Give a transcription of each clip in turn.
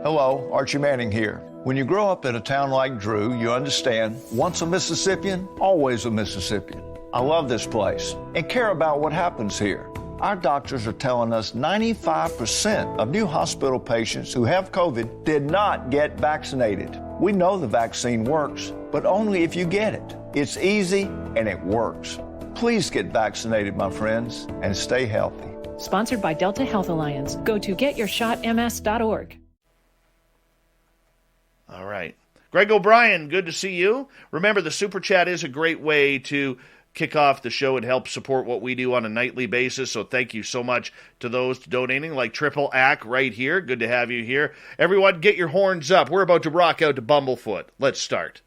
Hello, Archie Manning here. When you grow up in a town like Drew, you understand, once a Mississippian, always a Mississippian. I love this place and care about what happens here. Our doctors are telling us 95% of new hospital patients who have COVID did not get vaccinated. We know the vaccine works, but only if you get it. It's easy and it works. Please get vaccinated, my friends, and stay healthy. Sponsored by Delta Health Alliance. Go to getyourshotms.org. All right. Greg O'Brien, good to see you. Remember, the Super Chat is a great way to kick off the show and help support what we do on a nightly basis. So thank you so much to those donating, like Triple Ack right here. Good to have you here. Everyone, get your horns up. We're about to rock out to Bumblefoot. Let's start.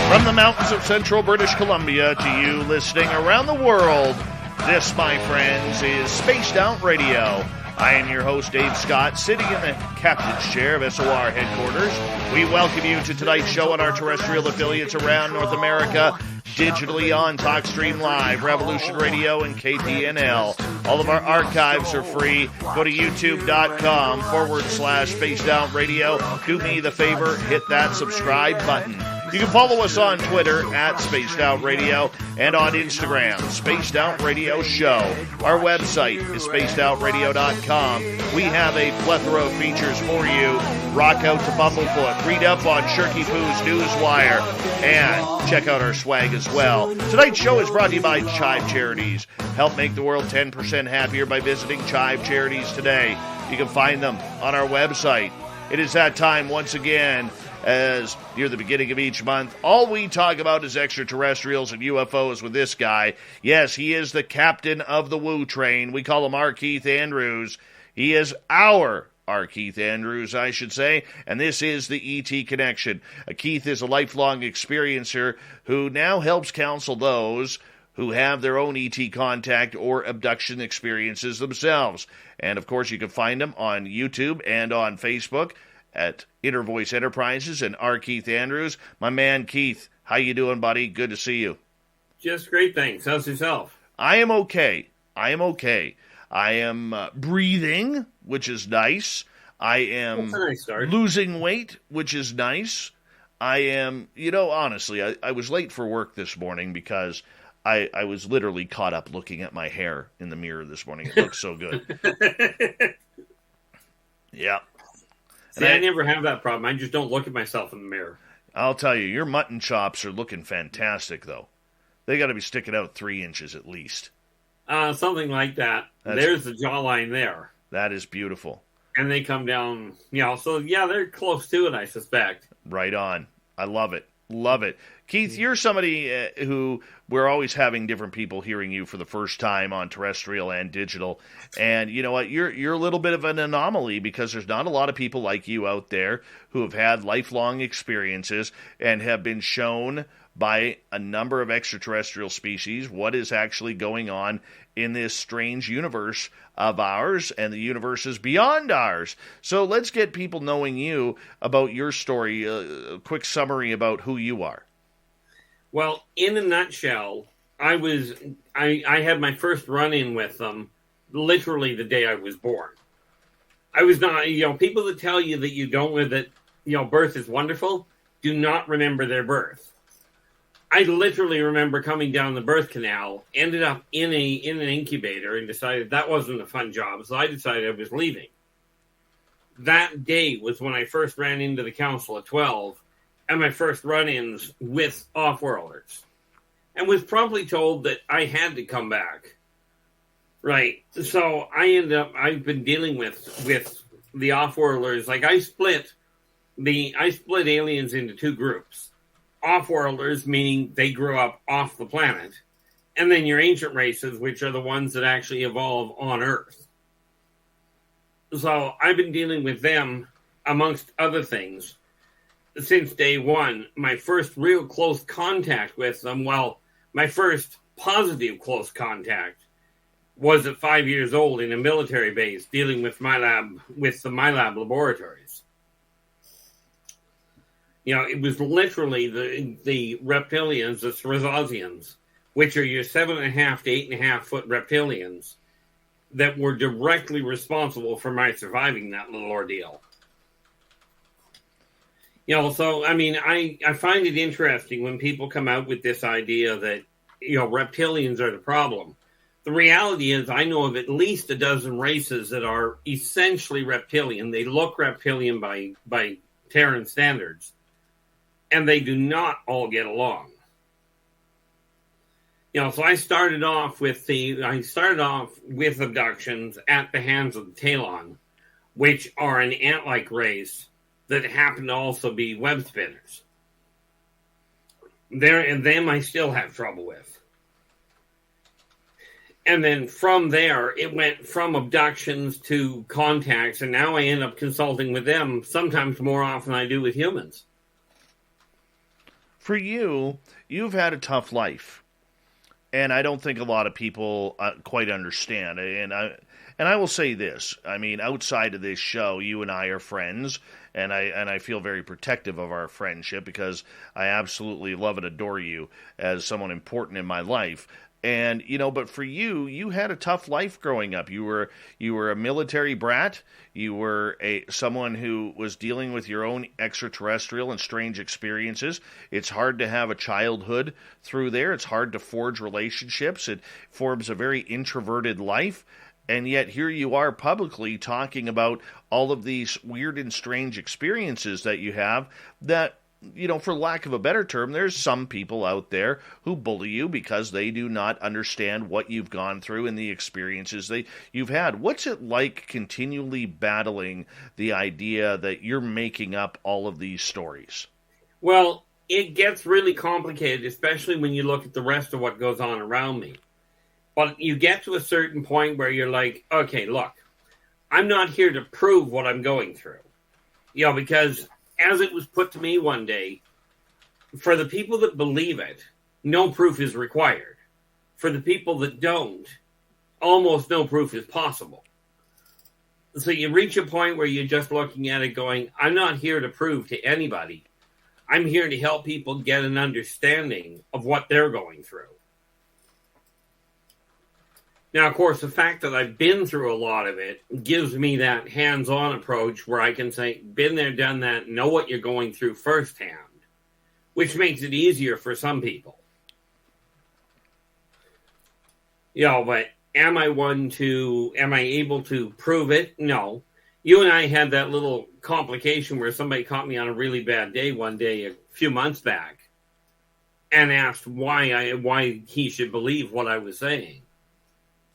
From the mountains of central British Columbia to you listening around the world, this, my friends, is Spaced Out Radio. I am your host, Dave Scott, sitting in the captain's chair of SOR headquarters. We welcome you to tonight's show on our terrestrial affiliates around North America, digitally on TalkStream Live, Revolution Radio, and KTNL. All of our archives are free. Go to youtube.com/Spaced Out Radio. Do me the favor, hit that subscribe button. You can follow us on Twitter at Spaced Out Radio and on Instagram, Spaced Out Radio Show. Our website is spacedoutradio.com. We have a plethora of features for you. Rock out to Bumblefoot, read up on Shirky Poo's Newswire, and check out our swag as well. Tonight's show is brought to you by Chive Charities. Help make the world 10% happier by visiting Chive Charities today. You can find them on our website. It is that time once again. As near the beginning of each month, all we talk about is extraterrestrials and UFOs with this guy. Yes, he is the captain of the Woo Train. We call him R. Keith Andrews. He is our R. Keith Andrews, I should say, and this is the E.T. Connection. Keith is a lifelong experiencer who now helps counsel those who have their own ET contact or abduction experiences themselves. And, of course, you can find him on YouTube and on Facebook at Inner Voice Enterprises and R. Keith Andrews. My man, Keith, how you doing, buddy? Good to see you. Just great, thanks. How's yourself? I am okay. I am breathing, which is nice. I am losing weight, which is nice. I am, honestly, I was late for work this morning because I was literally caught up looking at my hair in the mirror this morning. It looks so good. Yeah. See, I never have that problem. I just don't look at myself in the mirror. I'll tell you, your mutton chops are looking fantastic, though. They got to be sticking out 3 inches at least. Something like that. There's the jawline there. That is beautiful. And they come down, so yeah, they're close to it, I suspect. Right on. I love it. Love it. Keith, you're somebody who we're always having different people hearing you for the first time on terrestrial and digital. And you know what? You're a little bit of an anomaly because there's not a lot of people like you out there who have had lifelong experiences and have been shown by a number of extraterrestrial species what is actually going on in this strange universe of ours and the universes beyond ours. So let's get people knowing you about your story, a quick summary about who you are. Well, in a nutshell, I had my first run-in with them literally the day I was born. I was not, people that tell you that you don't, that, birth is wonderful, do not remember their birth. I literally remember coming down the birth canal, ended up in an incubator, and decided that wasn't a fun job, so I decided I was leaving. That day was when I first ran into the council at 12, and my first run-ins with off-worlders, and was promptly told that I had to come back. Right, so I've been dealing with the off-worlders. Like, I split aliens into two groups. Off-worlders, meaning they grew up off the planet, and then your ancient races, which are the ones that actually evolve on Earth. So I've been dealing with them, amongst other things. since day one. My first real close contact with them, well, my first positive close contact was at 5 years old in a military base dealing with the MyLab laboratories. It was literally the reptilians, the Srazosians, which are your 7.5 to 8.5 foot reptilians, that were directly responsible for my surviving that little ordeal. So, I find it interesting when people come out with this idea that, reptilians are the problem. The reality is I know of at least a dozen races that are essentially reptilian. They look reptilian by Terran standards, and they do not all get along. So I started off with abductions at the hands of the Talon, which are an ant-like race that happen to also be web spinners. Them I still have trouble with. And then from there, it went from abductions to contacts, and now I end up consulting with them sometimes more often than I do with humans. For you, you've had a tough life. And I don't think a lot of people quite understand. And I will say this. Outside of this show, you and I are friends, and I feel very protective of our friendship because I absolutely love and adore you as someone important in my life. And, but for you, you had a tough life growing up. You were a military brat. You were someone who was dealing with your own extraterrestrial and strange experiences. It's hard to have a childhood through there. It's hard to forge relationships. It forms a very introverted life. And yet here you are publicly talking about all of these weird and strange experiences that you have that, for lack of a better term, there's some people out there who bully you because they do not understand what you've gone through and the experiences you've had. What's it like continually battling the idea that you're making up all of these stories? Well, it gets really complicated, especially when you look at the rest of what goes on around me. But you get to a certain point where you're like, okay, look, I'm not here to prove what I'm going through. Because as it was put to me one day, for the people that believe it, no proof is required. For the people that don't, almost no proof is possible. So you reach a point where you're just looking at it going, I'm not here to prove to anybody. I'm here to help people get an understanding of what they're going through. Now, of course, the fact that I've been through a lot of it gives me that hands-on approach where I can say, been there, done that, know what you're going through firsthand, which makes it easier for some people. But am I able to prove it? No. You and I had that little complication where somebody caught me on a really bad day one day a few months back and asked why he should believe what I was saying.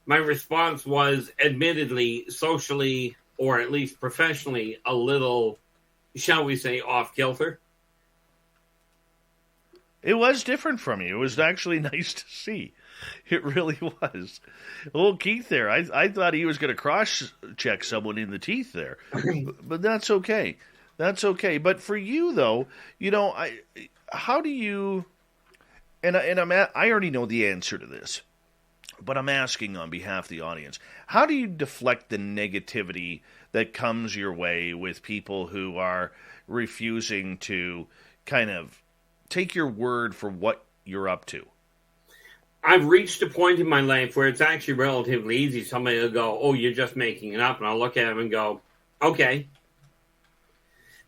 My response was admittedly, socially, or at least professionally, a little, shall we say, off-kilter. It was different from you. It was actually nice to see. It really was. Little Keith there, I thought he was going to cross-check someone in the teeth there. But that's okay. That's okay. But for you, though, how do you... And I already know the answer to this. But I'm asking on behalf of the audience, how do you deflect the negativity that comes your way with people who are refusing to kind of take your word for what you're up to? I've reached a point in my life where it's actually relatively easy. Somebody will go, oh, you're just making it up. And I'll look at them and go, okay.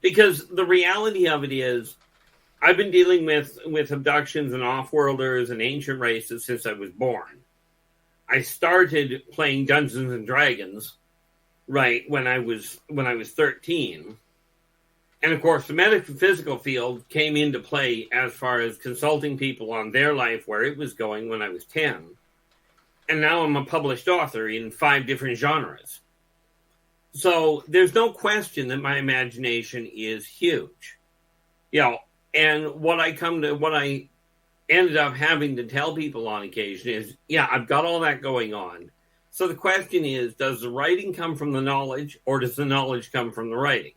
Because the reality of it is, I've been dealing with abductions and off-worlders and ancient races since I was born. I started playing Dungeons and Dragons, right, when I was 13. And of course, the metaphysical field came into play as far as consulting people on their life, where it was going when I was 10. And now I'm a published author in 5 different genres. So there's no question that my imagination is huge. And what I ended up having to tell people on occasion is, I've got all that going on. So the question is, does the writing come from the knowledge, or does the knowledge come from the writing?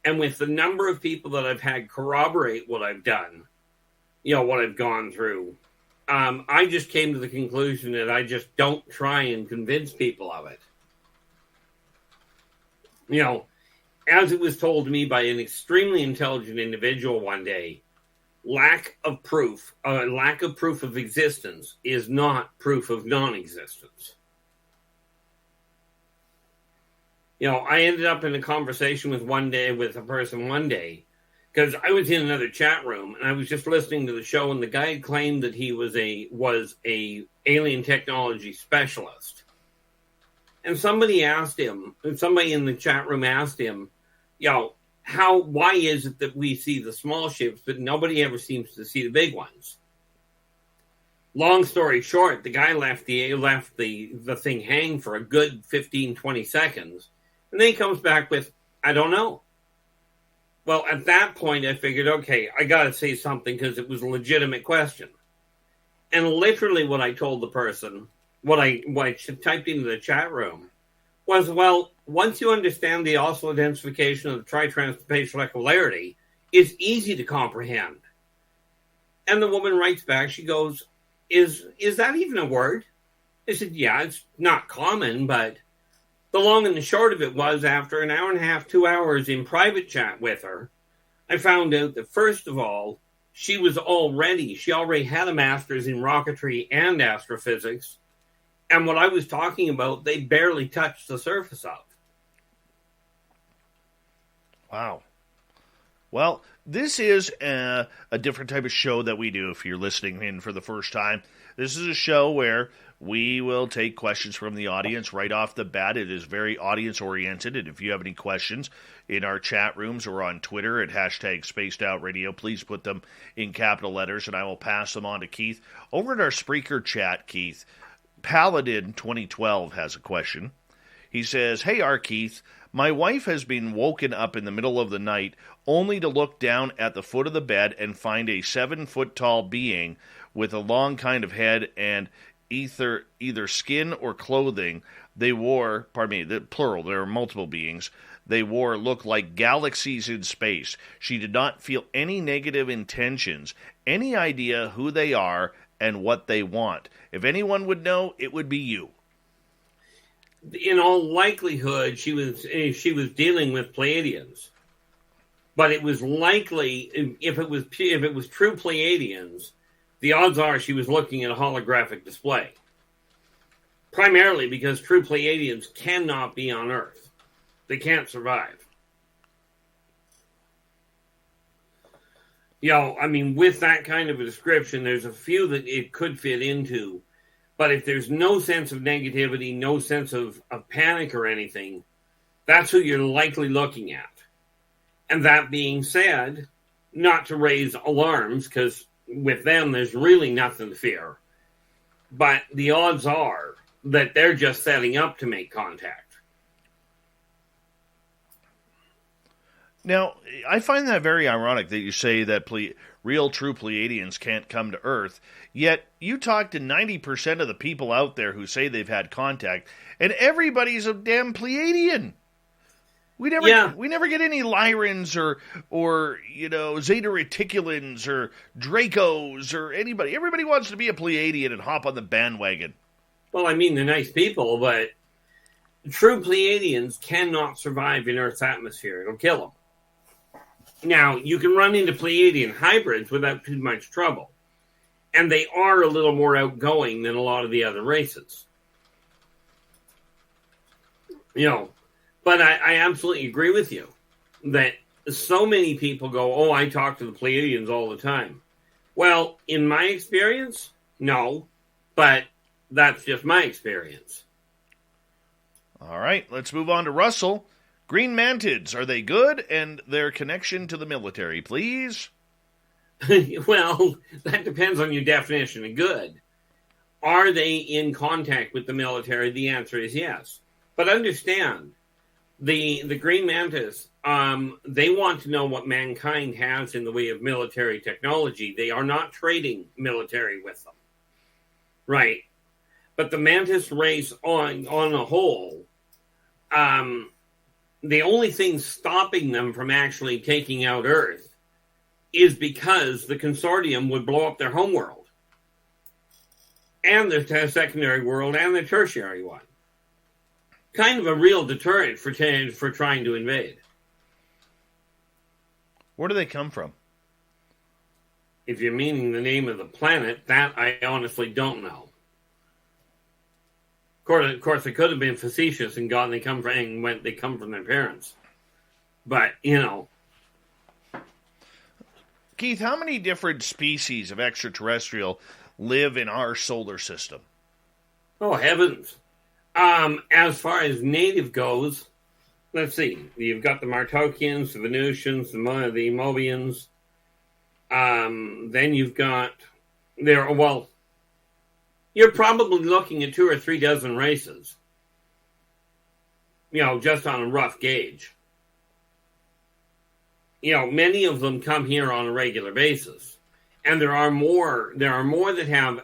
And with the number of people that I've had corroborate what I've done, what I've gone through, I just came to the conclusion that I just don't try and convince people of it. As it was told to me by an extremely intelligent individual one day, lack of proof of existence is not proof of non-existence. I ended up in a conversation with a person one day, because I was in another chat room and I was just listening to the show, and the guy had claimed that he was a alien technology specialist. And somebody in the chat room asked him, why is it that we see the small ships, but nobody ever seems to see the big ones? Long story short, the guy left the thing hang for a good 15, 20 seconds. And then he comes back with, I don't know. Well, at that point, I figured, okay, I got to say something because it was a legitimate question. And literally what I told the person, what I typed into the chat room was, well, once you understand the oscillatory densification of the tri-transspatial equipolarity, it's easy to comprehend. And the woman writes back, she goes, is that even a word? I said, yeah, it's not common, but the long and the short of it was, after an hour and a half, 2 hours in private chat with her, I found out that, first of all, she already had a master's in rocketry and astrophysics, and what I was talking about, they barely touched the surface of. Wow. Well, this is a different type of show that we do if you're listening in for the first time. This is a show where we will take questions from the audience right off the bat. It is very audience-oriented, and if you have any questions in our chat rooms or on Twitter at #SpacedOutRadio, please put them in capital letters, and I will pass them on to Keith. Over at our Spreaker chat, Keith, Paladin 2012 has a question. He says, "Hey, R. Keith, my wife has been woken up in the middle of the night only to look down at the foot of the bed and find a 7-foot-tall being with a long kind of head and either skin or clothing they wore, the plural, there are multiple beings, they wore look like galaxies in space. She did not feel any negative intentions, any idea who they are and what they want. If anyone would know, it would be you." In all likelihood, she was dealing with Pleiadians, but it was likely, if it was true Pleiadians, the odds are she was looking at a holographic display. Primarily because true Pleiadians cannot be on Earth; they can't survive. With that kind of a description, there's a few that it could fit into. But if there's no sense of negativity, no sense of panic or anything, that's who you're likely looking at. And that being said, not to raise alarms, because with them, there's really nothing to fear. But the odds are that they're just setting up to make contact. Now, I find that very ironic that you say that real true Pleiadians can't come to Earth, yet you talk to 90% of the people out there who say they've had contact, and everybody's a damn Pleiadian. We never get any Lyrans or Zeta Reticulans or Dracos or anybody. Everybody wants to be a Pleiadian and hop on the bandwagon. Well, they're nice people, but true Pleiadians cannot survive in Earth's atmosphere. It'll kill them. Now, you can run into Pleiadian hybrids without too much trouble. And they are a little more outgoing than a lot of the other races. But I absolutely agree with you that so many people go, oh, I talk to the Pleiadians all the time. Well, in my experience, no. But that's just my experience. All right, let's move on to Russell. Green mantids, are they good? And their connection to the military, please? Well, that depends on your definition of good. Are they in contact with the military? The answer is yes. But understand, the green mantis, they want to know what mankind has in the way of military technology. They are not trading military with them. Right. But the mantis race on a whole, the only thing stopping them from actually taking out Earth is because the consortium would blow up their home world and their secondary world and their tertiary one. Kind of a real deterrent for trying to invade. Where do they come from? If you're meaning the name of the planet, that I honestly don't know. Of course, they could have been facetious and they come from their parents. But, Keith, how many different species of extraterrestrial live in our solar system? Oh, heavens. As far as native goes, let's see. You've got the Martokians, the Venusians, the Mobians. Then you've got you're probably looking at 2 or 3 dozen races. Just on a rough gauge. Many of them come here on a regular basis. And there are more that have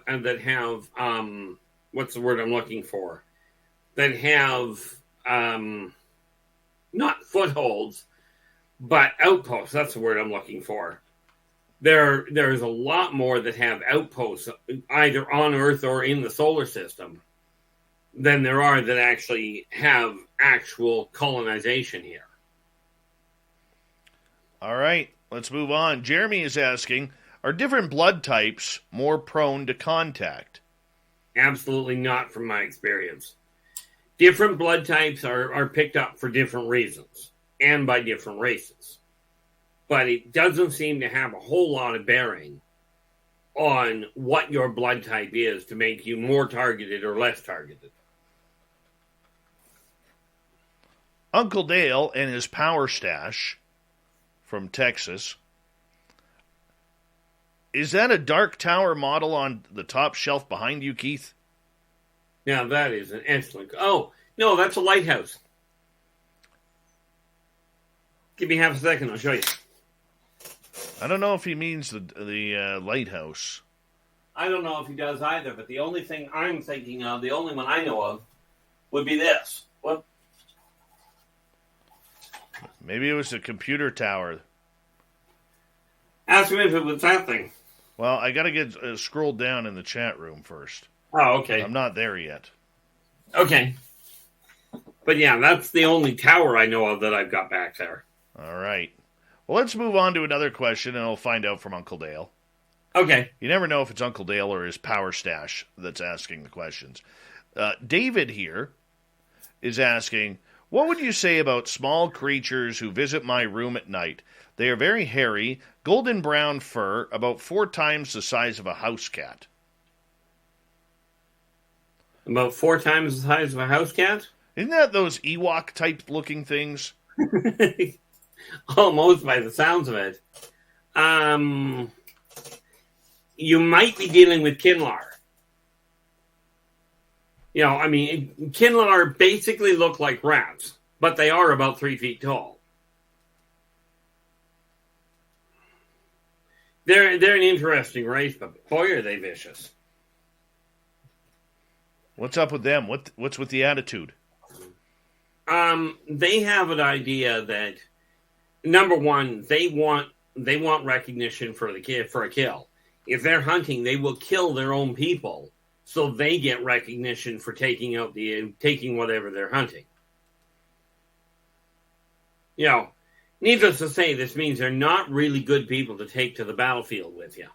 what's the word I'm looking for? That have not footholds, but outposts. That's the word I'm looking for. There's a lot more that have outposts either on Earth or in the solar system than there are that actually have actual colonization here. All right, let's move on. Jeremy is asking, are different blood types more prone to contact? Absolutely not, from my experience. Different blood types are picked up for different reasons and by different races. But it doesn't seem to have a whole lot of bearing on what your blood type is to make you more targeted or less targeted. Uncle Dale and his power stash from Texas. Is that a Dark Tower model on the top shelf behind you, Keith? Now, that is an excellent... Oh, no, that's a lighthouse. Give me half a second, I'll show you. I don't know if he means the lighthouse. I don't know if he does either, but the only thing I'm thinking of, the only one I know of, would be this. What? Maybe it was a computer tower. Ask me if it was that thing. Well, I got to get scrolled down in the chat room first. Oh, okay. I'm not there yet. Okay. But yeah, that's the only tower I know of that I've got back there. All right. Well, let's move on to another question, and I'll find out from Uncle Dale. Okay. You never know if it's Uncle Dale or his power stash that's asking the questions. David here is asking, what would you say about small creatures who visit my room at night? They are very hairy, golden brown fur, about 4 times the size of a house cat. About 4 times the size of a house cat? Isn't that those Ewok-type looking things? Almost, by the sounds of it. You might be dealing with Kinlar. Kinlar basically look like rats, but they are about 3 feet tall. They're an interesting race, but boy, are they vicious. What's up with them? What's with the attitude? They have an idea that, number one, they want recognition for a kill. If they're hunting, they will kill their own people, so they get recognition for taking whatever they're hunting. Needless to say, this means they're not really good people to take to the battlefield with you.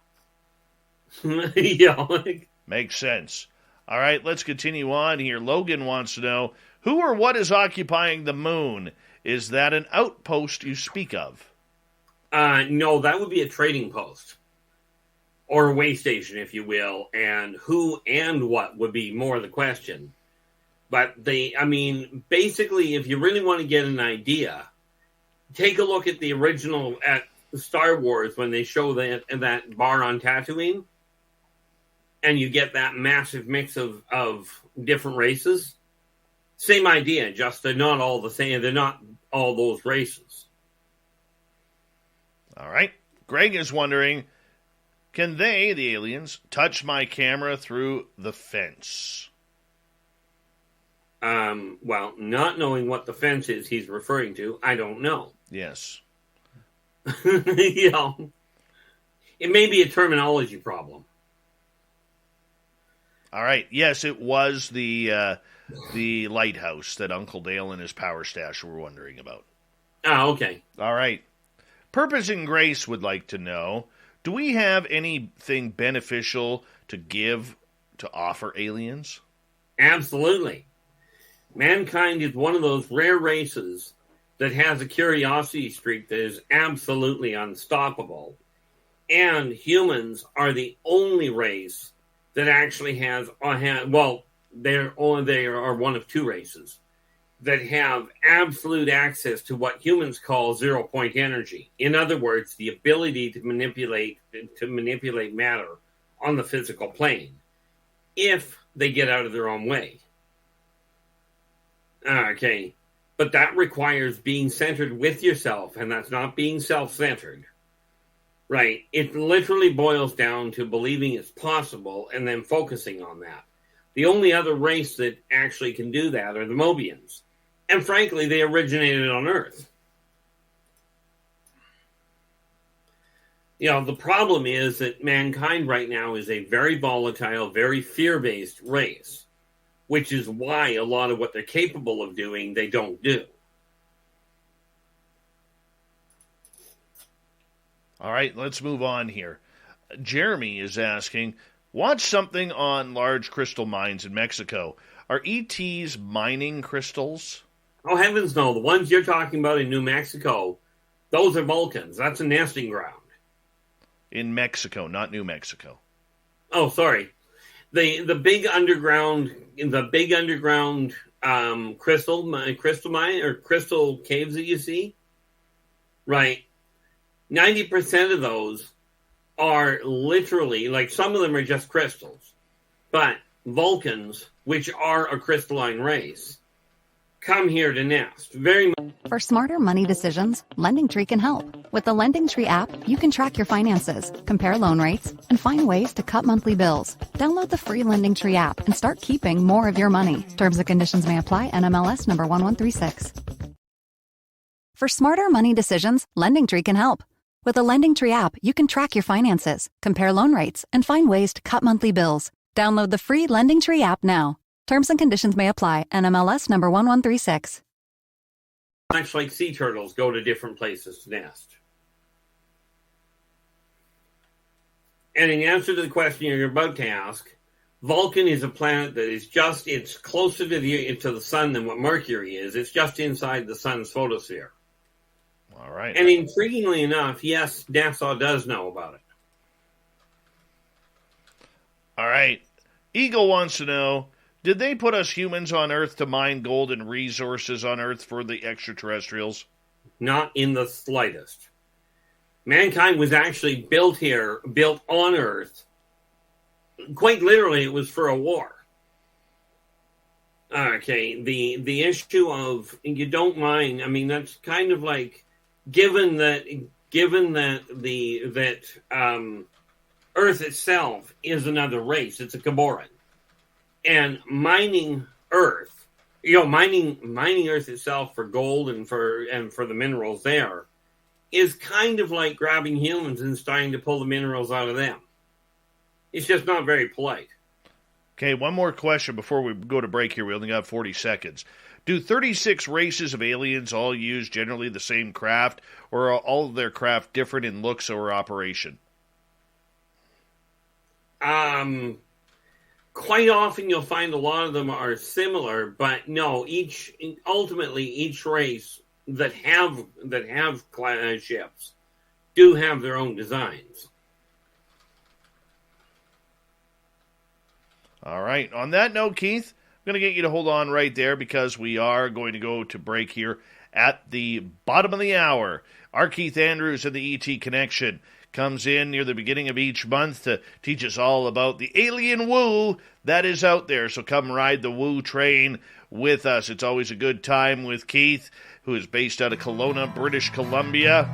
Makes sense. All right, let's continue on here. Logan wants to know, who or what is occupying the moon? Is that an outpost you speak of? No, that would be a trading post. Or a way station, if you will. And who and what would be more the question. But basically, if you really want to get an idea, take a look at the original at Star Wars when they show that bar on Tatooine. And you get that massive mix of different races. Same idea, just they're not all the same. They're not all those races. All right. Greg is wondering, can they, the aliens, touch my camera through the fence? well, not knowing what the fence is he's referring to, I don't know. Yes. You know, it may be a terminology problem. All right. Yes, it was the lighthouse that Uncle Dale and his power stash were wondering about. Oh, okay. All right. Purpose and Grace would like to know, do we have anything beneficial to give, to offer aliens? Absolutely. Mankind is one of those rare races that has a curiosity streak that is absolutely unstoppable. And humans are the only race that actually has, well, they are one of two races that have absolute access to what humans call zero-point energy. In other words, the ability to manipulate matter on the physical plane if they get out of their own way. Okay, but that requires being centered with yourself, and that's not being self-centered. Right? It literally boils down to believing it's possible and then focusing on that. The only other race that actually can do that are the Mobians. And frankly, they originated on Earth. You know, the problem is that mankind right now is a very volatile, very fear-based race, which is why a lot of what they're capable of doing, they don't do. All right, let's move on here. Jeremy is asking, watch something on large crystal mines in Mexico. Are ETs mining crystals? Oh, heavens no. The ones you're talking about in New Mexico, those are Vulcans. That's a nesting ground. In Mexico, not New Mexico. Oh, sorry. The big underground crystal mine or crystal caves that you see, right? 90% of those are literally, like, some of them are just crystals, but Vulcans, which are a crystalline race, come here to nest. Very much. For smarter money decisions, LendingTree can help. With the LendingTree app, you can track your finances, compare loan rates, and find ways to cut monthly bills. Download the free LendingTree app and start keeping more of your money. Terms and conditions may apply. NMLS number 1136. For smarter money decisions, LendingTree can help. With the LendingTree app, you can track your finances, compare loan rates, and find ways to cut monthly bills. Download the free LendingTree app now. Terms and conditions may apply. NMLS number 1136. Much like sea turtles go to different places to nest. And in answer to the question you're about to ask, Vulcan is a planet that is it's closer to the sun than what Mercury is. It's just inside the sun's photosphere. All right. And intriguingly enough, yes, NASA does know about it. All right. Eagle wants to know, did they put us humans on Earth to mine gold and resources on Earth for the extraterrestrials? Not in the slightest. Mankind was actually built on Earth. Quite literally, it was for a war. Okay, the issue of you don't mind. I mean, that's kind of like given that Earth itself is another race. It's a Gaboran, and mining Earth, mining Earth itself for gold and for the minerals there is kind of like grabbing humans and starting to pull the minerals out of them. It's just not very polite. Okay, one more question before we go to break here. We only got 40 seconds. Do 36 races of aliens all use generally the same craft, or are all of their craft different in looks or operation? Quite often you'll find a lot of them are similar, but no, ultimately each race that have ships do have their own designs. All right. On that note, Keith, I'm going to get you to hold on right there because we are going to go to break here at the bottom of the hour. Our Keith Andrews and the ET Connection comes in near the beginning of each month to teach us all about the alien woo that is out there. So come ride the woo train with us. It's always a good time with Keith, who is based out of Kelowna, British Columbia.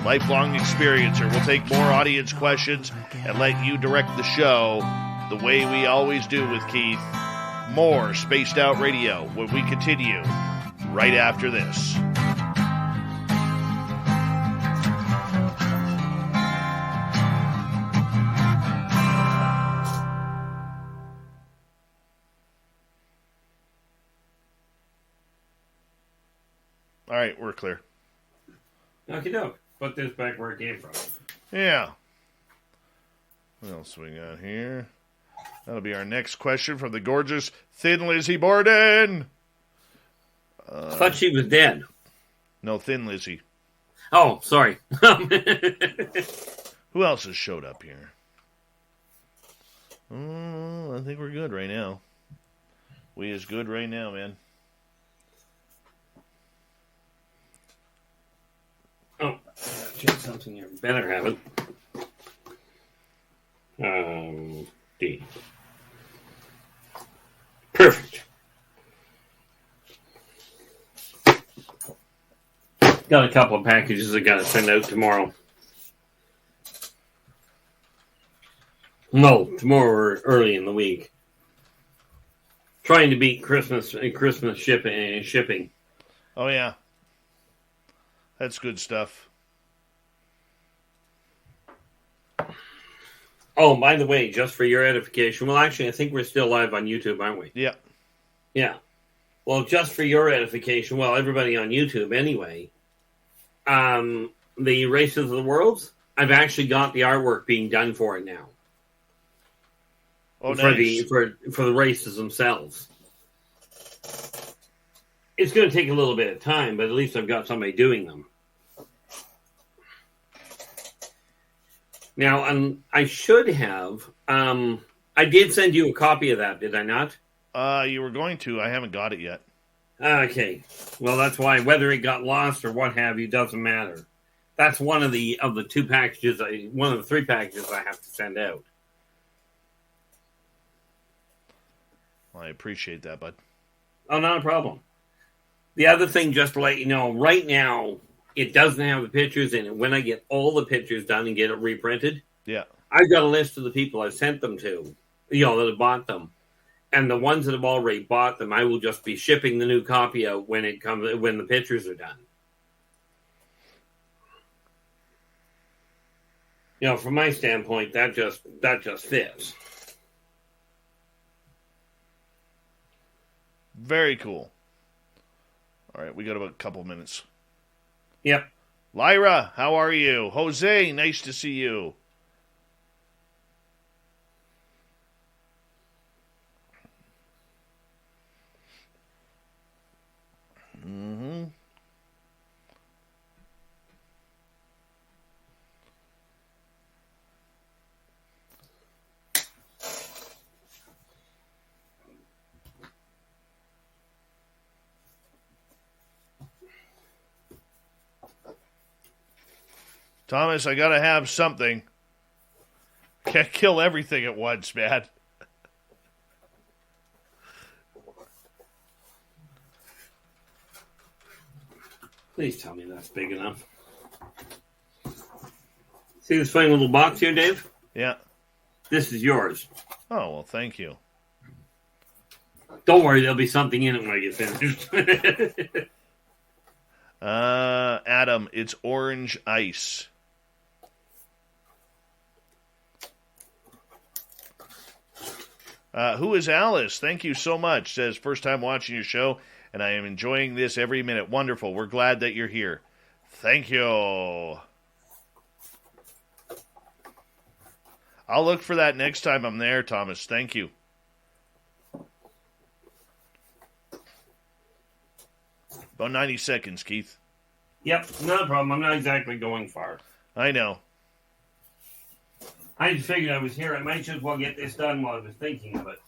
Lifelong experiencer. We'll take more audience questions and let you direct the show the way we always do with Keith more Spaced Out Radio when we continue right after this. All right, we're clear. Okie doke. Put this back where it came from. Yeah. What else we got here? That'll be our next question from the gorgeous Thin Lizzie Borden. I thought she was dead. No, Thin Lizzie. Oh, sorry. Who else has showed up here? I think we're good right now. We is good right now, man. Oh, check something here. Better have it. D. Perfect. Got a couple of packages I got to send out tomorrow. No, tomorrow or early in the week. Trying to beat Christmas shipping. Oh, yeah. That's good stuff. Oh, by the way, just for your edification. Well, actually, I think we're still live on YouTube, aren't we? Yeah. Yeah. Well, just for your edification, well, everybody on YouTube anyway, the Races of the Worlds, I've actually got the artwork being done for it now. Oh, for nice. For the races themselves. It's going to take a little bit of time, but at least I've got somebody doing them. Now, I should have. I did send you a copy of that, did I not? You were going to. I haven't got it yet. Okay. Well, that's why. Whether it got lost or what have you doesn't matter. That's one of the two packages. One of the three packages I have to send out. Well, I appreciate that, bud. Oh, not a problem. The other thing, just to let you know, right now, it doesn't have the pictures in it. When I get all the pictures done and get it reprinted, yeah, I've got a list of the people I've sent them to, that have bought them. And the ones that have already bought them, I will just be shipping the new copy out when the pictures are done. From my standpoint, that just fits. Very cool. All right, we got about a couple minutes. Yep. Lyra, how are you? Jose, nice to see you. Mm-hmm. Thomas, I gotta have something. Can't kill everything at once, man. Please tell me that's big enough. See this fine little box here, Dave? Yeah. This is yours. Oh, well, thank you. Don't worry, there'll be something in it when I get finished. Adam, it's orange ice. Who is Alice? Thank you so much. Says, first time watching your show, and I am enjoying this every minute. Wonderful. We're glad that you're here. Thank you. I'll look for that next time I'm there, Thomas. Thank you. About 90 seconds, Keith. Yep, not a problem. I'm not exactly going far. I know. I just figured I was here. I might just well get this done while I was thinking of it.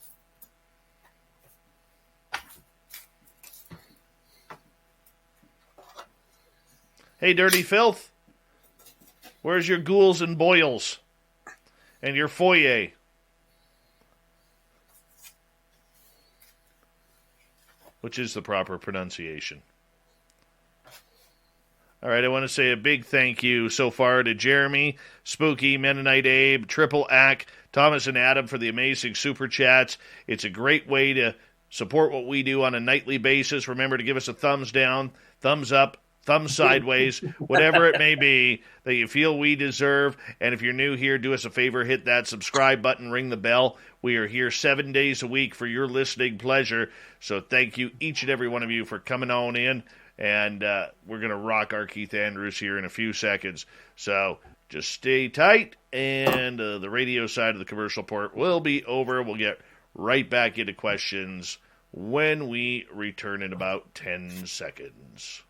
Hey, Dirty Filth. Where's your ghouls and boils? And your foyer? Which is the proper pronunciation. All right, I want to say a big thank you so far to Jeremy, Spooky, Mennonite Abe, Triple Ack, Thomas and Adam for the amazing super chats. It's a great way to Support what we do on a nightly basis. Remember to give us a thumbs down, thumbs up, thumbs sideways, whatever it may be that you feel we deserve. And if you're new here, do us a favor, hit that subscribe button, ring the bell. We are here 7 days a week for your listening pleasure. So thank you, each and every one of you, for coming on in. And we're going to rock our Keith Andrews here in a few seconds. So just stay tight, and the radio side of the commercial port will be over. We'll get right back into questions when we return in about 10 seconds.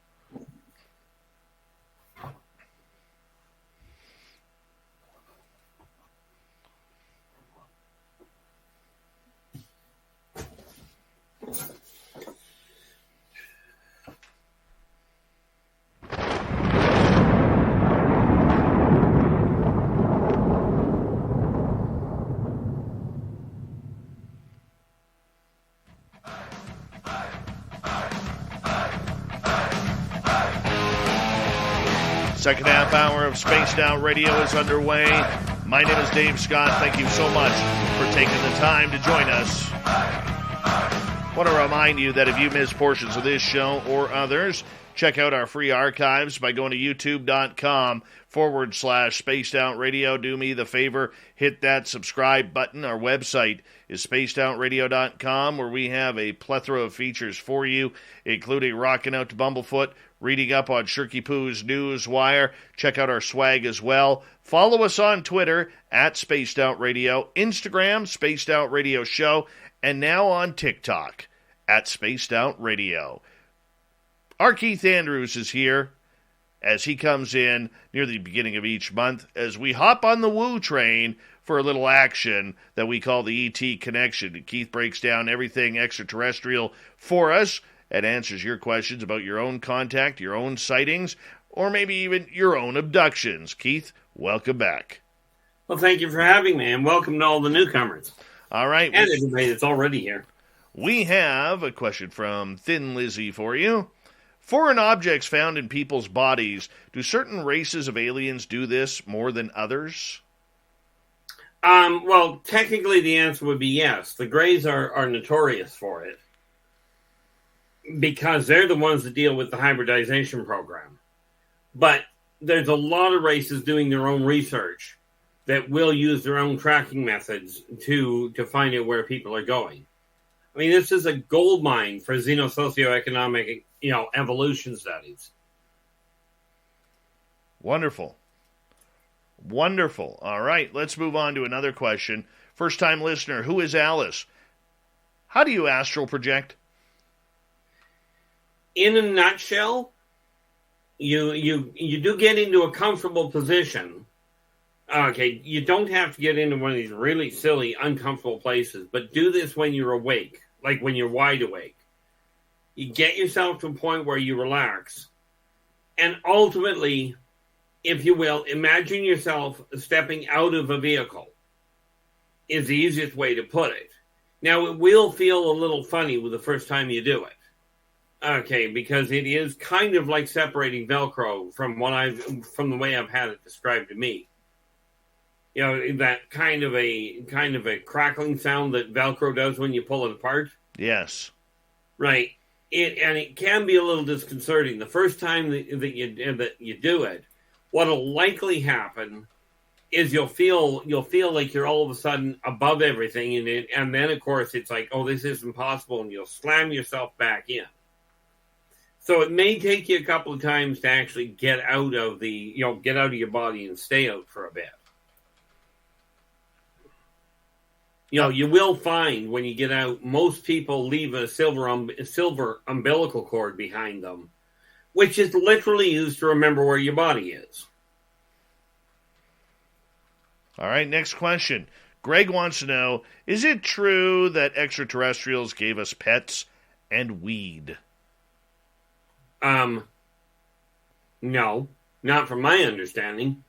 Second half hour of Spaced Out Radio is underway. My name is Dave Scott. Thank you so much for taking the time to join us. I want to remind you that if you miss portions of this show or others, check out our free archives by going to youtube.com/Spaced Out Radio. Do me the favor, hit that subscribe button. Our website is spacedoutradio.com, where we have a plethora of features for you, including Rockin' Out to Bumblefoot, reading up on Shirky Poo's News Wire. Check out our swag as well. Follow us on Twitter at Spaced Out Radio, Instagram, Spaced Out Radio Show, and now on TikTok at Spaced Out Radio. Our Keith Andrews is here as he comes in near the beginning of each month as we hop on the Woo train for a little action that we call the ET Connection. Keith breaks down everything extraterrestrial for us and answers your questions about your own contact, your own sightings, or maybe even your own abductions. Keith, welcome back. Well, thank you for having me, and welcome to all the newcomers. All right. And everybody that's already here. We have a question from Thin Lizzy for you. Foreign objects found in people's bodies, do certain races of aliens do this more than others? Well, technically the answer would be yes. The Greys are notorious for it, because they're the ones that deal with the hybridization program. But there's a lot of races doing their own research that will use their own tracking methods to find out where people are going. I mean, this is a gold mine for xenosocioeconomic, evolution studies. Wonderful. Wonderful. All right, let's move on to another question. First-time listener, who is Alice? How do you astral project? In a nutshell, you do get into a comfortable position. Okay, you don't have to get into one of these really silly, uncomfortable places, but do this when you're awake, like when you're wide awake. You get yourself to a point where you relax, and ultimately, if you will, imagine yourself stepping out of a vehicle is the easiest way to put it. Now, it will feel a little funny with the first time you do it. Okay, because it is kind of like separating Velcro from the way I've had it described to me. That kind of a crackling sound that Velcro does when you pull it apart. Yes. Right. It can be a little disconcerting the first time that you do it. What'll likely happen is you'll feel like you're all of a sudden above everything, and then of course it's like, oh, this isn't possible, and you'll slam yourself back in. So it may take you a couple of times to actually get out of your body and stay out for a bit. You will find when you get out, most people leave a silver umbilical cord behind them, which is literally used to remember where your body is. All right, next question. Greg wants to know, is it true that extraterrestrials gave us pets and weed? No, not from my understanding.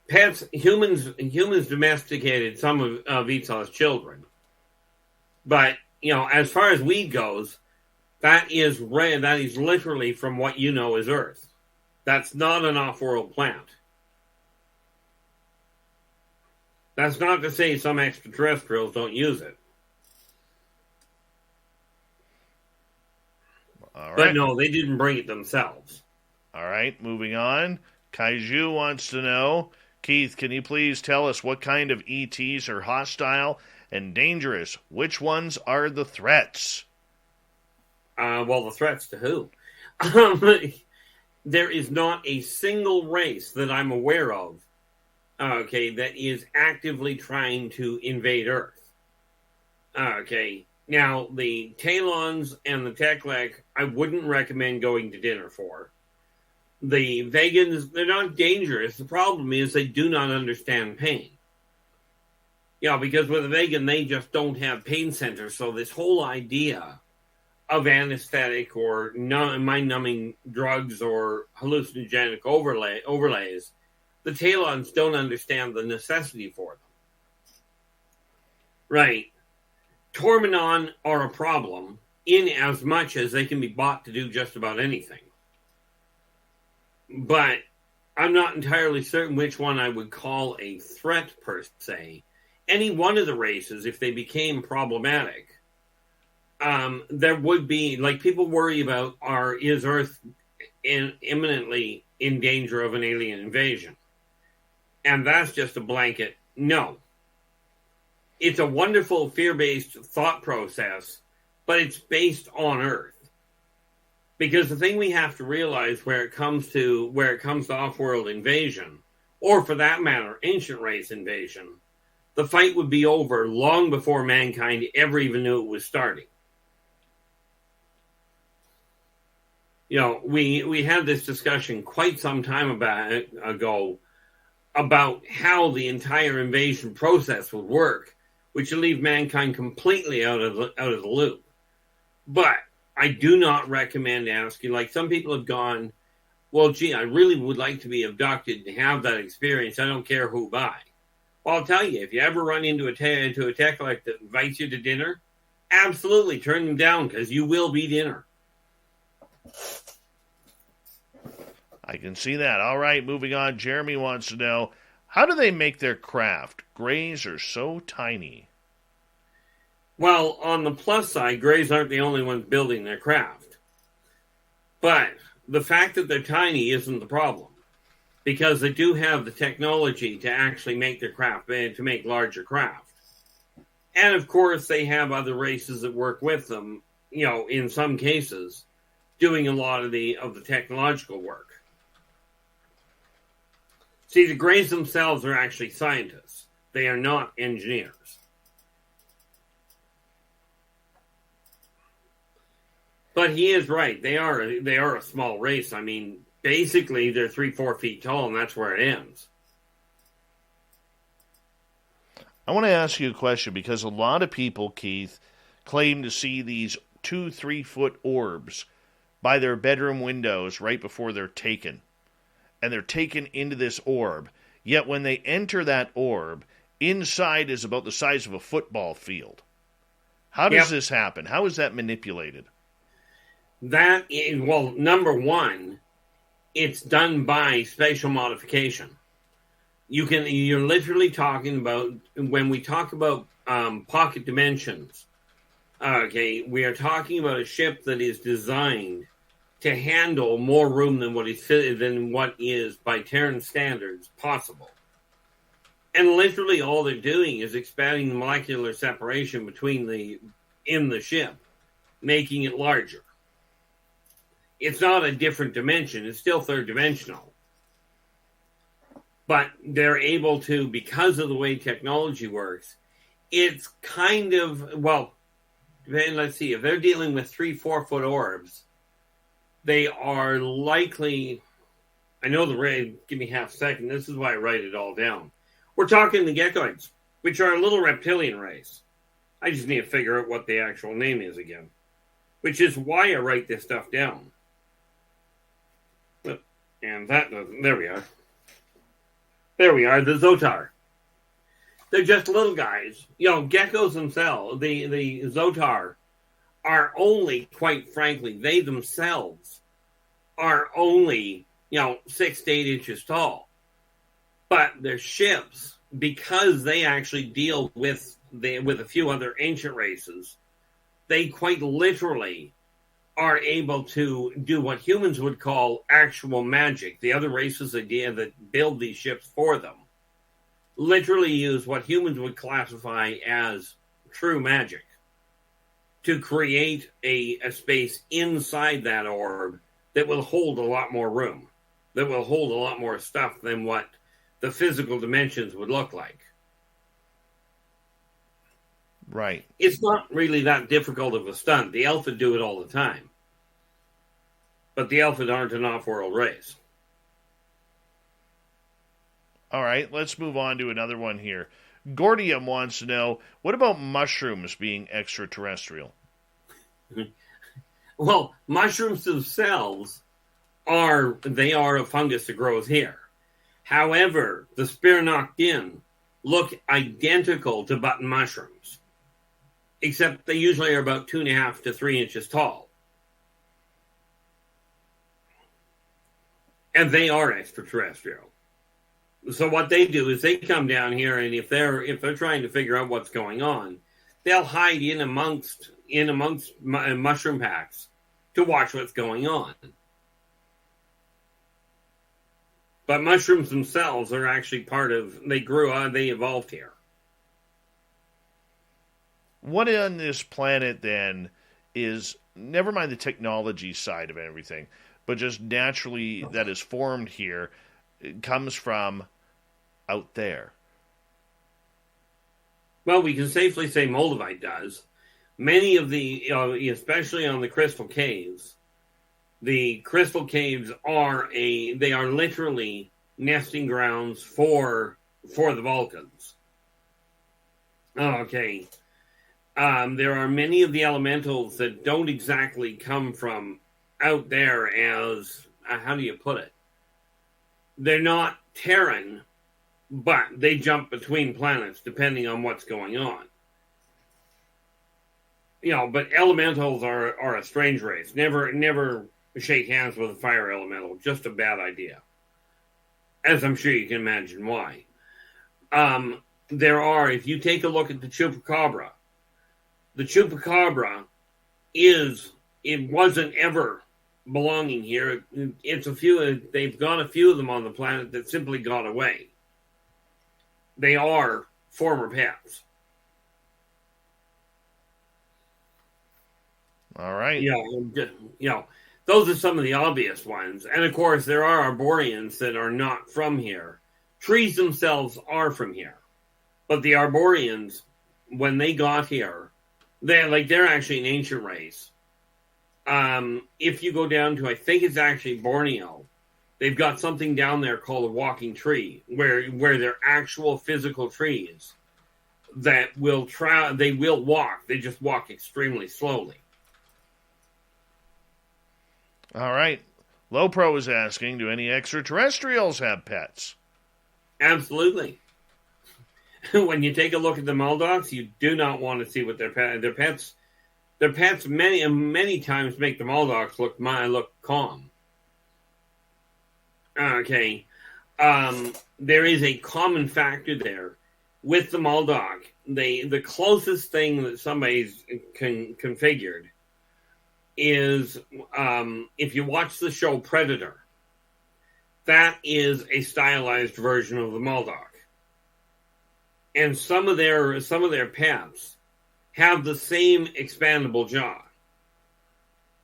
Pets, humans domesticated some of Esau's children. But, as far as weed goes, that is literally from what you know as Earth. That's not an off-world plant. That's not to say some extraterrestrials don't use it. All right. But no, they didn't bring it themselves. All right, moving on. Kaiju wants to know, Keith, can you please tell us what kind of ETs are hostile and dangerous? Which ones are the threats? Well, the threats to who? There is not a single race that I'm aware of, that is actively trying to invade Earth. Now, the Talons and the Teklek, I wouldn't recommend going to dinner for. The Vegans, they're not dangerous. The problem is they do not understand pain. Because with a vegan, they just don't have pain centers. So this whole idea of anesthetic or mind-numbing drugs or hallucinogenic overlays, the Talons don't understand the necessity for them. Right. Tormenon are a problem in as much as they can be bought to do just about anything. But I'm not entirely certain which one I would call a threat per se. Any one of the races, if they became problematic, there would be, like people worry about, is Earth imminently in danger of an alien invasion? And that's just a blanket no. It's a wonderful fear-based thought process, but it's based on Earth. Because the thing we have to realize where it comes to off-world invasion, or for that matter, ancient race invasion, the fight would be over long before mankind ever even knew it was starting. We had this discussion quite some time ago about how the entire invasion process would work, which would leave mankind completely out of the loop. But I do not recommend asking, like some people have gone, well, gee, I really would like to be abducted and have that experience. I don't care who by. Well, I'll tell you, if you ever run into a tech like that invites you to dinner, absolutely turn them down because you will be dinner. I can see that. All right, moving on. Jeremy wants to know, how do they make their craft? Greys are so tiny. Well, on the plus side, Greys aren't the only ones building their craft. But the fact that they're tiny isn't the problem. Because they do have the technology to actually make their craft, to make larger craft. And of course, they have other races that work with them, in some cases, doing a lot of the technological work. See, the Greys themselves are actually scientists. They are not engineers. But he is right. They are a small race. I mean, basically, they're 3-4 feet tall, and that's where it ends. I want to ask you a question because a lot of people, Keith, claim to see these 2-3 foot orbs by their bedroom windows right before they're taken. And they're taken into this orb. Yet when they enter that orb, inside is about the size of a football field. How does this happen? How is that manipulated? That is, well, number one, it's done by spatial modification. You're literally talking about, when we talk about pocket dimensions, we are talking about a ship that is designed to handle more room than what is by Terran standards possible. And literally all they're doing is expanding the molecular separation in the ship, making it larger. It's not a different dimension. It's still third dimensional. But they're able to, because of the way technology works, it's kind of, well, let's see, if they're dealing with 3-4 foot orbs, they are likely, I know the rate, give me half a second, this is why I write it all down. We're talking the geckoids, which are a little reptilian race. I just need to figure out what the actual name is again, which is why I write this stuff down. And that doesn't, there we are. There we are, the Zotar. They're just little guys. Geckos themselves, the Zotar, are only, quite frankly, they themselves are only, 6 to 8 inches tall. But their ships, because they actually deal with a few other ancient races, they quite literally are able to do what humans would call actual magic. The other races that build these ships for them literally use what humans would classify as true magic to create a space inside that orb that will hold a lot more room, that will hold a lot more stuff than what the physical dimensions would look like. Right. It's not really that difficult of a stunt. The Alpha do it all the time. But the Alpha aren't an off-world race. All right, let's move on to another one here. Gordium wants to know, what about mushrooms being extraterrestrial? Well, mushrooms themselves are a fungus that grows here. However, the Spironoctin look identical to button mushrooms, except they usually are about 2.5 to 3 inches tall. And they are extraterrestrial. So what they do is they come down here, and if they're trying to figure out what's going on, they'll hide in amongst mushroom packs to watch what's going on. But mushrooms themselves are actually they evolved here. What on this planet then is, never mind the technology side of everything, but just naturally that is formed here, it comes from out there? Well, we can safely say Moldavite does. Many of the, especially on the crystal caves, the crystal caves are literally nesting grounds for the Vulcans. Okay. There are many of the elementals that don't exactly come from out there as, how do you put it? They're not Terran, but they jump between planets depending on what's going on. But elementals are a strange race. Never shake hands with a fire elemental. Just a bad idea. As I'm sure you can imagine why. If you take a look at the Chupacabra it wasn't ever belonging here. They've got a few of them on the planet that simply got away. They are former pets. All right. Those are some of the obvious ones. And of course, there are Arboreans that are not from here. Trees themselves are from here. But the Arboreans, when they got here, they're actually an ancient race. If you go down to, I think it's actually Borneo, they've got something down there called a walking tree, where they're actual physical trees that they will walk. They just walk extremely slowly. All right. Lopro is asking, do any extraterrestrials have pets? Absolutely. When you take a look at the Maldocs, you do not want to see what their pets. Their pets many times make the Maldocs look calm. Okay. There is a common factor there with the Maldoc. The closest thing that somebody's configured is, if you watch the show Predator, that is a stylized version of the Maldoc. And some of their pets have the same expandable jaw,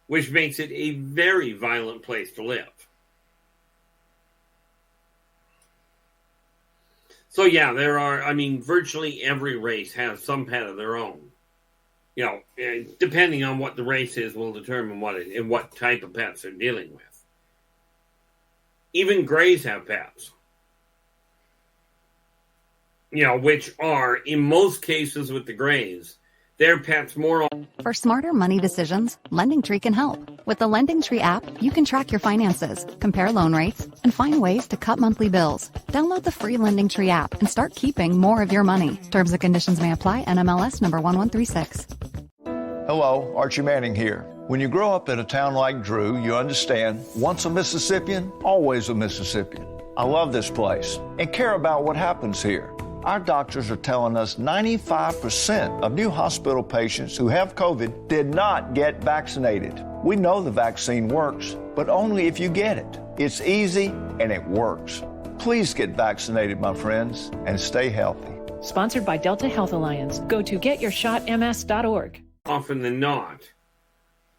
which makes it a very violent place to live. So yeah, virtually every race has some pet of their own. Depending on what the race is will determine what type of pets they're dealing with. Even Greys have pets. Which are, in most cases with the Greys, their pets more on. For smarter money decisions, LendingTree can help. With the LendingTree app, you can track your finances, compare loan rates, and find ways to cut monthly bills. Download the free LendingTree app and start keeping more of your money. Terms and conditions may apply. NMLS number 1136. Hello, Archie Manning here. When you grow up in a town like Drew, you understand, once a Mississippian, always a Mississippian. I love this place and care about what happens here. Our doctors are telling us 95% of new hospital patients who have COVID did not get vaccinated. We know the vaccine works, but only if you get it. It's easy and it works. Please get vaccinated, my friends, and stay healthy. Sponsored by Delta Health Alliance. Go to getyourshotms.org. Often than not,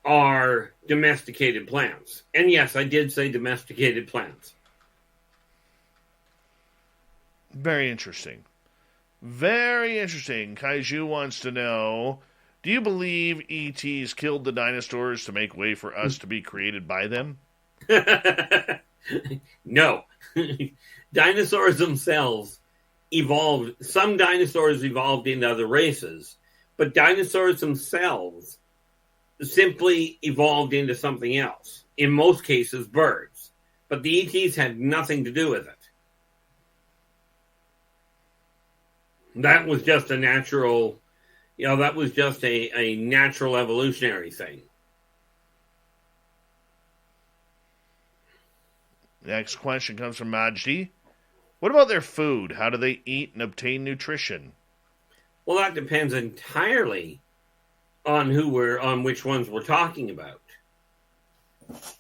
are domesticated plants. And yes, I did say domesticated plants. Very interesting. Very interesting. Kaiju wants to know, do you believe ETs killed the dinosaurs to make way for us to be created by them? No. Dinosaurs themselves evolved. Some dinosaurs evolved into other races, but dinosaurs themselves simply evolved into something else. In most cases, birds. But the ETs had nothing to do with it. That was just a natural, that was just a natural evolutionary thing. Next question comes from Majdi. What about their food? How do they eat and obtain nutrition? Well, that depends entirely on which ones we're talking about.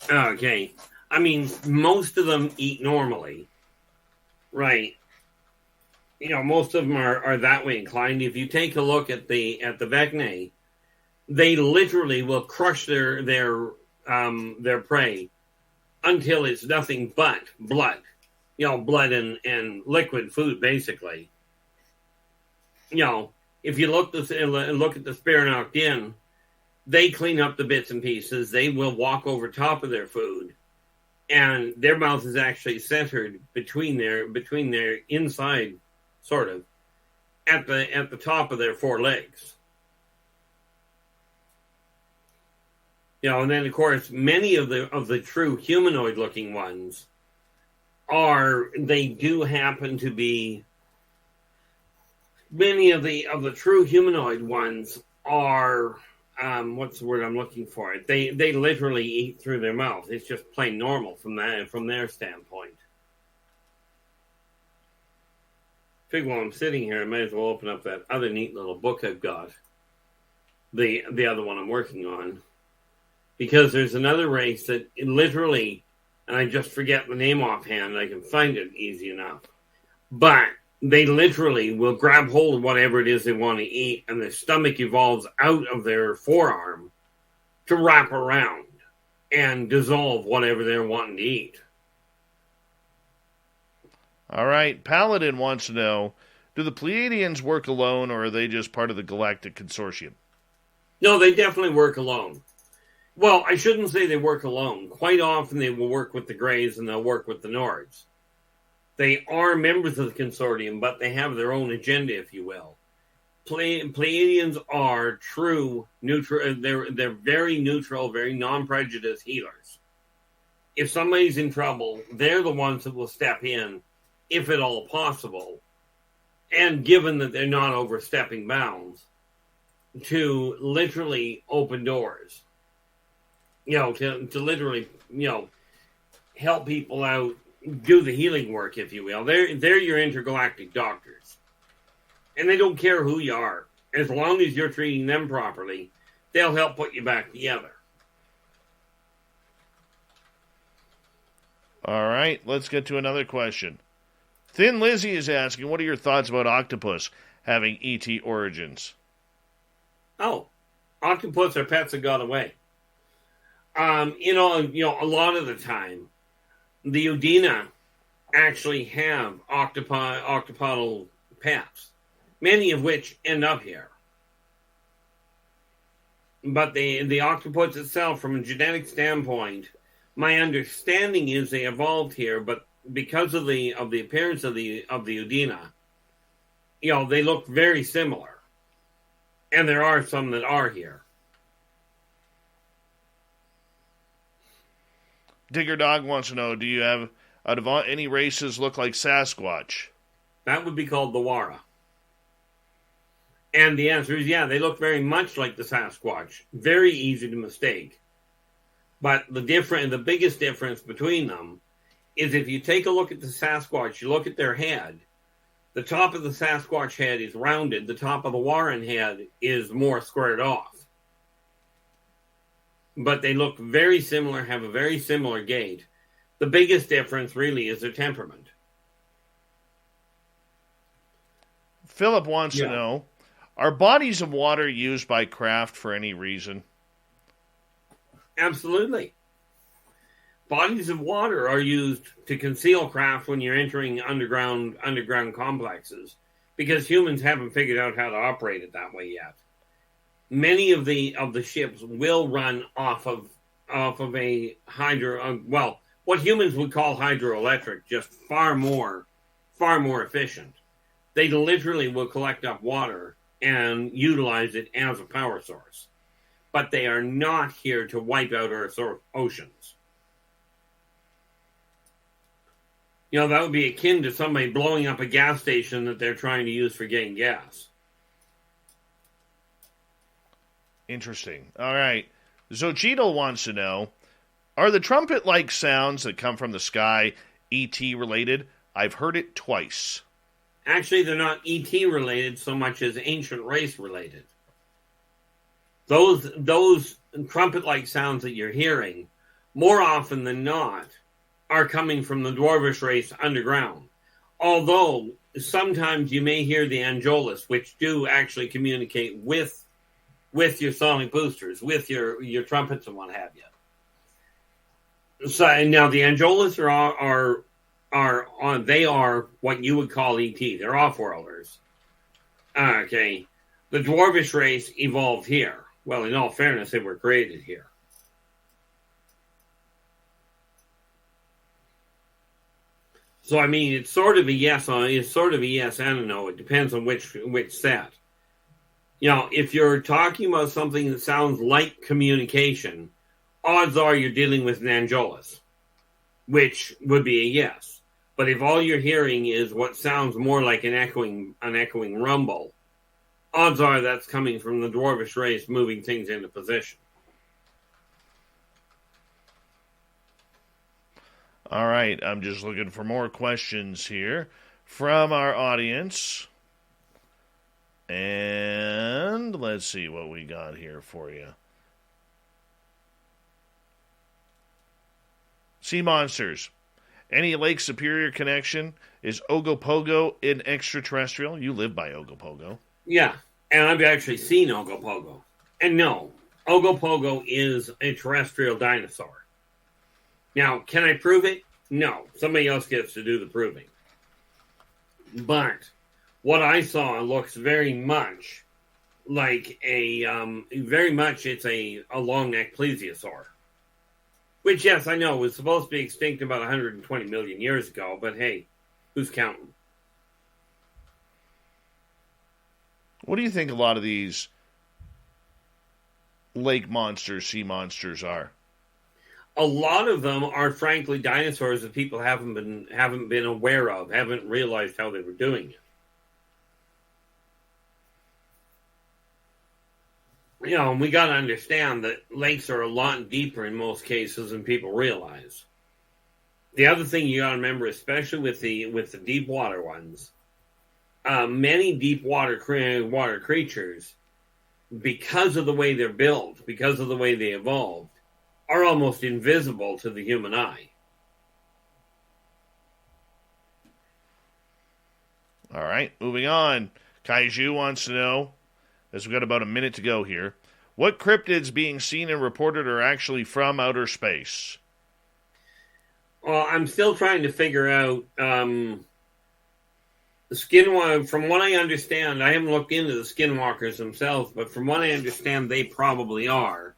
Okay. I mean, most of them eat normally. Right. Most of them are that way inclined. If you take a look at the Vecnae, they literally will crush their prey until it's nothing but blood. Blood and liquid food, basically. If you look at the Spironoctian, they clean up the bits and pieces. They will walk over top of their food, and their mouth is actually centered between their inside, sort of, at the top of their four legs. And then of course many of the true humanoid looking ones do happen to be. Many of the true humanoid ones are, what's the word I'm looking for? They literally eat through their mouth. It's just plain normal from their standpoint. I think while I'm sitting here, I might as well open up that other neat little book I've got. The other one I'm working on. Because there's another race that literally, and I just forget the name offhand, I can find it easy enough. But they literally will grab hold of whatever it is they want to eat, and their stomach evolves out of their forearm to wrap around and dissolve whatever they're wanting to eat. All right. Paladin wants to know, do the Pleiadians work alone, or are they just part of the Galactic Consortium? No, they definitely work alone. Well, I shouldn't say they work alone. Quite often they will work with the Greys and they'll work with the Nords. They are members of the consortium, but they have their own agenda, if you will. Pleiadians are true neutral. They're very neutral, very non-prejudiced healers. If somebody's in trouble, they're the ones that will step in, if at all possible, and given that they're not overstepping bounds, to literally open doors. To literally, help people out, do the healing work, if you will. They're your intergalactic doctors. And they don't care who you are. As long as you're treating them properly, they'll help put you back together. All right, let's get to another question. Thin Lizzy is asking, what are your thoughts about octopus having ET origins? Oh, octopus are pets that got away. A lot of the time, the Udina actually have octopodal pets, many of which end up here. But the octopus itself, from a genetic standpoint, my understanding is they evolved here, but because of the appearance of the Udina, they look very similar, and there are some that are here. Digger Dog wants to know, do you have, out of any races, look like Sasquatch? That would be called the Wara. And the answer is, yeah, they look very much like the Sasquatch. Very easy to mistake. But the biggest difference between them is if you take a look at the Sasquatch, you look at their head, the top of the Sasquatch head is rounded, the top of the Waran head is more squared off. but they look very similar, have a very similar gait. The biggest difference really is their temperament. Philip wants to know, are bodies of water used by craft for any reason? Absolutely. Bodies of water are used to conceal craft when you're entering underground complexes, because humans haven't figured out how to operate it that way yet. Many of the ships will run off of a what humans would call hydroelectric, just far more efficient. They literally will collect up water and utilize it as a power source. But they are not here to wipe out Earth's oceans. That would be akin to somebody blowing up a gas station that they're trying to use for getting gas. Interesting. All right. Zochito wants to know, are the trumpet-like sounds that come from the sky ET related? I've heard it twice. Actually, they're not ET related so much as ancient race related. Those trumpet-like sounds that you're hearing, more often than not, are coming from the dwarvish race underground. Although sometimes you may hear the Angelus, which do actually communicate with your sonic boosters, with your trumpets and what have you. So now the Angelus they are what you would call ET. They're off-worlders. Okay. The dwarvish race evolved here. Well, in all fairness, they were created here. So, I mean, it's sort of a yes and a no. It depends on which set. If you're talking about something that sounds like communication, odds are you're dealing with an Angelus, which would be a yes. But if all you're hearing is what sounds more like an echoing rumble, odds are that's coming from the dwarvish race moving things into position. All right, I'm just looking for more questions here from our audience. And let's see what we got here for you. Sea monsters. Any Lake Superior connection? Is Ogopogo an extraterrestrial? You live by Ogopogo. Yeah, and I've actually seen Ogopogo. And no, Ogopogo is a terrestrial dinosaur. Now, can I prove it? No. Somebody else gets to do the proving. But what I saw looks very much like it's a long-necked plesiosaur. Which, yes, I know, was supposed to be extinct about 120 million years ago, but hey, who's counting? What do you think a lot of these lake monsters, sea monsters are? A lot of them are, frankly, dinosaurs that people haven't been aware of, haven't realized how they were doing it. And we got to understand that lakes are a lot deeper in most cases than people realize. The other thing you got to remember, especially with the deep water ones, many deep water creatures, because of the way they're built, because of the way they evolved, are almost invisible to the human eye. All right, moving on. Kaiju wants to know, as we've got about a minute to go here, what cryptids being seen and reported are actually from outer space? Well, I'm still trying to figure out the skinwalker. From what I understand, I haven't looked into the skinwalkers themselves, but from what I understand, they probably are.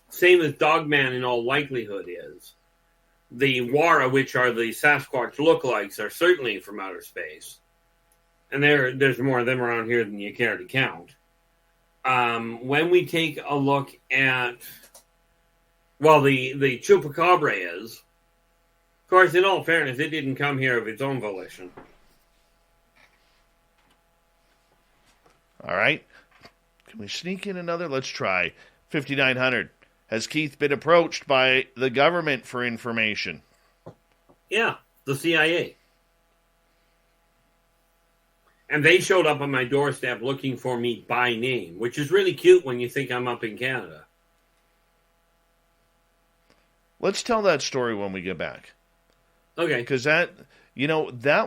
Same as Dogman in all likelihood is. The Wara, which are the Sasquatch lookalikes, are certainly from outer space. And there's more of them around here than you care to count. When we take a look at, the Chupacabra is, of course, in all fairness, it didn't come here of its own volition. All right. Can we sneak in another? Let's try. 5900. Has Keith been approached by the government for information? Yeah, the CIA. And they showed up on my doorstep looking for me by name, which is really cute when you think I'm up in Canada. Let's tell that story when we get back. Okay. Because that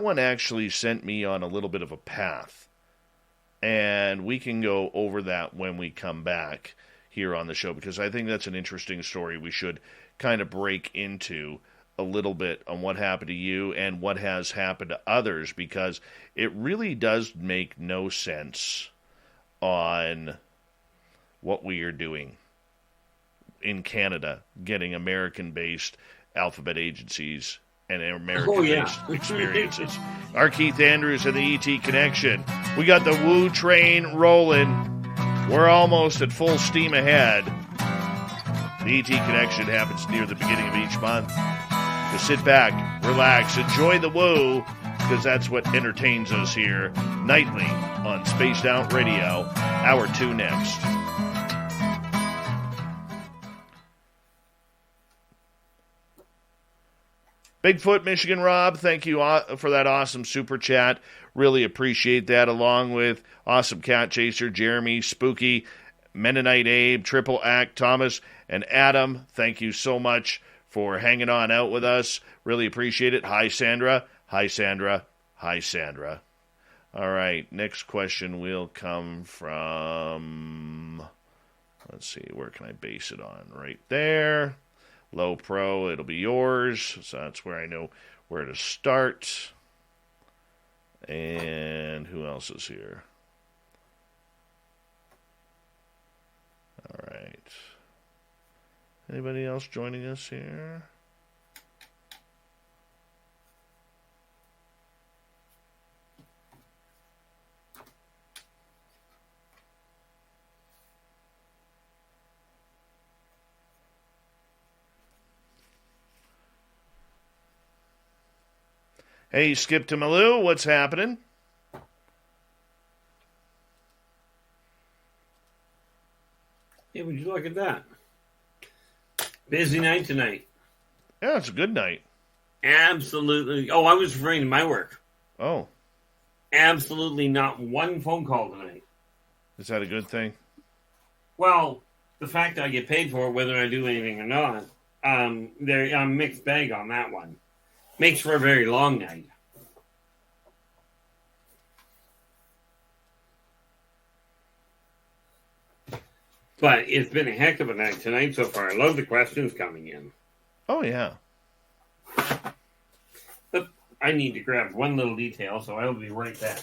one actually sent me on a little bit of a path. And we can go over that when we come back here on the show, because I think that's an interesting story we should kind of break into a little bit on what happened to you and what has happened to others, because it really does make no sense on what we are doing in Canada, getting American-based alphabet agencies and American-based experiences. Our Keith Andrews and the ET Connection. We got the Woo train rolling. We're almost at full steam ahead. The ET Connection happens near the beginning of each month. So sit back, relax, enjoy the Woo, because that's what entertains us here nightly on Spaced Out Radio. Hour 2 next. Bigfoot, Michigan Rob, thank you for that awesome super chat. Really appreciate that, along with Awesome Cat Chaser, Jeremy, Spooky, Mennonite Abe, Triple Act, Thomas, and Adam. Thank you so much for hanging on out with us. Really appreciate it. Hi, Sandra. Hi, Sandra. Hi, Sandra. All right, next question will come from, let's see, where can I base it on? Right there. Low Pro, it'll be yours. So that's where I know where to start. And who else is here? All right. Anybody else joining us here? Hey, Skip to Malou, what's happening? Yeah, would you look at that? Busy night tonight. Yeah, it's a good night. Absolutely. Oh, I was referring to my work. Oh. Absolutely not one phone call tonight. Is that a good thing? Well, the fact that I get paid for it, whether I do anything or not, I'm mixed bag on that one. Makes for a very long night. But it's been a heck of a night tonight so far. I love the questions coming in. Oh, yeah. But I need to grab one little detail, so I'll be right back.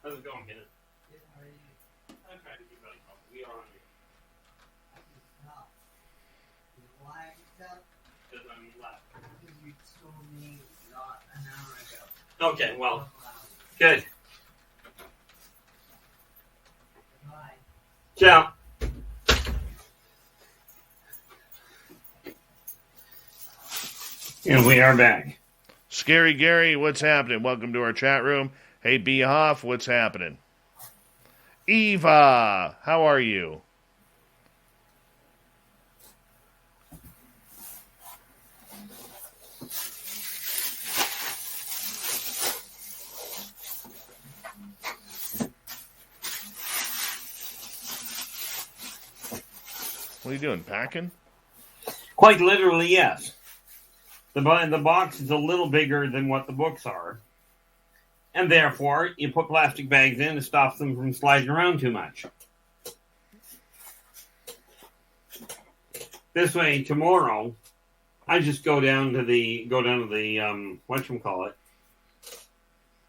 How's it going, Kenneth? I'm trying to keep really calm. We are on here. Because I'm left. You told me not an hour ago. Okay, well, good. Bye. Ciao. And we are back. Scary Gary, what's happening? Welcome to our chat room. Hey, B. Hoff, what's happening? Eva, how are you? What are you doing, packing? Quite literally, yes. The box is a little bigger than what the books are. And therefore, you put plastic bags in to stop them from sliding around too much. This way, tomorrow, I just go down to the whatchamacallit,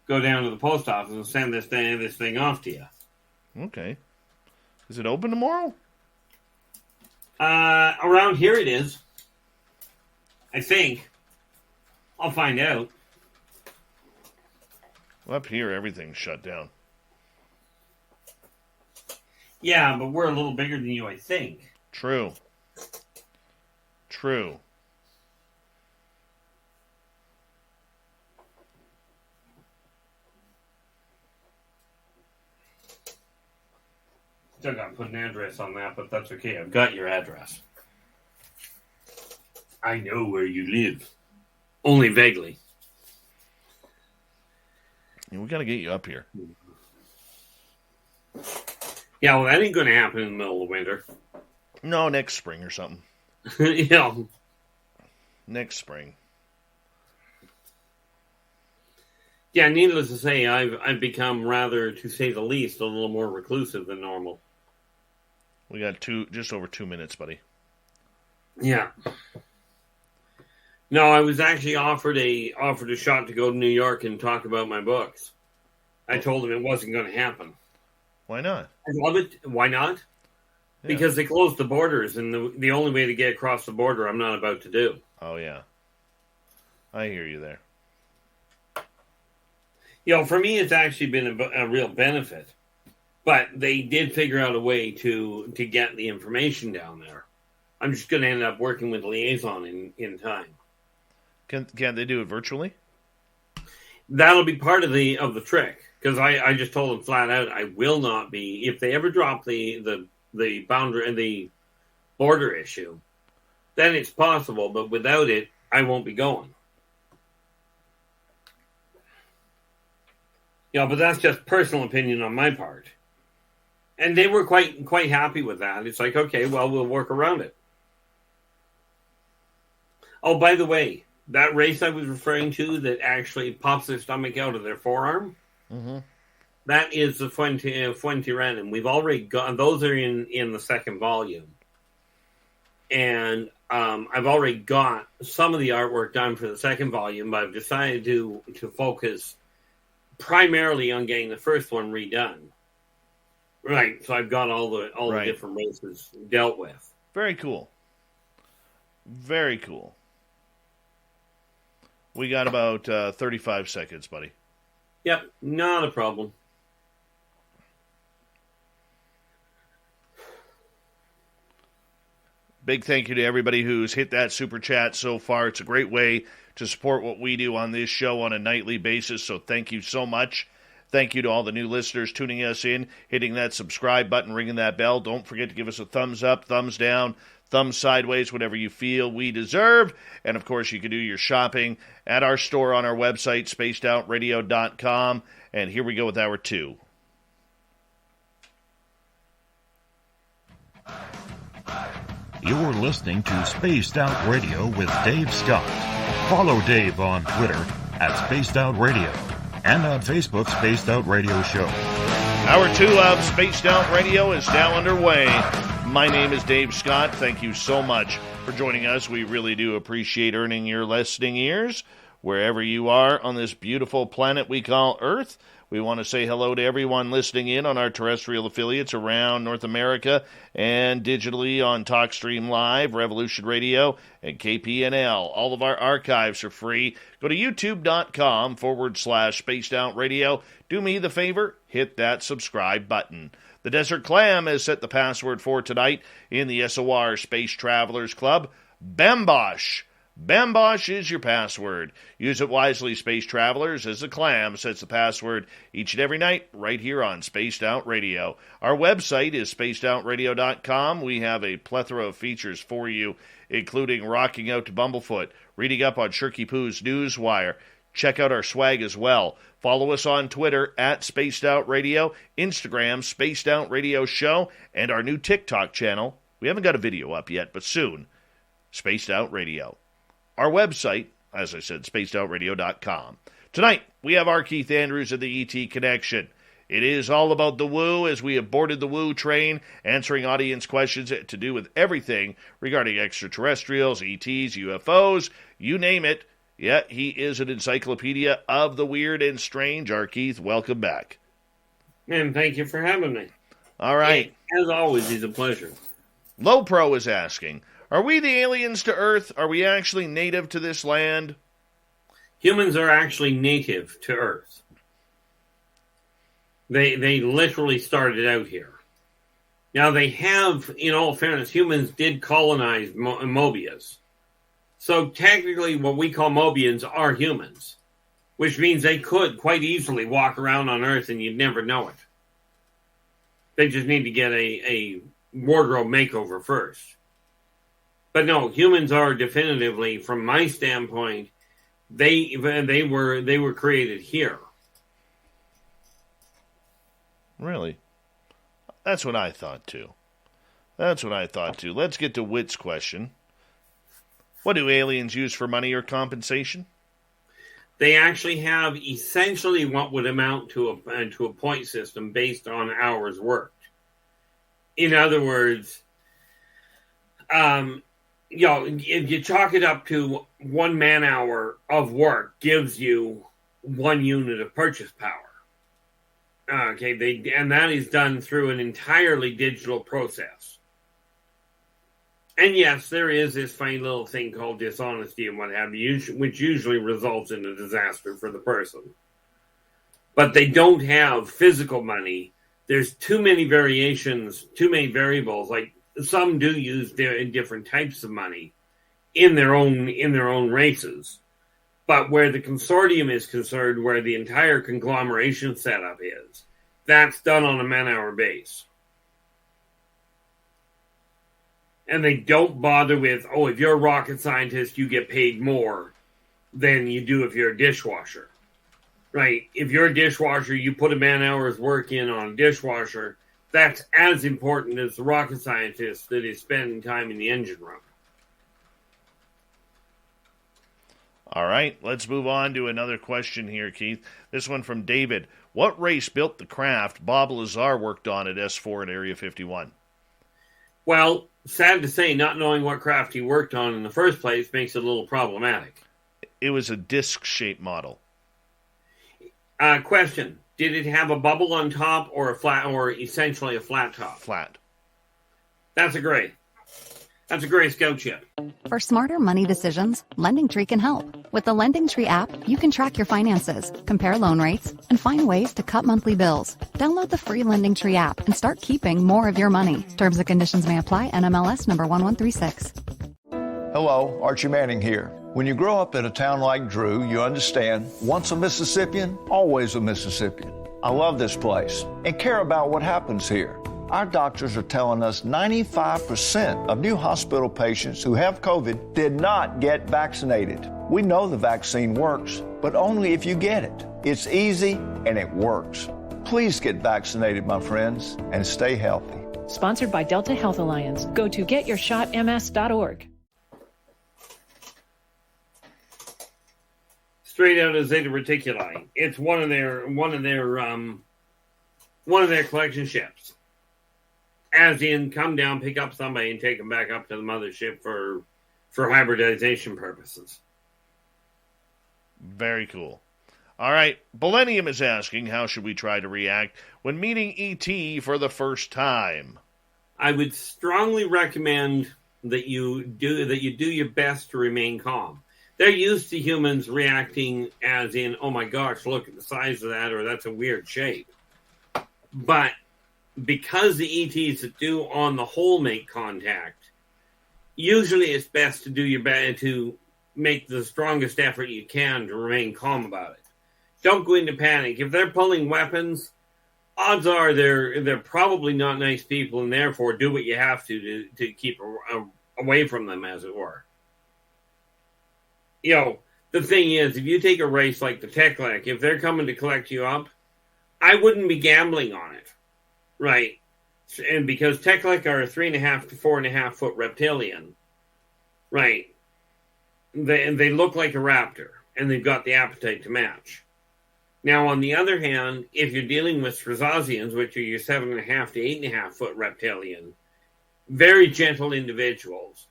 go down to the post office and send this thing off to you. Okay. Is it open tomorrow? Around here it is. I think. I'll find out. Well, up here, everything's shut down. Yeah, but we're a little bigger than you, I think. True. True. Still got to put an address on that, but that's okay. I've got your address. I know where you live. Only vaguely. Yeah, we got to get you up here. Yeah, well, that ain't going to happen in the middle of winter. No, next spring or something. Yeah. Next spring. Yeah, needless to say, I've become rather, to say the least, a little more reclusive than normal. We got just over 2 minutes, buddy. Yeah. No, I was actually offered a shot to go to New York and talk about my books. I told him it wasn't going to happen. Why not? I love it. Why not? Yeah. Because they closed the borders, and the only way to get across the border, I'm not about to do. Oh, yeah. I hear you there. You know, for me, it's actually been a real benefit. But they did figure out a way to get the information down there. I'm just going to end up working with Liaison in time. Can't they do it virtually? That'll be part of the trick, because I just told them flat out I will not be, if they ever drop the boundary and the border issue, then it's possible, but without it, I won't be going. Yeah, but that's just personal opinion on my part. And they were quite happy with that. It's like, okay, well, we'll work around it. Oh, by the way, that race I was referring to that actually pops their stomach out of their forearm, that is the Fuente Random. We've already got, those are in the second volume. And I've already got some of the artwork done for the second volume, but I've decided to focus primarily on getting the first one redone. Right, so I've got all the different races dealt with. Very cool. Very cool. We got about 35 seconds, buddy. Yep, not a problem. Big thank you to everybody who's hit that super chat so far. It's a great way to support what we do on this show on a nightly basis, so thank you so much. Thank you to all the new listeners tuning us in, hitting that subscribe button, ringing that bell. Don't forget to give us a thumbs up, thumbs down, thumbs sideways, whatever you feel we deserve. And, of course, you can do your shopping at our store on our website, spacedoutradio.com. And here we go with hour 2. You're listening to Spaced Out Radio with Dave Scott. Follow Dave on Twitter at Spaced Out Radio and on Facebook, Spaced Out Radio Show. Hour 2 of Spaced Out Radio is now underway. My name is Dave Scott. Thank you so much for joining us. We really do appreciate earning your listening ears wherever you are on this beautiful planet we call Earth. We want to say hello to everyone listening in on our terrestrial affiliates around North America and digitally on TalkStream Live, Revolution Radio, and KPNL. All of our archives are free. Go to youtube.com/Spaced Out Radio. Do me the favor, hit that subscribe button. The Desert Clam has set the password for tonight in the SOR Space Travelers Club. Bambosh. Bambosh is your password. Use it wisely, Space Travelers, as the Clam sets the password each and every night right here on Spaced Out Radio. Our website is spacedoutradio.com. We have a plethora of features for you, including rocking out to Bumblefoot, reading up on Shirky Poo's Newswire. Check out our swag as well. Follow us on Twitter at Spaced Out Radio, Instagram, Spaced Out Radio Show, and our new TikTok channel. We haven't got a video up yet, but soon, Spaced Out Radio. Our website, as I said, spacedoutradio.com. Tonight, we have our Keith Andrews of the ET Connection. It is all about the woo as we have boarded the woo train, answering audience questions to do with everything regarding extraterrestrials, ETs, UFOs, you name it. Yeah, he is an encyclopedia of the weird and strange. Our Keith, welcome back. And thank you for having me. All right. As always, it's a pleasure. Low Pro is asking, are we the aliens to Earth? Are we actually native to this land? Humans are actually native to Earth. They literally started out here. Now, they have, in all fairness, humans did colonize Mobius. So technically, what we call Mobians are humans, which means they could quite easily walk around on Earth and you'd never know it. They just need to get a wardrobe makeover first. But no, humans are definitively, from my standpoint, they were created here. Really? That's what I thought, too. Let's get to Whit's question. What do aliens use for money or compensation? They actually have essentially what would amount to a point system based on hours worked. In other words, if you chalk it up to 1 man hour of work gives you 1 unit of purchase power. And that is done through an entirely digital process. And yes, there is this funny little thing called dishonesty and what have you, which usually results in a disaster for the person. But they don't have physical money. There's too many variations, too many variables. Like some do use different types of money in their own races. But where the consortium is concerned, where the entire conglomeration setup is, that's done on a man-hour base. And they don't bother with, if you're a rocket scientist, you get paid more than you do if you're a dishwasher. Right? If you're a dishwasher, you put a man-hour's work in on a dishwasher, that's as important as the rocket scientist that is spending time in the engine room. All right, let's move on to another question here, Keith. This one from David. What race built the craft Bob Lazar worked on at S4 at Area 51? Well, sad to say, not knowing what craft he worked on in the first place makes it a little problematic. It was a disc-shaped model. Question. Did it have a bubble on top or a flat, or essentially a flat top? Flat. That's a gray scout ship. For smarter money decisions, LendingTree can help. With the LendingTree app, you can track your finances, compare loan rates, and find ways to cut monthly bills. Download the free LendingTree app and start keeping more of your money. Terms and conditions may apply. NMLS number 1136. Hello, Archie Manning here. When you grow up in a town like Drew, you understand, once a Mississippian, always a Mississippian. I love this place and care about what happens here. Our doctors are telling us 95% of new hospital patients who have COVID did not get vaccinated. We know the vaccine works, but only if you get it. It's easy and it works. Please get vaccinated, my friends, and stay healthy. Sponsored by Delta Health Alliance. Go to getyourshotms.org. Straight out of Zeta Reticuli. It's one of their collection ships. As in, come down, pick up somebody, and take them back up to the mothership for hybridization purposes. Very cool. All right, Millennium is asking, how should we try to react when meeting ET for the first time? I would strongly recommend that you do your best to remain calm. They're used to humans reacting as in, oh my gosh, look at the size of that, or that's a weird shape. But because the ETs that do on the whole make contact, usually it's best to do your best to make the strongest effort you can to remain calm about it. Don't go into panic. If they're pulling weapons, odds are they're probably not nice people, and therefore do what you have to keep away from them, as it were. The thing is, if you take a race like the Teklik, if they're coming to collect you up, I wouldn't be gambling on it. Right. And because Teklik are a 3.5 to 4.5 foot reptilian. Right. They look like a raptor, and they've got the appetite to match. Now, on the other hand, if you're dealing with Strazazians, which are your 7.5 to 8.5 foot reptilian, very gentle individuals,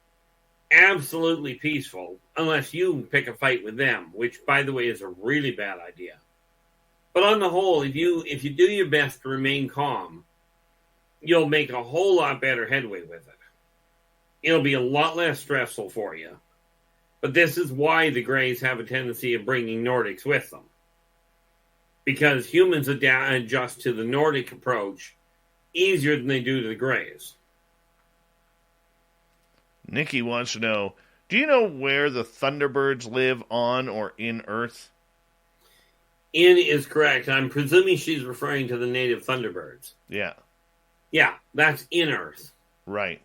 absolutely peaceful, unless you pick a fight with them, which, by the way, is a really bad idea. But on the whole, if you do your best to remain calm, you'll make a whole lot better headway with it. It'll be a lot less stressful for you. But this is why the Greys have a tendency of bringing Nordics with them. Because humans adjust to the Nordic approach easier than they do to the Greys. Nikki wants to know, do you know where the Thunderbirds live on or in Earth? In is correct. I'm presuming she's referring to the native Thunderbirds. Yeah. Yeah, that's in Earth. Right.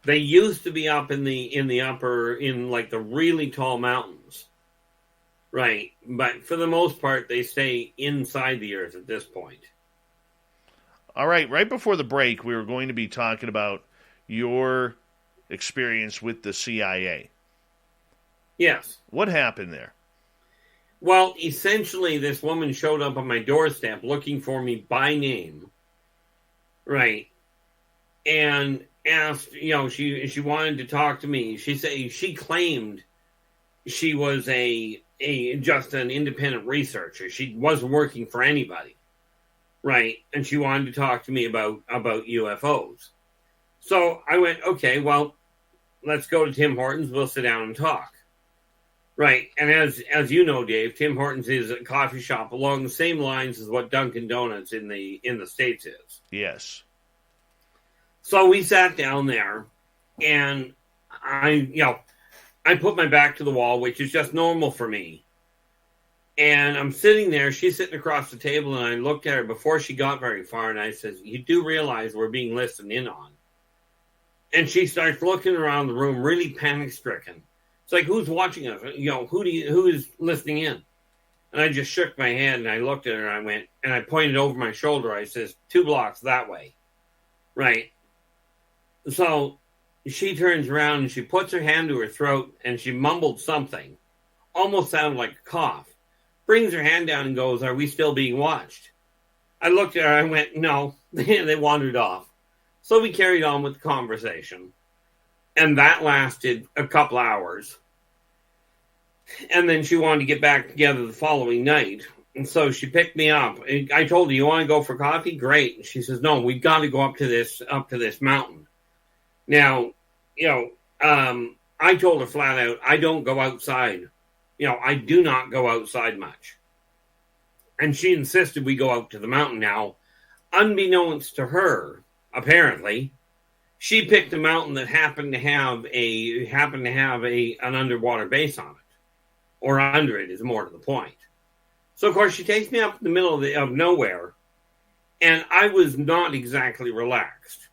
They used to be up in the upper, in like the really tall mountains. Right. But for the most part, they stay inside the Earth at this point. All right before the break, we were going to be talking about your experience with the CIA. Yes. What happened there? Well, essentially, this woman showed up on my doorstep looking for me by name, right? And asked, she wanted to talk to me. She claimed she was just an independent researcher. She wasn't working for anybody, right? And she wanted to talk to me about UFOs. So I went, okay, well, let's go to Tim Hortons. We'll sit down and talk. Right, and as you know, Dave, Tim Hortons is a coffee shop along the same lines as what Dunkin' Donuts in the States is. Yes. So we sat down there, and I put my back to the wall, which is just normal for me. And I'm sitting there, she's sitting across the table, and I looked at her before she got very far, and I said, "You do realize we're being listened in on?" And she starts looking around the room, really panic-stricken. It's like, who's watching us? Who is listening in? And I just shook my head and I looked at her and I pointed over my shoulder. I says, 2 blocks that way. Right. So she turns around and she puts her hand to her throat and she mumbled something. Almost sounded like a cough. Brings her hand down and goes, "Are we still being watched?" I looked at her, I went, "No." They wandered off. So we carried on with the conversation. And that lasted a couple hours. And then she wanted to get back together the following night. And so she picked me up. I told her, "You want to go for coffee? Great." And she says, "No, we've got to go up to this mountain." Now, I told her flat out, I don't go outside. I do not go outside much. And she insisted we go out to the mountain. Now, unbeknownst to her, apparently, she picked a mountain that happened to have an underwater base on it, or under it is more to the point. So of course she takes me up in the middle of nowhere, and I was not exactly relaxed.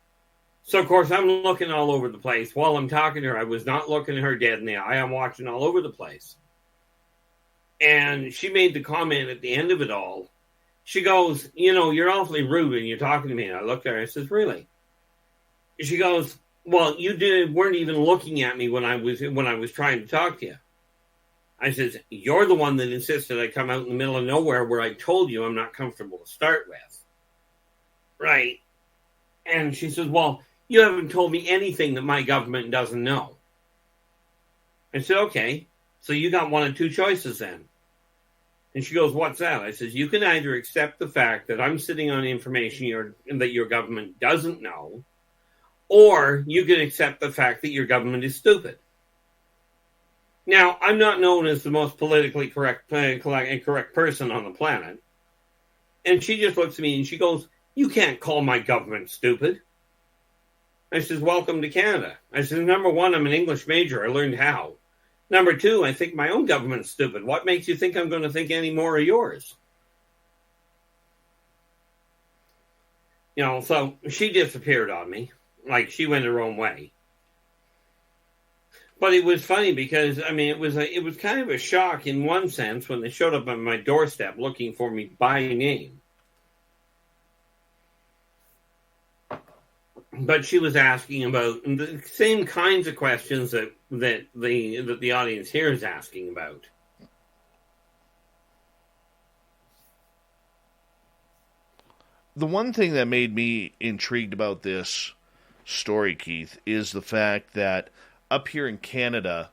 So of course I'm looking all over the place while I'm talking to her. I was not looking her dead in the eye. I'm watching all over the place, and she made the comment at the end of it all. She goes, "You're awfully rude when you're talking to me." And I looked at her. I says, "Really?" She goes, "Well, you weren't even looking at me when I was trying to talk to you." I says, "You're the one that insisted I come out in the middle of nowhere where I told you I'm not comfortable to start with." Right. And she says, "Well, you haven't told me anything that my government doesn't know." I said, "Okay, so you got one of 2 choices then." And she goes, "What's that?" I says, "You can either accept the fact that I'm sitting on information that your government doesn't know, or you can accept the fact that your government is stupid." Now, I'm not known as the most politically correct person on the planet. And she just looks at me and she goes, "You can't call my government stupid." I says, "Welcome to Canada." I says, "Number 1, I'm an English major. I learned how. Number 2, I think my own government's stupid. What makes you think I'm going to think any more of yours?" So she disappeared on me. Like she went her own way. But it was funny because, it was kind of a shock in one sense when they showed up on my doorstep looking for me by name. But she was asking about the same kinds of questions that the audience here is asking about. The one thing that made me intrigued about this story, Keith, is the fact that up here in Canada,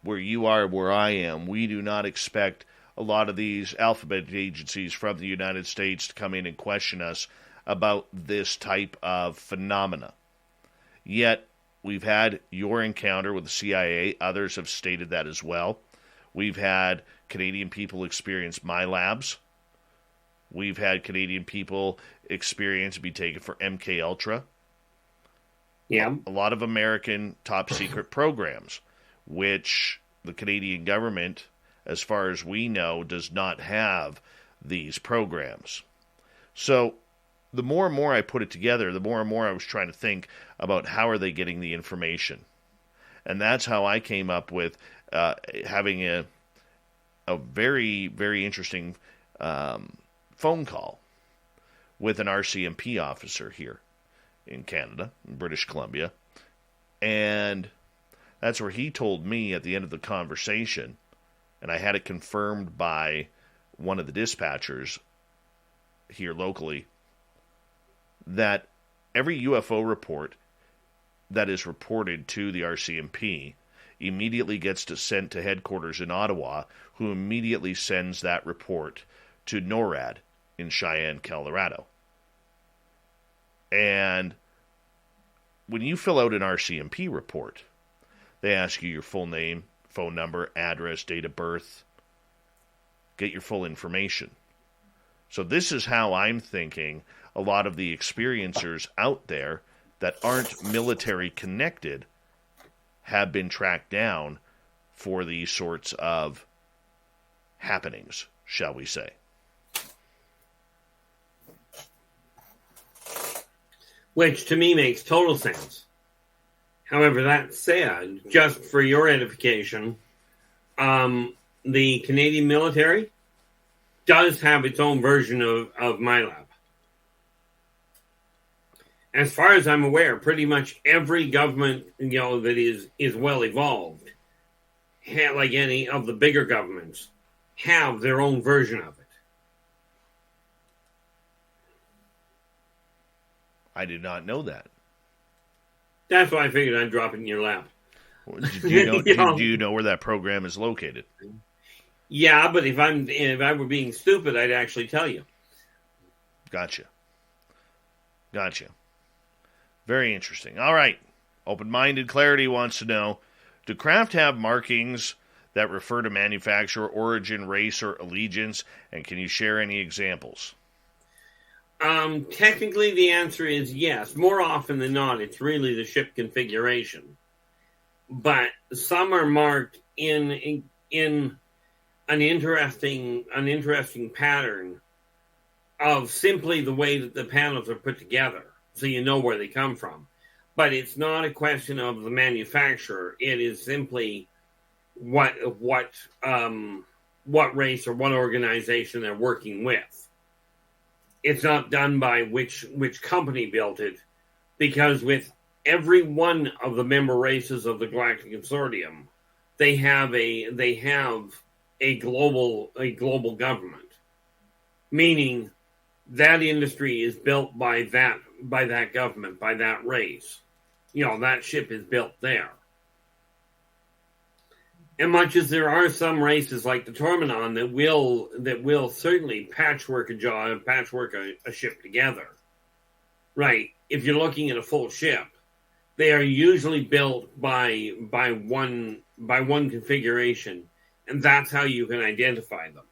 where you are, where I am, we do not expect a lot of these alphabet agencies from the United States to come in and question us about this type of phenomena. Yet, we've had your encounter with the CIA. Others have stated that as well. We've had Canadian people experience my labs. We've had Canadian people experience be taken for MK Ultra. Yeah. A lot of American top secret programs, which the Canadian government, as far as we know, does not have these programs. So the more and more I put it together, the more and more I was trying to think about how are they getting the information. And that's how I came up with having a very, very interesting phone call with an RCMP officer here in Canada, in British Columbia. And that's where he told me at the end of the conversation, and I had it confirmed by one of the dispatchers here locally, that every UFO report that is reported to the RCMP immediately gets sent to headquarters in Ottawa, who immediately sends that report to NORAD in Cheyenne, Colorado. And when you fill out an RCMP report, they ask you your full name, phone number, address, date of birth, get your full information. So this is how I'm thinking a lot of the experiencers out there that aren't military connected have been tracked down for these sorts of happenings, shall we say. Which to me makes total sense. However, that said, just for your edification, the Canadian military does have its own version of MyLab. As far as I'm aware, pretty much every government, that is well evolved, like any of the bigger governments, have their own version of it. I did not know that. That's why I figured I'd drop it in your lap. Do you know where that program is located? Yeah, but if I were being stupid, I'd actually tell you. Gotcha. Very interesting. All right. Open-minded Clarity wants to know, do craft have markings that refer to manufacturer, origin, race, or allegiance? And can you share any examples? Technically, the answer is yes. More often than not, it's really the ship configuration. But some are marked in an interesting pattern of simply the way that the panels are put together, so you know where they come from. But it's not a question of the manufacturer. It is simply what race or what organization they're working with. It's not done by which company built it, because with every one of the member races of the Galactic Consortium, they have a global government, meaning that industry is built by that government, by that race. That ship is built there. And much as there are some races like the Tormenon that will certainly patchwork a ship together, right? If you're looking at a full ship, they are usually built by one configuration, and that's how you can identify them.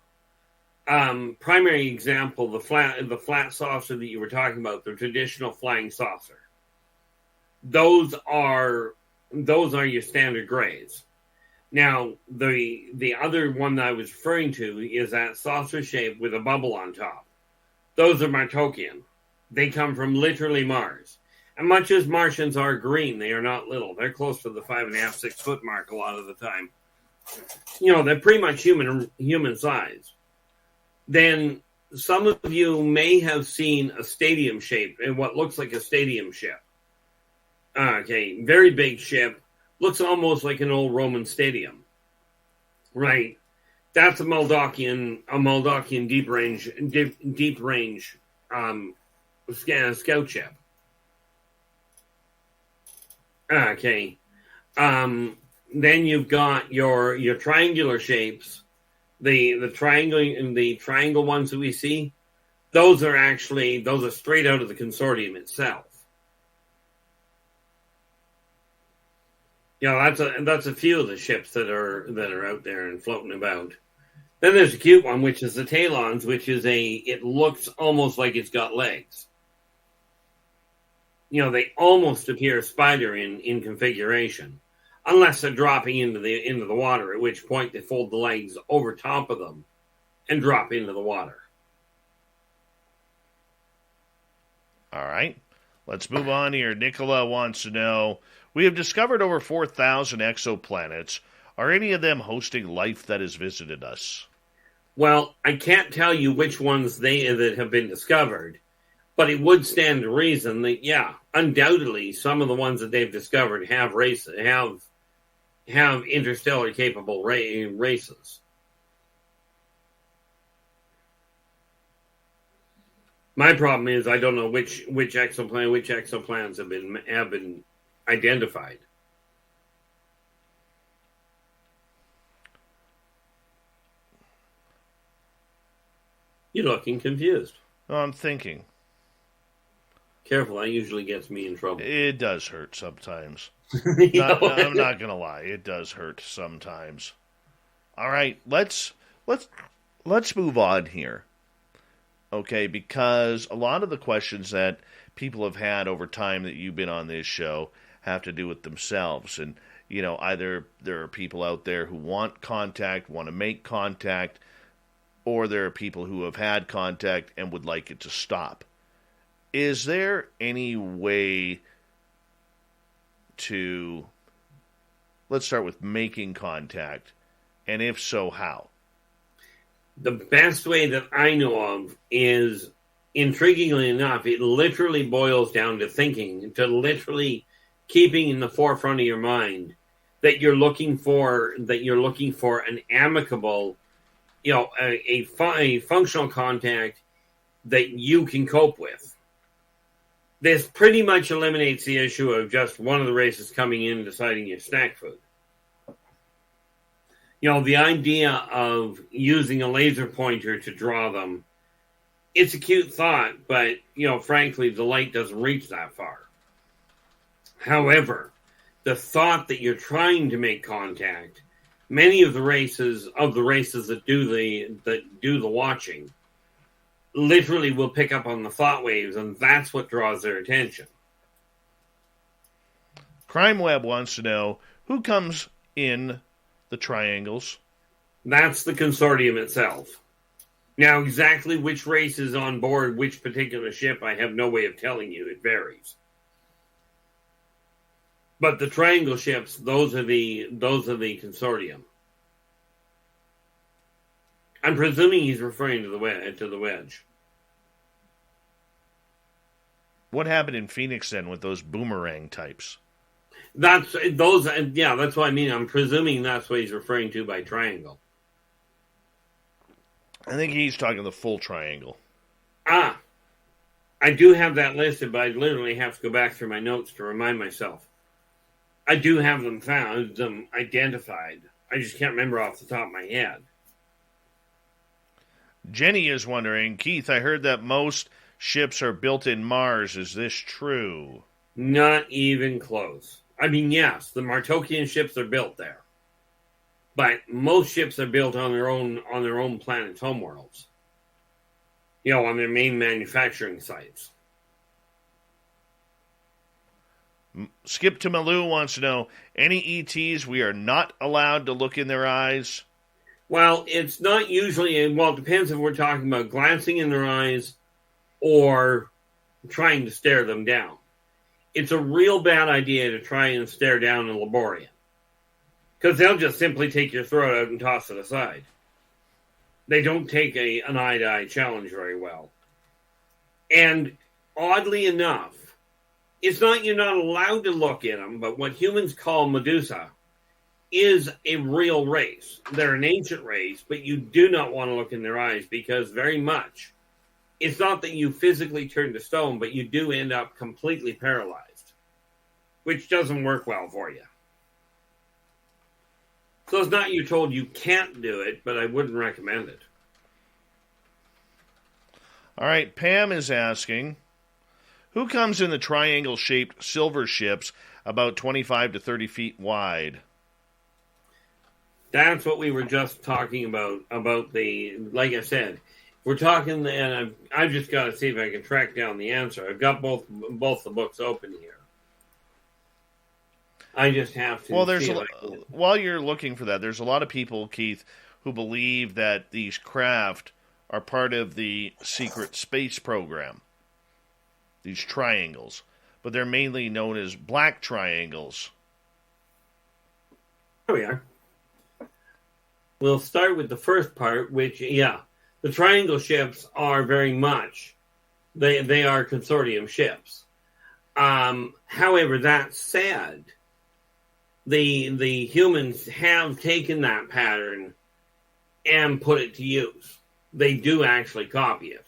Primary example: the flat saucer that you were talking about, the traditional flying saucer. Those are your standard grays. Now, the other one that I was referring to is that saucer shape with a bubble on top. Those are Martokian. They come from literally Mars. And much as Martians are green, they are not little. They're close to the 5.5, 6 foot mark a lot of the time. They're pretty much human size. Then some of you may have seen a stadium shape in what looks like a stadium ship. Okay, very big ship. Looks almost like an old Roman stadium, right? That's a Moldakian deep range scout ship. Okay, then you've got your triangular shapes, the triangle ones that we see. Those are straight out of the consortium itself. That's a few of the ships that are out there and floating about. Then there's a cute one, which is the Talons, which is it looks almost like it's got legs. They almost appear spider in configuration, unless they're dropping into the water, at which point they fold the legs over top of them and drop into the water. All right. Let's move on here. Nicola wants to know, we have discovered over 4,000 exoplanets. Are any of them hosting life that has visited us? Well, I can't tell you which ones that have been discovered. But it would stand to reason that, yeah, undoubtedly, some of the ones that they've discovered have interstellar capable races. My problem is I don't know which exoplanets have been identified. You're looking confused. Oh, I'm thinking. Careful, that usually gets me in trouble. It does hurt sometimes. I'm I'm not gonna lie, it does hurt sometimes. All right, let's move on here. Okay, because a lot of the questions that people have had over time that you've been on this show have to do with themselves. And, either there are people out there who want contact, want to make contact, or there are people who have had contact and would like it to stop. Is there any way to, let's start with making contact, and if so, how? The best way that I know of is, intriguingly enough, it literally boils down to thinking, to literally keeping in the forefront of your mind that you're looking for an amicable, a functional contact that you can cope with. This pretty much eliminates the issue of just one of the races coming in and deciding your snack food. The idea of using a laser pointer to draw them, it's a cute thought, but, frankly, the light doesn't reach that far. However, the thought that you're trying to make contact, many of the races that do the watching literally will pick up on the thought waves, and that's what draws their attention. Crime Web wants to know who comes in the triangles. That's the consortium itself. Now, exactly which race is on board which particular ship, I have no way of telling you. It varies. But the triangle ships, those are the consortium. I'm presuming he's referring to the wedge. What happened in Phoenix then with those boomerang types? That's what I mean. I'm presuming that's what he's referring to by triangle. I think he's talking the full triangle. I do have that listed, but I literally have to go back through my notes to remind myself. I do have them identified. I just can't remember off the top of my head. Jenny is wondering, Keith, I heard that most ships are built in Mars. Is this true? Not even close. I mean, yes, the Martokian ships are built there. But most ships are built on their own planet's homeworlds. On their main manufacturing sites. Skip to Malou wants to know, any ETs we are not allowed to look in their eyes? Well, it's not usually, it depends if we're talking about glancing in their eyes or trying to stare them down. It's a real bad idea to try and stare down a Laborian. Because they'll just simply take your throat out and toss it aside. They don't take an eye-to-eye challenge very well. And oddly enough, it's not you're not allowed to look at them, but what humans call Medusa is a real race. They're an ancient race, but you do not want to look in their eyes because very much, it's not that you physically turn to stone, but you do end up completely paralyzed, which doesn't work well for you. So it's not you're told you can't do it, but I wouldn't recommend it. All right, Pam is asking, who comes in the triangle-shaped silver ships about 25 to 30 feet wide? That's what we were just talking about like I said, we're talking, and I've just got to see if I can track down the answer. I've got both the books open here. I just have to. Well, while you're looking for that, there's a lot of people, Keith, who believe that these craft are part of the secret space program. These triangles, but they're mainly known as black triangles. Here we are. We'll start with the first part, which, the triangle ships are very much They are consortium ships. However, that said, the humans have taken that pattern and put it to use. They do actually copy it.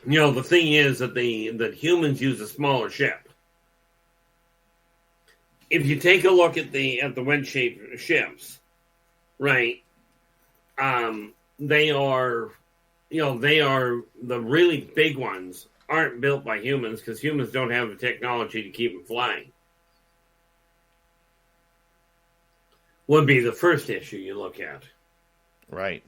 You know, the thing is that that humans use a smaller ship. If you take a look at the wedge-shaped ships, right? They are the really big ones aren't built by humans because humans don't have the technology to keep them flying. Would be the first issue you look at. Right.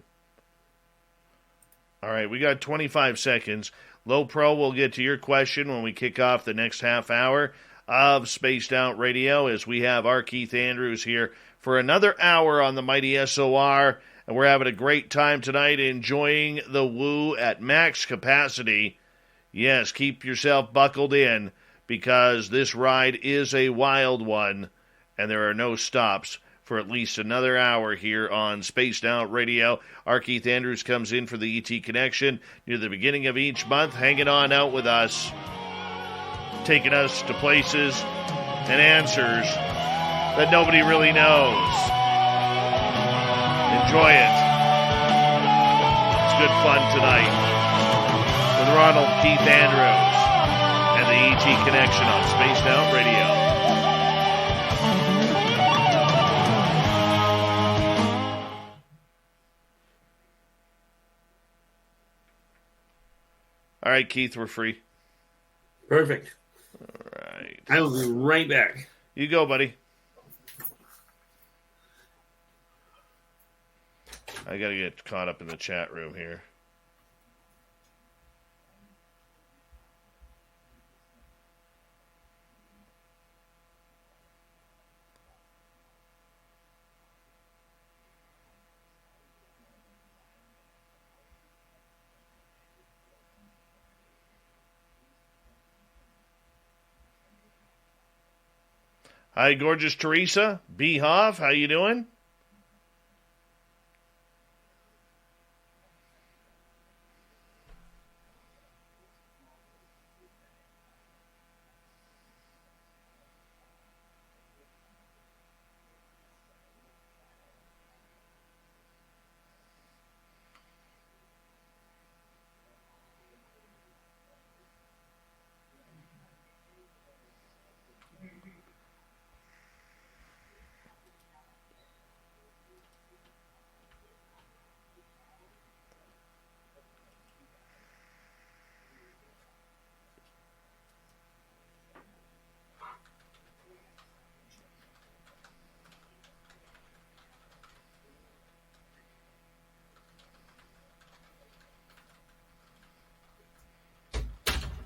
All right, we got 25 seconds. Low Pro, we'll get to your question when we kick off the next half hour of Spaced Out Radio, as we have our Keith Andrews here for another hour on the mighty SOR, and we're having a great time tonight enjoying the Woo at max capacity. Yes, keep yourself buckled in, because this ride is a wild one, and there are no stops for at least another hour here on Spaced Out Radio. Our Keith Andrews comes in for the ET Connection near the beginning of each month, hanging on out with us, taking us to places and answers that nobody really knows. Enjoy it. It's good fun tonight with Ronald Keith Andrews and the ET Connection on Spaced Out Radio. All right, Keith, we're free. Perfect. All right. I will be right back. You go, buddy. I got to get caught up in the chat room here. Hi, gorgeous Teresa. Behoff, how you doing?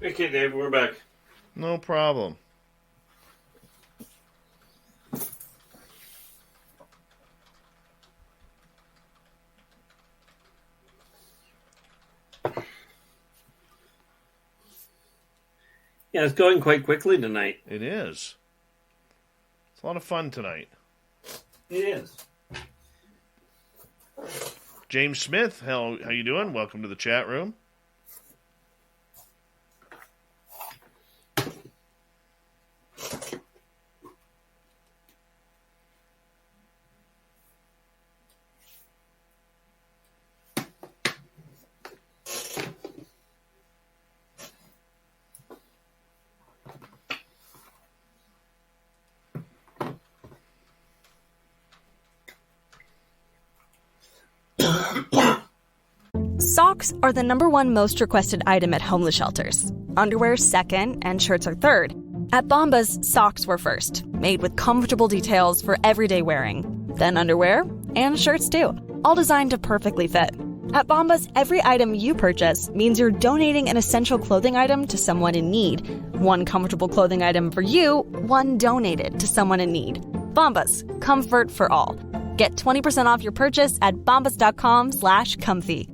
Okay, Dave, we're back. No problem. Yeah, it's going quite quickly tonight. It is. It's a lot of fun tonight. It is. James Smith, how you doing? Welcome to the chat room. Socks are the #1 most requested item at homeless shelters. Underwear second, and shirts are third. At Bombas, socks were first, made with comfortable details for everyday wearing. Then underwear, and shirts too, all designed to perfectly fit. At Bombas, every item you purchase means you're donating an essential clothing item to someone in need. One comfortable clothing item for you, one donated to someone in need. Bombas, comfort for all. Get 20% off your purchase at bombas.com/comfy.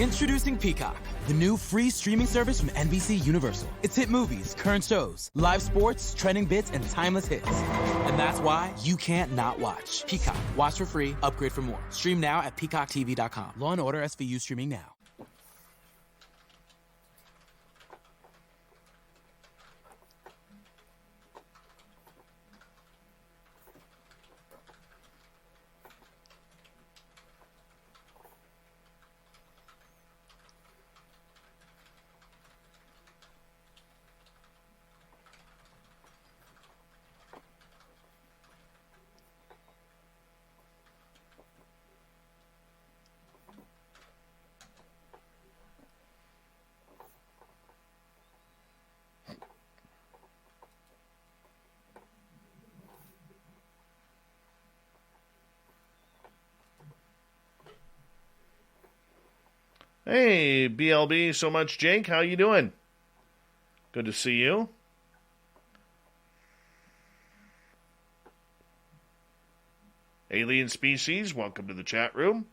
Introducing Peacock, the new free streaming service from NBC Universal. It's hit movies, current shows, live sports, trending bits, and timeless hits. And that's why you can't not watch. Peacock. Watch for free, upgrade for more. Stream now at peacocktv.com. Law & Order SVU streaming now. Hey, BLB, so much Jake. How you doing? Good to see you. Alien Species, welcome to the chat room.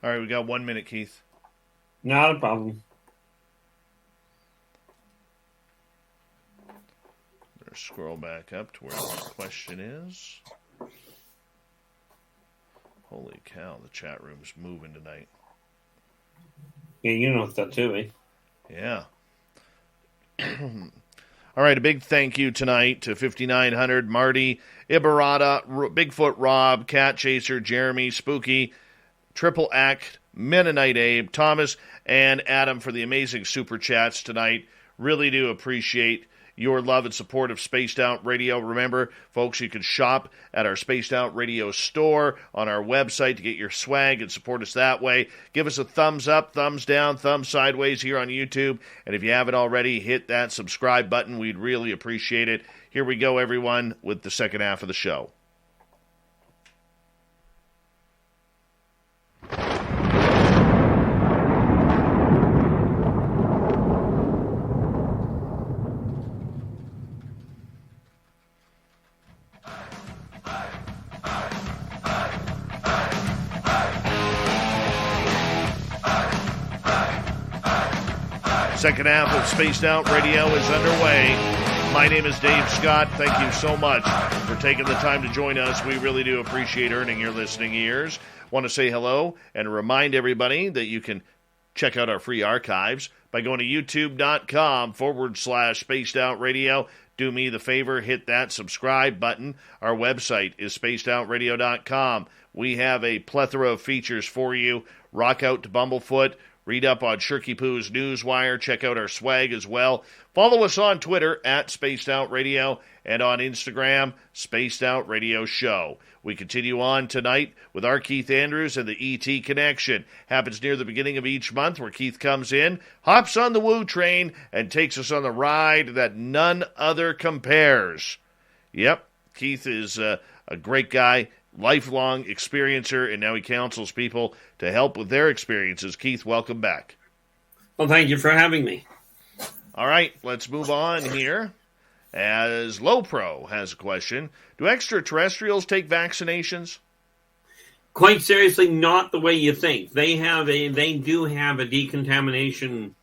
All right, we got 1 minute, Keith. Not a problem. Better scroll back up to where the question is. Holy cow, the chat room's moving tonight. Yeah, you know that too, eh? Yeah. All right, a big thank you tonight to 5900, Marty, Ibarata, Bigfoot Rob, Cat Chaser, Jeremy, Spooky, Triple Act, Mennonite Abe, Thomas, and Adam for the amazing super chats tonight. Really do appreciate your love and support of Spaced Out Radio. Remember, folks, you can shop at our Spaced Out Radio store on our website to get your swag and support us that way. Give us a thumbs up, thumbs down, thumbs sideways here on YouTube. And if you haven't already, hit that subscribe button. We'd really appreciate it. Here we go, everyone, with the second half of the show. Second half of Spaced Out Radio is underway. My name is Dave Scott. Thank you so much for taking the time to join us. We really do appreciate earning your listening ears. Want to say hello and remind everybody that you can check out our free archives by going to youtube.com/Spaced Out Radio. Do me the favor, hit that subscribe button. Our website is spacedoutradio.com. We have a plethora of features for you. Rock out to Bumblefoot. Read up on Shirky Poo's Newswire. Check out our swag as well. Follow us on Twitter at Spaced Out Radio and on Instagram, Spaced Out Radio Show. We continue on tonight with our Keith Andrews and the ET Connection. Happens near the beginning of each month where Keith comes in, hops on the Woo train, and takes us on the ride that none other compares. Yep, Keith is a great guy. Lifelong experiencer, and now he counsels people to help with their experiences. Keith, welcome back. Well, thank you for having me. All right, let's move on here. As Low Pro has a question, do extraterrestrials take vaccinations? Quite seriously, not the way you think. They do have a decontamination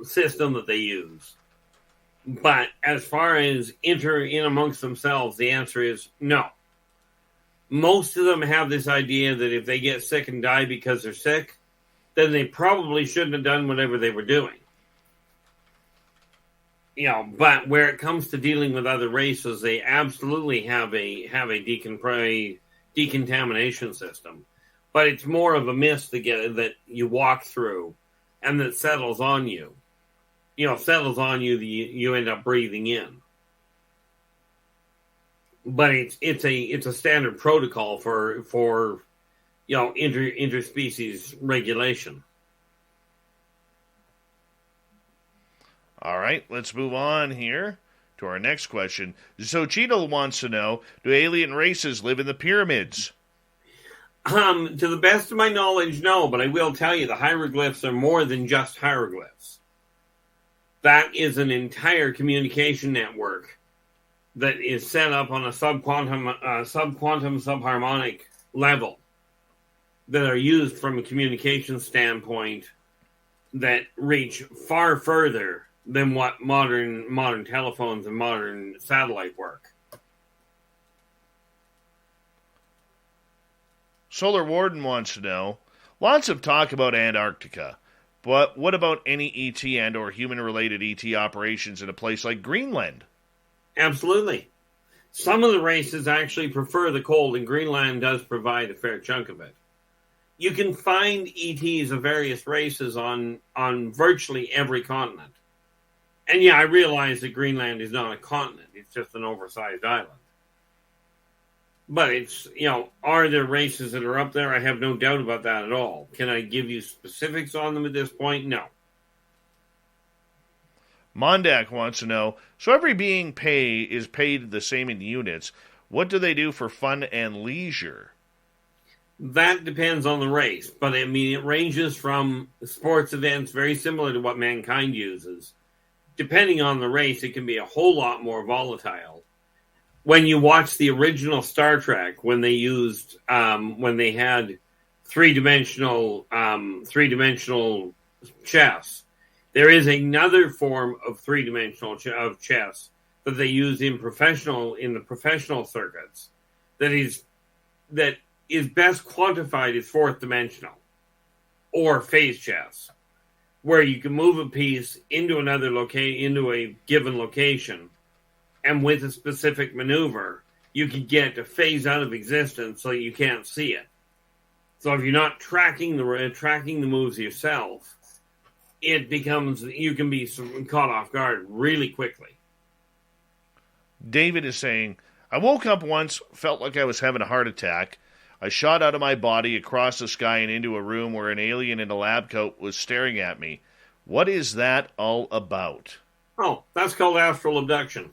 system that they use. But as far as enter in amongst themselves, the answer is no. most of them have this idea that if they get sick and die because they're sick, then they probably shouldn't have done whatever they were doing. But where it comes to dealing with other races, they absolutely have a decontamination system. But it's more of a mist that you walk through and that settles on you. Settles on you that you end up breathing in. But it's a standard protocol for interspecies regulation. All right, let's move on here to our next question. So Cheeto wants to know, do alien races live in the pyramids? To the best of my knowledge, no, but I will tell you the hieroglyphs are more than just hieroglyphs. That is an entire communication network that is set up on a subquantum subharmonic level that are used from a communication standpoint that reach far further than what modern telephones and modern satellite work. Solar Warden wants to know, lots of talk about Antarctica, but what about any ET and or human-related ET operations in a place like Greenland? Absolutely. Some of the races actually prefer the cold, and Greenland does provide a fair chunk of it. You can find ETs of various races on virtually every continent. And yeah, I realize that Greenland is not a continent. It's just an oversized island. But it's, are there races that are up there? I have no doubt about that at all. Can I give you specifics on them at this point? No. Mondak wants to know, so every being is paid the same in units. What do they do for fun and leisure? That depends on the race. But, it ranges from sports events very similar to what mankind uses. Depending on the race, it can be a whole lot more volatile. When you watch the original Star Trek, when they had three-dimensional chess, there is another form of three-dimensional chess that they use in the professional circuits that is best quantified as fourth dimensional or phase chess, where you can move a piece into into a given location, and with a specific maneuver, you can get it to phase out of existence so you can't see it. So if you're not tracking the moves yourself, you can be caught off guard really quickly. David is saying, I woke up once, felt like I was having a heart attack. I shot out of my body across the sky and into a room where an alien in a lab coat was staring at me. What is that all about? Oh, that's called astral abduction.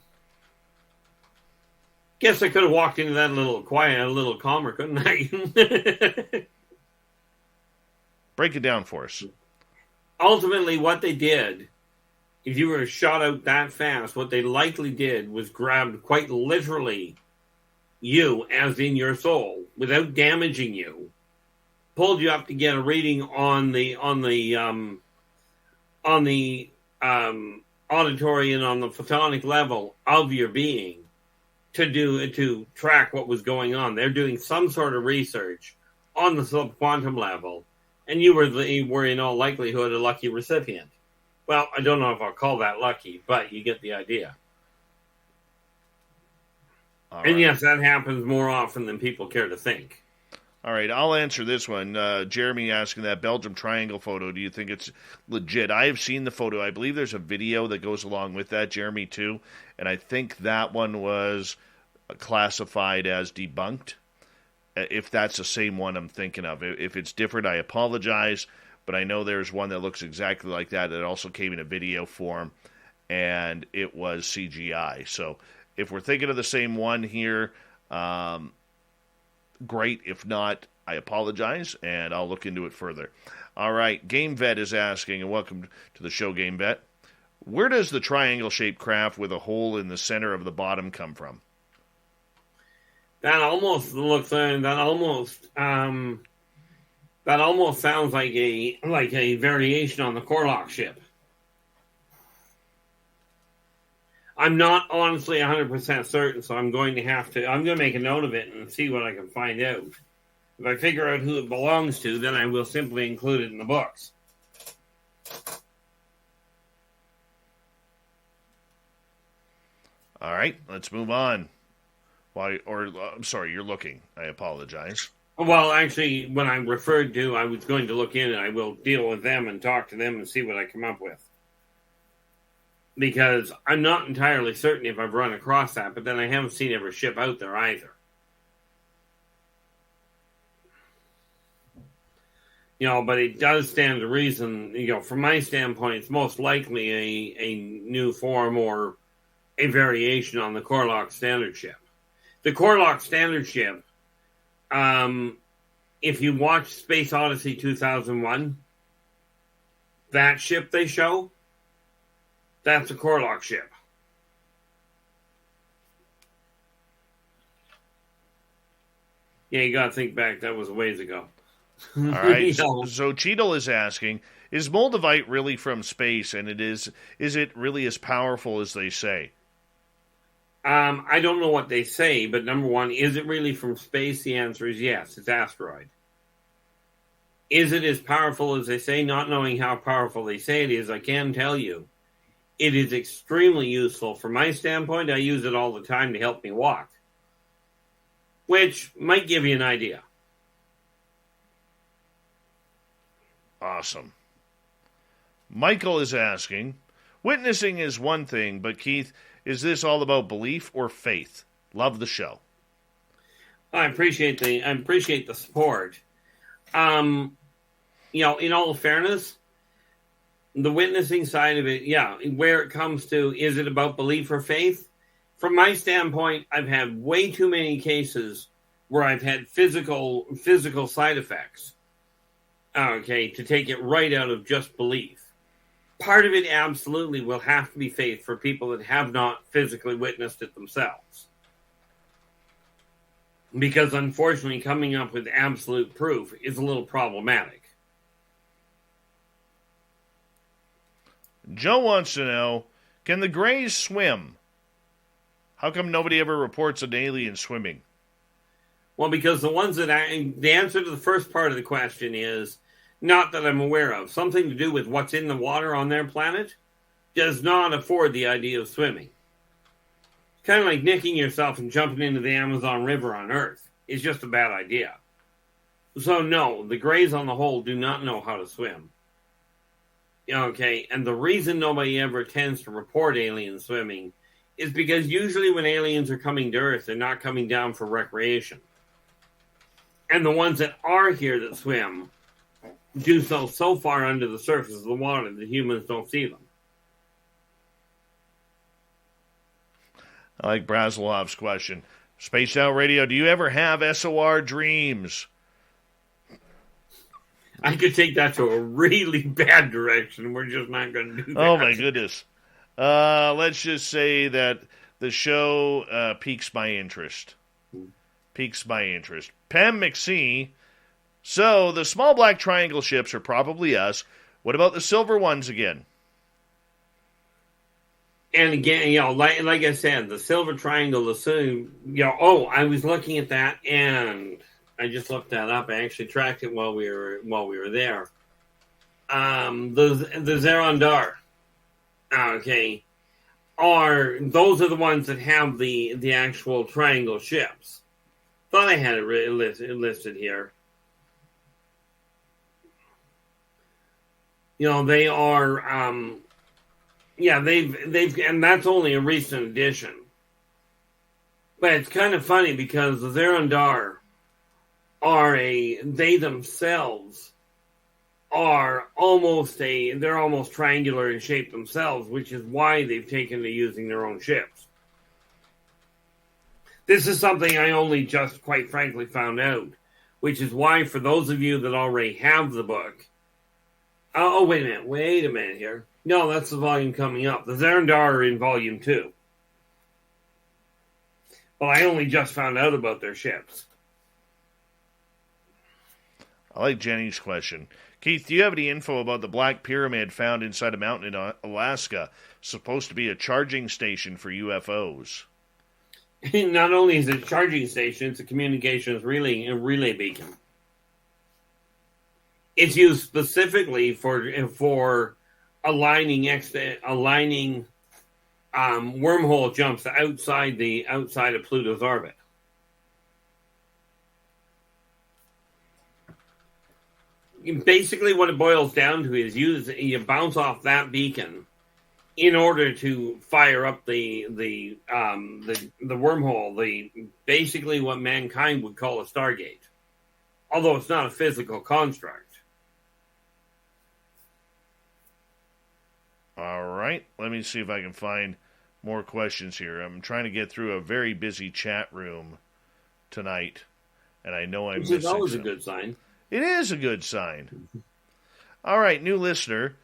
Guess I could have walked into that a little quiet, a little calmer, couldn't I? Break it down for us. Ultimately, what they did, if you were shot out that fast, what they likely did was grabbed quite literally you, as in your soul, without damaging you, pulled you up to get a reading on the auditory and on the photonic level of your being to track what was going on. They're doing some sort of research on the subquantum level, and you were in all likelihood a lucky recipient. Well, I don't know if I'll call that lucky, but you get the idea. All and right. yes, that happens more often than people care to think. All right, I'll answer this one. Jeremy asking that Belgium Triangle photo, do you think it's legit? I have seen the photo. I believe there's a video that goes along with that, Jeremy, too. And I think that one was classified as debunked, if that's the same one I'm thinking of. If it's different, I apologize. But I know there's one that looks exactly like that that also came in a video form, and it was CGI. So if we're thinking of the same one here, great. If not, I apologize, and I'll look into it further. All right, Game Vet is asking, and welcome to the show, Game Vet. Where does the triangle-shaped craft with a hole in the center of the bottom come from? That almost sounds like a variation on the Corlock ship. I'm not honestly 100% certain, so I'm going to make a note of it and see what I can find out. If I figure out who it belongs to, then I will simply include it in the books. All right, let's move on. I'm sorry, you're looking. I apologize. Well, actually, when I referred to, I was going to look in, and I will deal with them and talk to them and see what I come up with. Because I'm not entirely certain if I've run across that, but then I haven't seen every ship out there either. But it does stand to reason, from my standpoint, it's most likely a new form or a variation on the Corlock standard ship. The Corlock standard ship, if you watch Space Odyssey 2001, that ship they show, that's a Corlock ship. Yeah, you got to think back. That was a ways ago. All right. So Cheadle is asking, is Moldavite really from space, and is it really as powerful as they say? I don't know what they say, but number one, is it really from space? The answer is yes. It's asteroid. Is it as powerful as they say? Not knowing how powerful they say it is, I can tell you, it is extremely useful. From my standpoint, I use it all the time to help me walk, which might give you an idea. Awesome. Michael is asking, witnessing is one thing, but Keith, is this all about belief or faith? Love the show. I appreciate the support. In all fairness, the witnessing side of it, where it comes to, is it about belief or faith? From my standpoint, I've had way too many cases where I've had physical side effects. Okay, to take it right out of just belief. Part of it absolutely will have to be faith for people that have not physically witnessed it themselves. Because unfortunately, coming up with absolute proof is a little problematic. Joe wants to know, can the Greys swim? How come nobody ever reports an alien swimming? Well, because the answer to the first part of the question is, not that I'm aware of, something to do with what's in the water on their planet does not afford the idea of swimming. It's kind of like nicking yourself and jumping into the Amazon River on Earth. It's just a bad idea. So no, the Greys on the whole do not know how to swim. Okay, and the reason nobody ever tends to report alien swimming is because usually when aliens are coming to Earth, they're not coming down for recreation. And the ones that are here that swim do so far under the surface of the water that humans don't see them. I like Braslov's question. Spaced Out Radio, do you ever have SOR dreams? I could take that to a really bad direction. We're just not going to do that. Oh, my goodness. Let's just say that the show piques my interest. Pam McSee, so the small black triangle ships are probably us. What about the silver ones again? And again, like I said, the silver triangle, I was looking at that and I just looked that up. I actually tracked it while we were there. The Zeron Dar, okay, those are the ones that have the actual triangle ships. Thought I had it listed here. They are, they've, and that's only a recent addition. But it's kind of funny because the Zeron Dar they themselves are they're almost triangular in shape themselves, which is why they've taken to using their own ships. This is something I only just, quite frankly, found out, which is why for those of you that already have the book, wait a minute here. No, that's the volume coming up. The Zeron Dar are in volume 2. Well, I only just found out about their ships. I like Jenny's question. Keith, do you have any info about the Black Pyramid found inside a mountain in Alaska? Supposed to be a charging station for UFOs. Not only is it a charging station, it's a communications relay beacon. It's used specifically for aligning wormhole jumps outside of Pluto's orbit. Basically, what it boils down to is you bounce off that beacon in order to fire up the wormhole, basically what mankind would call a Stargate, although it's not a physical construct. All right, let me see if I can find more questions here. I'm trying to get through a very busy chat room tonight, and I know I'm missing Which is always some. a good sign. It is a good sign. All right, new listener,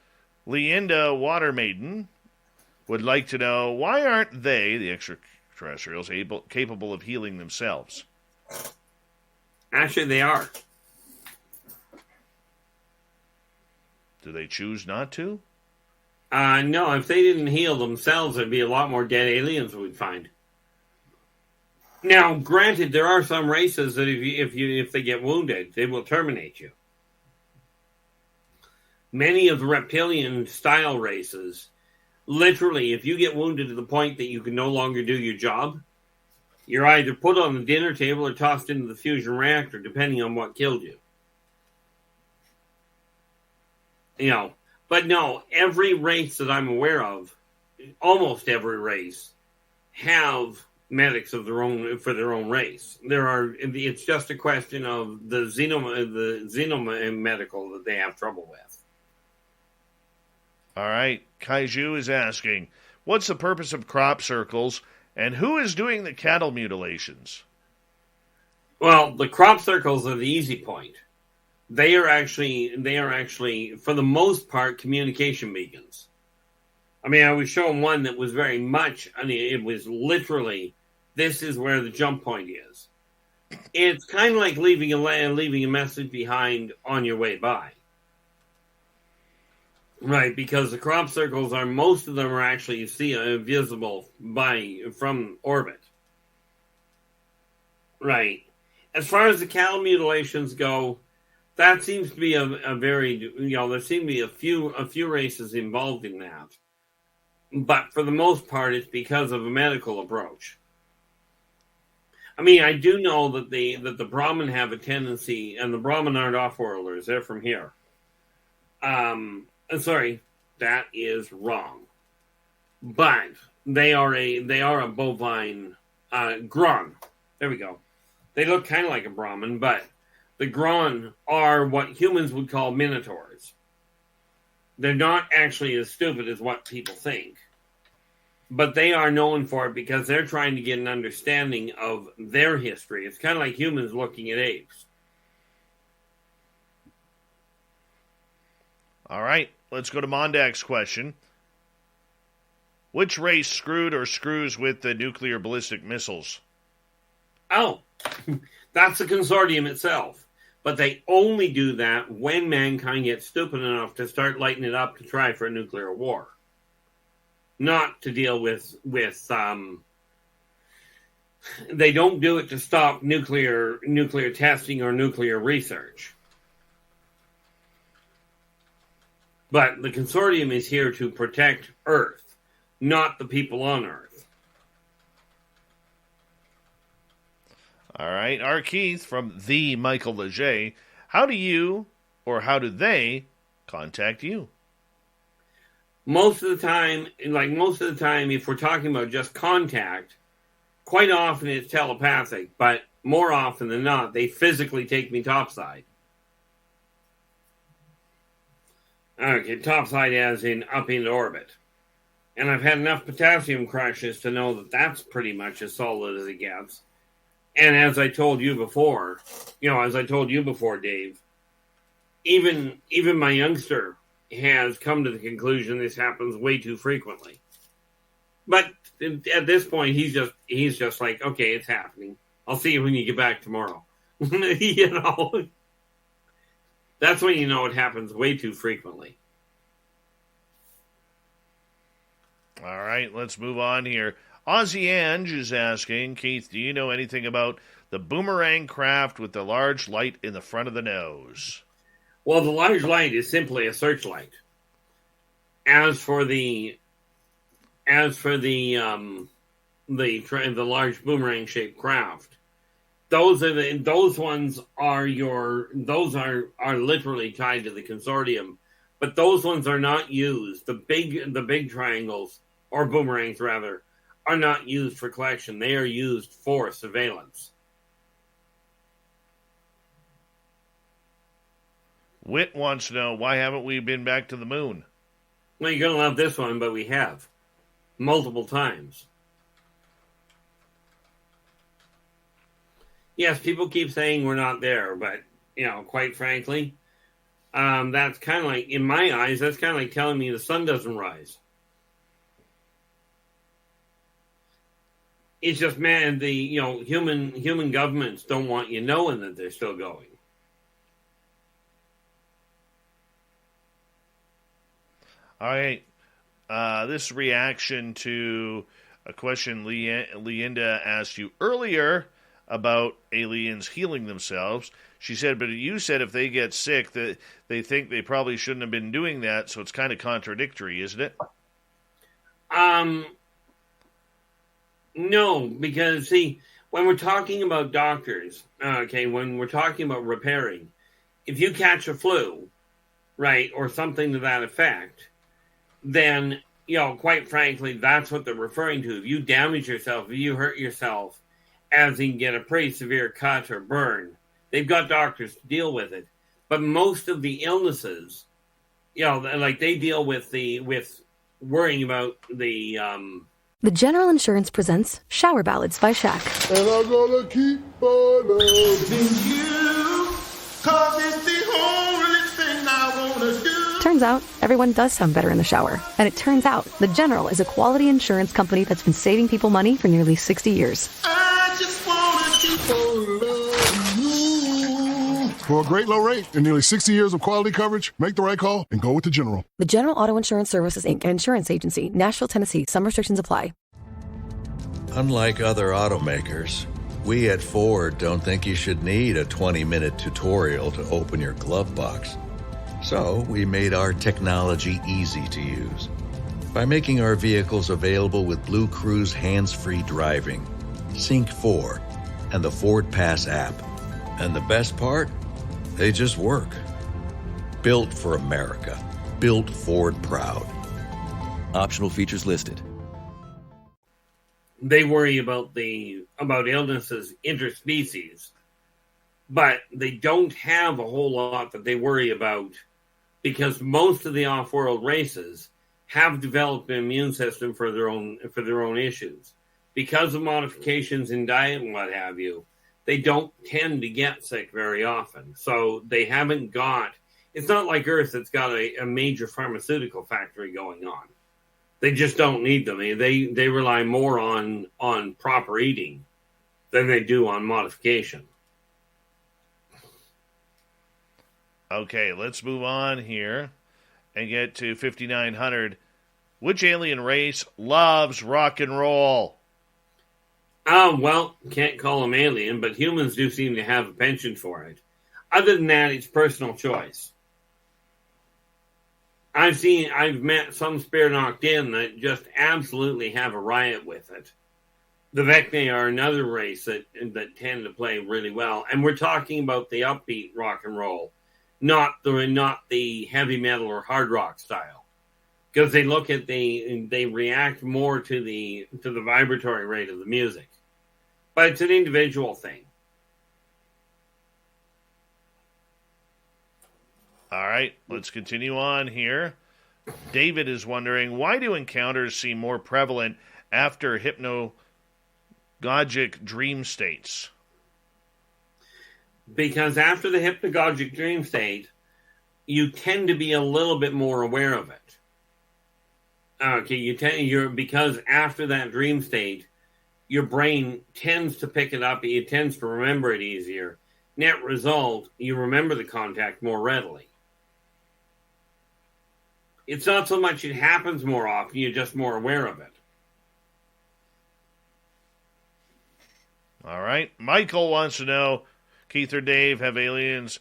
Leanda Watermaiden, would like to know, why aren't they, the extraterrestrials, capable of healing themselves? Actually, they are. Do they choose not to? No, if they didn't heal themselves, there'd be a lot more dead aliens we'd find. Now, granted, there are some races that if they get wounded, they will terminate you. Many of the reptilian-style races, literally, if you get wounded to the point that you can no longer do your job, you're either put on the dinner table or tossed into the fusion reactor, depending on what killed you. But no, every race that I'm aware of, almost every race, have medics of their own for their own race. It's just a question of the xenomedical that they have trouble with. All right, Kaiju is asking, what's the purpose of crop circles, and who is doing the cattle mutilations? Well, the crop circles are the easy point. They are actually, for the most part, communication beacons. I mean, I was shown one that was very much, it was literally, this is where the jump point is. It's kind of like leaving a message behind on your way by. Right, because the crop circles most of them are actually visible from orbit. Right. As far as the cattle mutilations go, that seems to be a very, there seem to be a few races involved in that. But for the most part, it's because of a medical approach. I mean, I do know that the Brahmin have a tendency, and the Brahmin aren't off-worlders, they're from here. Sorry, that is wrong. But they are a bovine Grun. There we go. They look kind of like a Brahmin, but the Grun are what humans would call minotaurs. They're not actually as stupid as what people think. But they are known for it because they're trying to get an understanding of their history. It's kind of like humans looking at apes. All right, let's go to Mondak's question. Which race screwed or screws with the nuclear ballistic missiles? Oh, that's the consortium itself. But they only do that when mankind gets stupid enough to start lighting it up to try for a nuclear war. Not to deal with they don't do it to stop nuclear testing or nuclear research. But the consortium is here to protect Earth, not the people on Earth. All right, our Keith from the Michael Leger. How do they contact you? Most of the time, if we're talking about just contact, quite often it's telepathic, but more often than not, they physically take me topside. Okay, topside as in up into orbit. And I've had enough potassium crashes to know that that's pretty much as solid as it gets. And as I told you before, Dave, even my youngster has come to the conclusion this happens way too frequently. But at this point, he's just like, okay, it's happening. I'll see you when you get back tomorrow. That's when you know it happens way too frequently. All right, let's move on here. Aussie Ange is asking, Keith, do you know anything about the boomerang craft with the large light in the front of the nose? Well, the large light is simply a searchlight. As for the large boomerang shaped craft, those are literally tied to the consortium, but those ones are not used. The big triangles, or boomerangs rather, are not used for collection. They are used for surveillance. Whit wants to know, why haven't we been back to the moon? Well, you're going to love this one, but we have. Multiple times. Yes, people keep saying we're not there, but, quite frankly, that's kind of like, in my eyes, that's kind of like telling me the sun doesn't rise. It's just, man, human governments don't want you knowing that they're still going. All right. This reaction to a question Leanda asked you earlier about aliens healing themselves. She said, but you said if they get sick, that they think they probably shouldn't have been doing that, so it's kind of contradictory, isn't it? No, because, see, when we're talking about doctors, when we're talking about repairing, if you catch a flu, right, or something to that effect, then, quite frankly, that's what they're referring to. If you damage yourself, if you hurt yourself, as in get a pretty severe cut or burn, they've got doctors to deal with it. But most of the illnesses, they deal with worrying about the... The General Insurance presents Shower Ballads by Shaq. And I'm gonna keep on loving you, 'cause it's the only thing I wanna do. Turns out, everyone does sound better in the shower. And it turns out, The General is a quality insurance company that's been saving people money for nearly 60 years. I just wanna keep on loving you. For a great low rate and nearly 60 years of quality coverage, make the right call and go with The General. The General Auto Insurance Services, Inc., an insurance agency, Nashville, Tennessee. Some restrictions apply. Unlike other automakers, we at Ford don't think you should need a 20-minute tutorial to open your glove box. So we made our technology easy to use by making our vehicles available with Blue Cruise hands-free driving, Sync 4, and the Ford Pass app. And the best part? They just work. Built for America. Built Ford proud. Optional features listed. They worry about illnesses interspecies, but they don't have a whole lot that they worry about, because most of the off-world races have developed an immune system for their own issues. Because of modifications in diet and what have you, they don't tend to get sick very often. So they haven't got, it's not like Earth that's got a major pharmaceutical factory going on. They just don't need them. They rely more on proper eating than they do on modification. Okay, let's move on here and get to 5900. Which alien race loves rock and roll? Well, can't call them alien, but humans do seem to have a penchant for it. Other than that, it's personal choice. I've met some Spare Knocked In that just absolutely have a riot with it. The Vecna are another race that tend to play really well. And we're talking about the upbeat rock and roll, not the heavy metal or hard rock style. Because they they react more to the vibratory rate of the music. But it's an individual thing. All right, let's continue on here. David is wondering, why do encounters seem more prevalent after hypnagogic dream states? Because after the hypnagogic dream state, you tend to be a little bit more aware of it. Okay, because after that dream state, your brain tends to pick it up. It tends to remember it easier. net result, you remember the contact more readily. It's not so much it happens more often, you're just more aware of it. All right. Michael wants to know, Keith or Dave, had aliens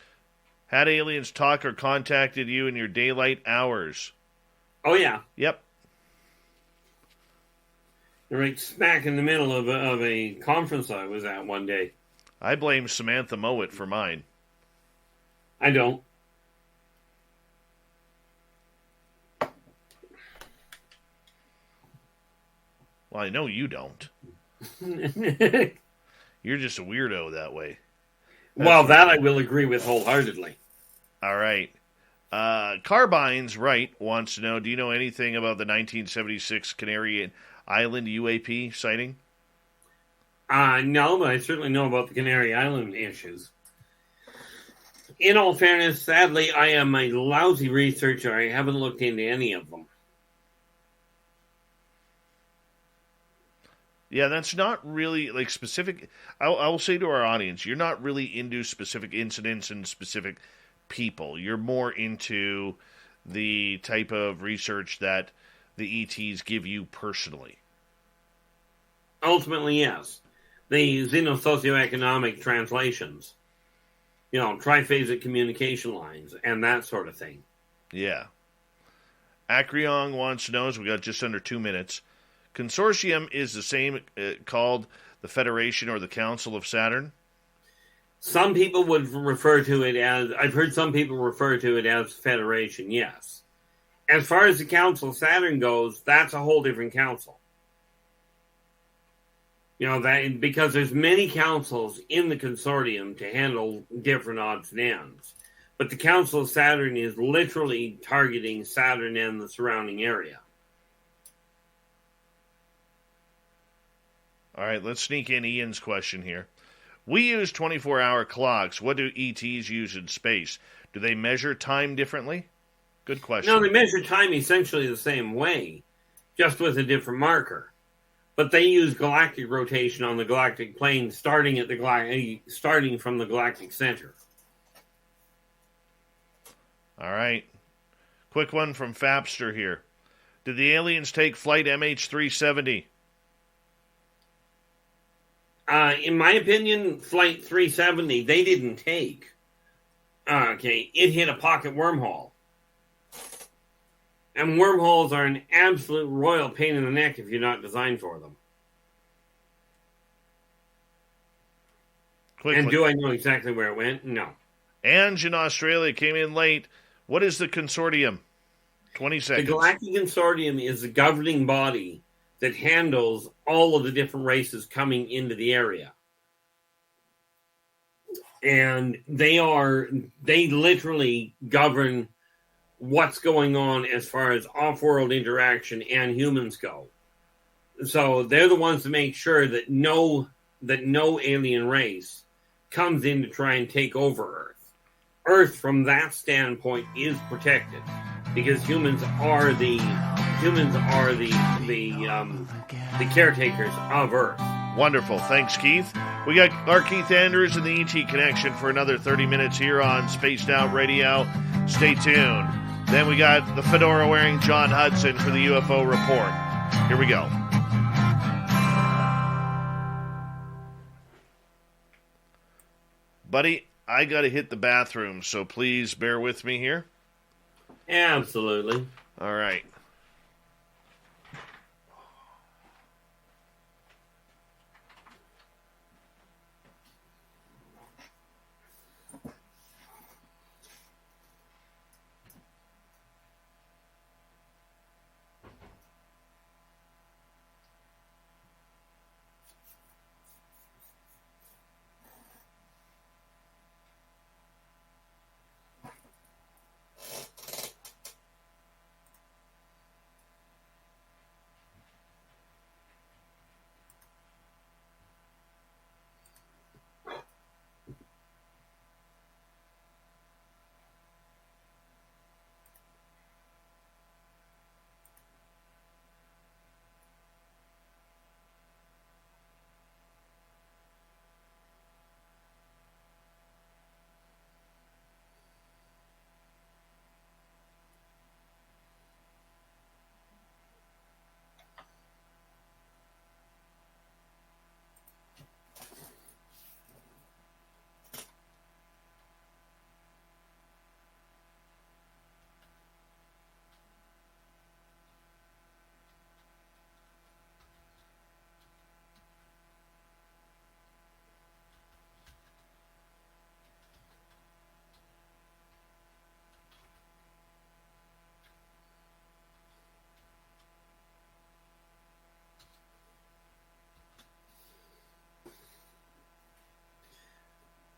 talk or contacted you in your daylight hours? Oh, yeah. Yep. You're right smack in the middle of a conference I was at one day. I blame Samantha Mowat for mine. I don't. Well, I know you don't. You're just a weirdo that way. Well, that I will agree with wholeheartedly. All right. Carbine's right wants to know, do you know anything about the 1976 Canary Island UAP sighting? No, but I certainly know about the Canary Island issues. In all fairness, sadly, I am a lousy researcher. I haven't looked into any of them. Yeah, that's not really like specific. I will say to our audience, you're not really into specific incidents and specific people. You're more into the type of research that the ETs give you personally. Ultimately, yes. The xeno-socioeconomic translations. You know, triphasic communication lines and that sort of thing. Yeah. Acreong wants to know, as we got just under 2 minutes, consortium is the same called the Federation or the Council of Saturn? Some people would refer to it as, I've heard some people refer to it as Federation, yes. As far as the Council of Saturn goes, that's a whole different council. You know, that because there's many councils in the consortium to handle different odds and ends. But the Council of Saturn is literally targeting Saturn and the surrounding area. All right, let's sneak in Ian's question here. We use 24-hour clocks. What do ETs use in space? Do they measure time differently? Good question. No, they measure time essentially the same way, just with a different marker. But they use galactic rotation on the galactic plane, starting from the galactic center. All right. Quick one from Fapster here. Did the aliens take flight MH370? In my opinion, Flight 370, they didn't take. Okay, it hit a pocket wormhole. And wormholes are an absolute royal pain in the neck if you're not designed for them. Quickly. Do I know exactly where it went? No. Ange in Australia came in late. What is the consortium? 20 seconds. The Galactic Consortium is the governing body that handles all of the different races coming into the area. And they literally govern what's going on as far as off-world interaction and humans go. So they're the ones to make sure that no alien race comes in to try and take over Earth. Earth, from that standpoint, is protected because humans are the caretakers of Earth. Wonderful. Thanks, Keith. We got our Keith Andrews and the ET Connection for another 30 minutes here on Spaced Out Radio. Stay tuned. Then we got the fedora-wearing John Hudson for the UFO Report. Here we go. Buddy, I got to hit the bathroom, so please bear with me here. Absolutely. All right.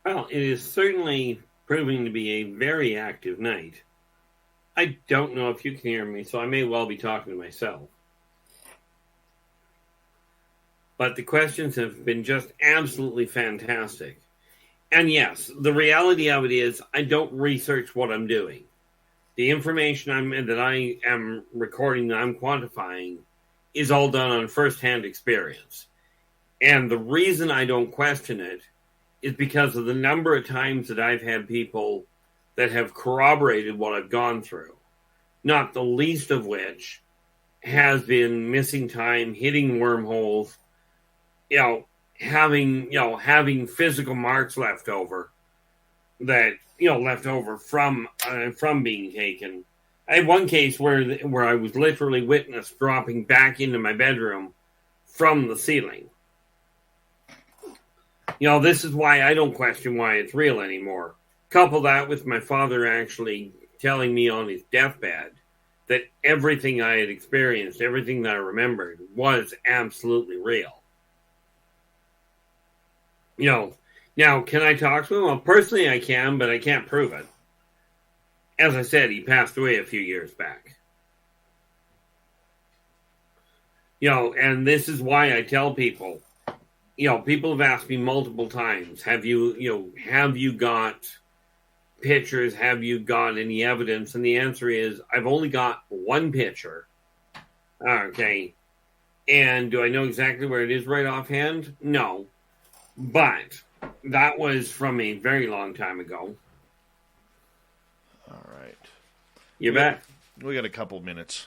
Well, it is certainly proving to be a very active night. I don't know if you can hear me, so I may well be talking to myself. But the questions have been just absolutely fantastic. And yes, the reality of it is I don't research what I'm doing. The information that I am recording, that I'm quantifying, is all done on first-hand experience. And the reason I don't question it is because of the number of times that I've had people that have corroborated what I've gone through, not the least of which has been missing time, hitting wormholes, having physical marks left over from being taken. I had one case where I was literally witnessed dropping back into my bedroom from the ceiling. This is why I don't question why it's real anymore. Couple that with my father actually telling me on his deathbed that everything I had experienced, everything that I remembered, was absolutely real. Now, can I talk to him? Well, personally I can, but I can't prove it. As I said, he passed away a few years back. And this is why I tell people, people have asked me multiple times, have you got pictures? Have you got any evidence? And the answer is, I've only got one picture. Okay. And do I know exactly where it is right offhand? No. But that was from a very long time ago. All right. You bet. We got a couple minutes.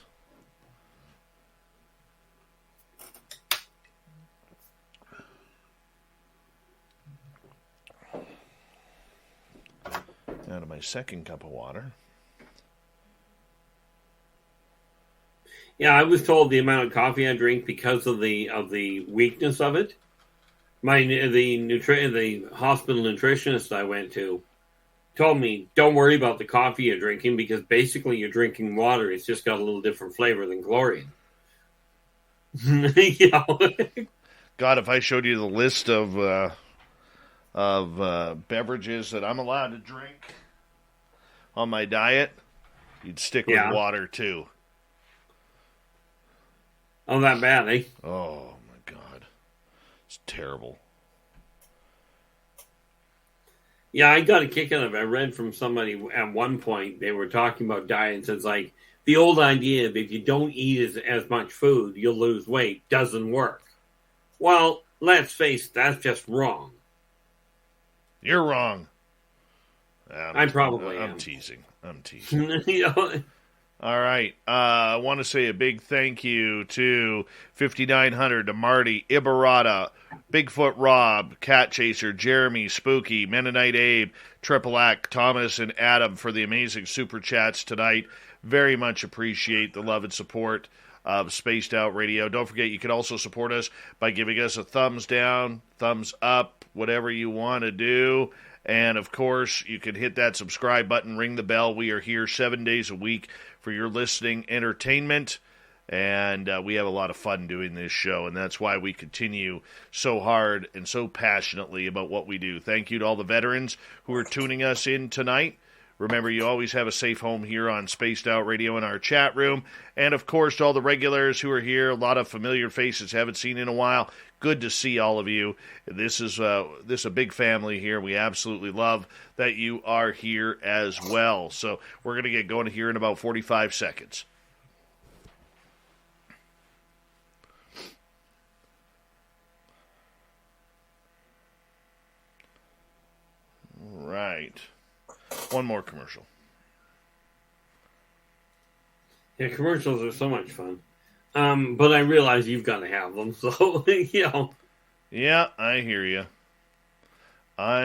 Out of my second cup of water. Yeah, I was told the amount of coffee I drink because of the weakness of it. The hospital nutritionist I went to told me, don't worry about the coffee you're drinking because basically you're drinking water. It's just got a little different flavor than chlorine. God, if I showed you the list of beverages that I'm allowed to drink on my diet, you'd stick with water too. Oh, that bad, eh? Oh my God, it's terrible. Yeah, I got a kick out of it. I read from somebody at one point, they were talking about diets. It's like the old idea of if you don't eat as much food, you'll lose weight doesn't work. Well, let's face it, that's just wrong. You're wrong. I probably am. I'm teasing. All right. I want to say a big thank you to 5900, to Marty, Ibarata, Bigfoot Rob, Cat Chaser, Jeremy, Spooky, Mennonite Abe, Triple Act, Thomas, and Adam for the amazing super chats tonight. Very much appreciate the love and support of Spaced Out Radio. Don't forget, you can also support us by giving us a thumbs down, thumbs up, whatever you want to do. And, of course, you can hit that subscribe button, ring the bell. We are here 7 days a week for your listening entertainment. And we have a lot of fun doing this show, and that's why we continue so hard and so passionately about what we do. Thank you to all the veterans who are tuning us in tonight. Remember, you always have a safe home here on Spaced Out Radio in our chat room. And, of course, to all the regulars who are here, a lot of familiar faces haven't seen in a while. Good to see all of you. This is a big family here. We absolutely love that you are here as well. So we're going to get going here in about 45 seconds. Right. One more commercial. Yeah, commercials are so much fun. But I realize you've got to have them, so, Yeah, I hear you. All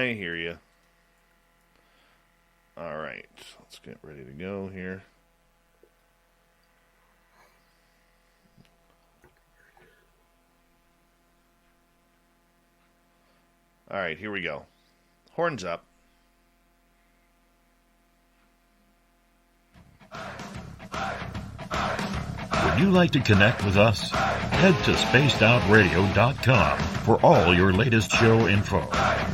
right, let's get ready to go here. All right, here we go. Horns up. When Would you like to connect with us? Head to spacedoutradio.com for all your latest show info.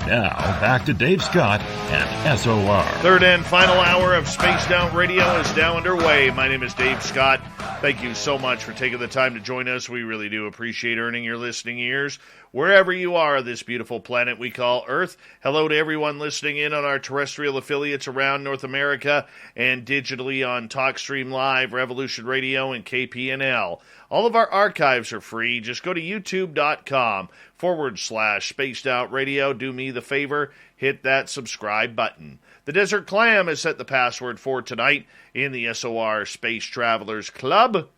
Now, back to Dave Scott and SOR. Third and final hour of Spaced Out Radio is now underway. My name is Dave Scott. Thank you so much for taking the time to join us. We really do appreciate earning your listening ears wherever you are on this beautiful planet we call Earth. Hello to everyone listening in on our terrestrial affiliates around North America and digitally on TalkStream Live, Revolution Radio, and KPNL. All of our archives are free. Just go to youtube.com/Spaced Out Radio. Do me the favor, hit that subscribe button. The Desert Clam has set the password for tonight in the SOR Space Travelers Club.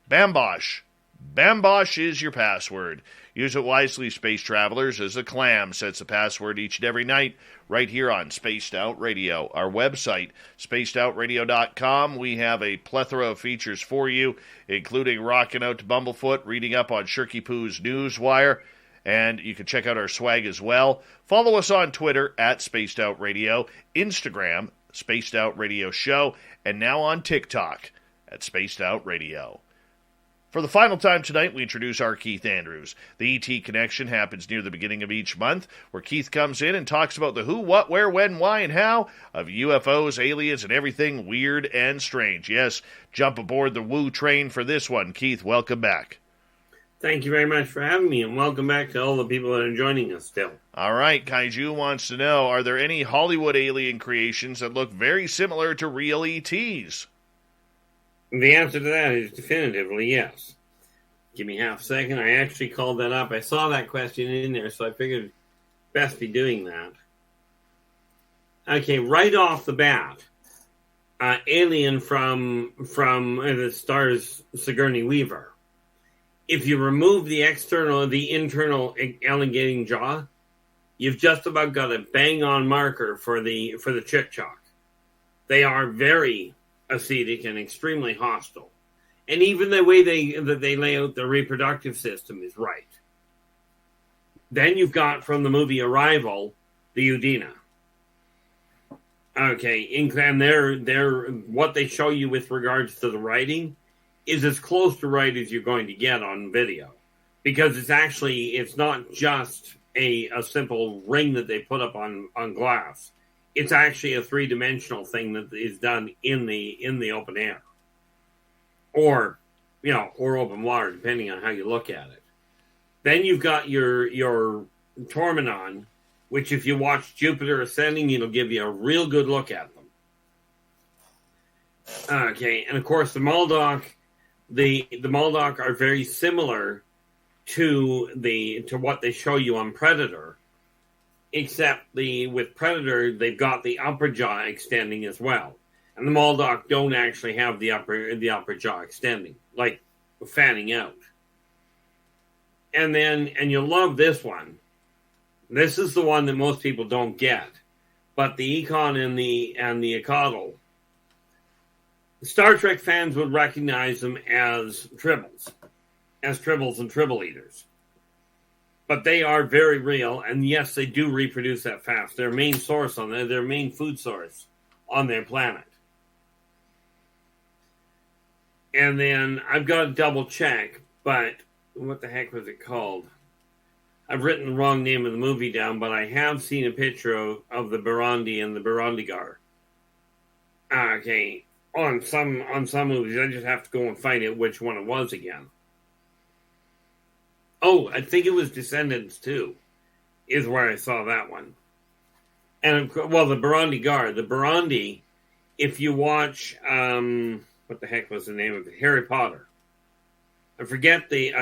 Bambosh. Bambosh is your password. Use it wisely, Space Travelers, as the Clam sets the password each and every night right here on Spaced Out Radio. Our website, spacedoutradio.com. We have a plethora of features for you, including rocking out to Bumblefoot, reading up on Shirky Poo's Newswire, and you can check out our swag as well. Follow us on Twitter at Spaced Out Radio, Instagram, Spaced Out Radio Show, and now on TikTok at Spaced Out Radio. For the final time tonight, we introduce our Keith Andrews. The ET Connection happens near the beginning of each month, where Keith comes in and talks about the who, what, where, when, why, and how of UFOs, aliens, and everything weird and strange. Yes, jump aboard the woo train for this one. Keith, welcome back. Thank you very much for having me, and welcome back to all the people that are joining us still. All right, Kaiju wants to know, are there any Hollywood alien creations that look very similar to real ETs? The answer to that is definitively yes. Give me half a second. I actually called that up. I saw that question in there, so I figured best be doing that. Okay, right off the bat, alien from the stars Sigourney Weaver. If you remove the internal elongating jaw, you've just about got a bang-on marker for the Chick-Chock. They are very ascetic and extremely hostile. And even the way they lay out their reproductive system is right. Then you've got, from the movie Arrival, the Udina. Okay, and they're what they show you with regards to the writing is as close to right as you're going to get on video. Because it's not just a simple ring that they put up on glass. It's actually a three-dimensional thing that is done in the open air, or open water, depending on how you look at it. Then you've got your Tormenon, which if you watch Jupiter Ascending, it'll give you a real good look at them. Okay, and of course the Maldok, the Maldok are very similar to what they show you on Predator. Except with Predator, they've got the upper jaw extending as well. And the Maldok don't actually have the upper jaw extending, like fanning out. And you'll love this one. This is the one that most people don't get. But the Econ and the Ecodal, Star Trek fans would recognize them as Tribbles and Tribble Eaters. But they are very real, and yes, they do reproduce that fast. Their main food source on their planet. And then I've got to double check, but what the heck was it called? I've written the wrong name of the movie down, but I have seen a picture of the Burundi and the Burundigar. Okay, on some movies, I just have to go and find it which one it was again. Oh, I think it was Descendants 2 is where I saw that one. And, well, the Burundigar. The Burundi, if you watch, what the heck was the name of it? Harry Potter. I forget the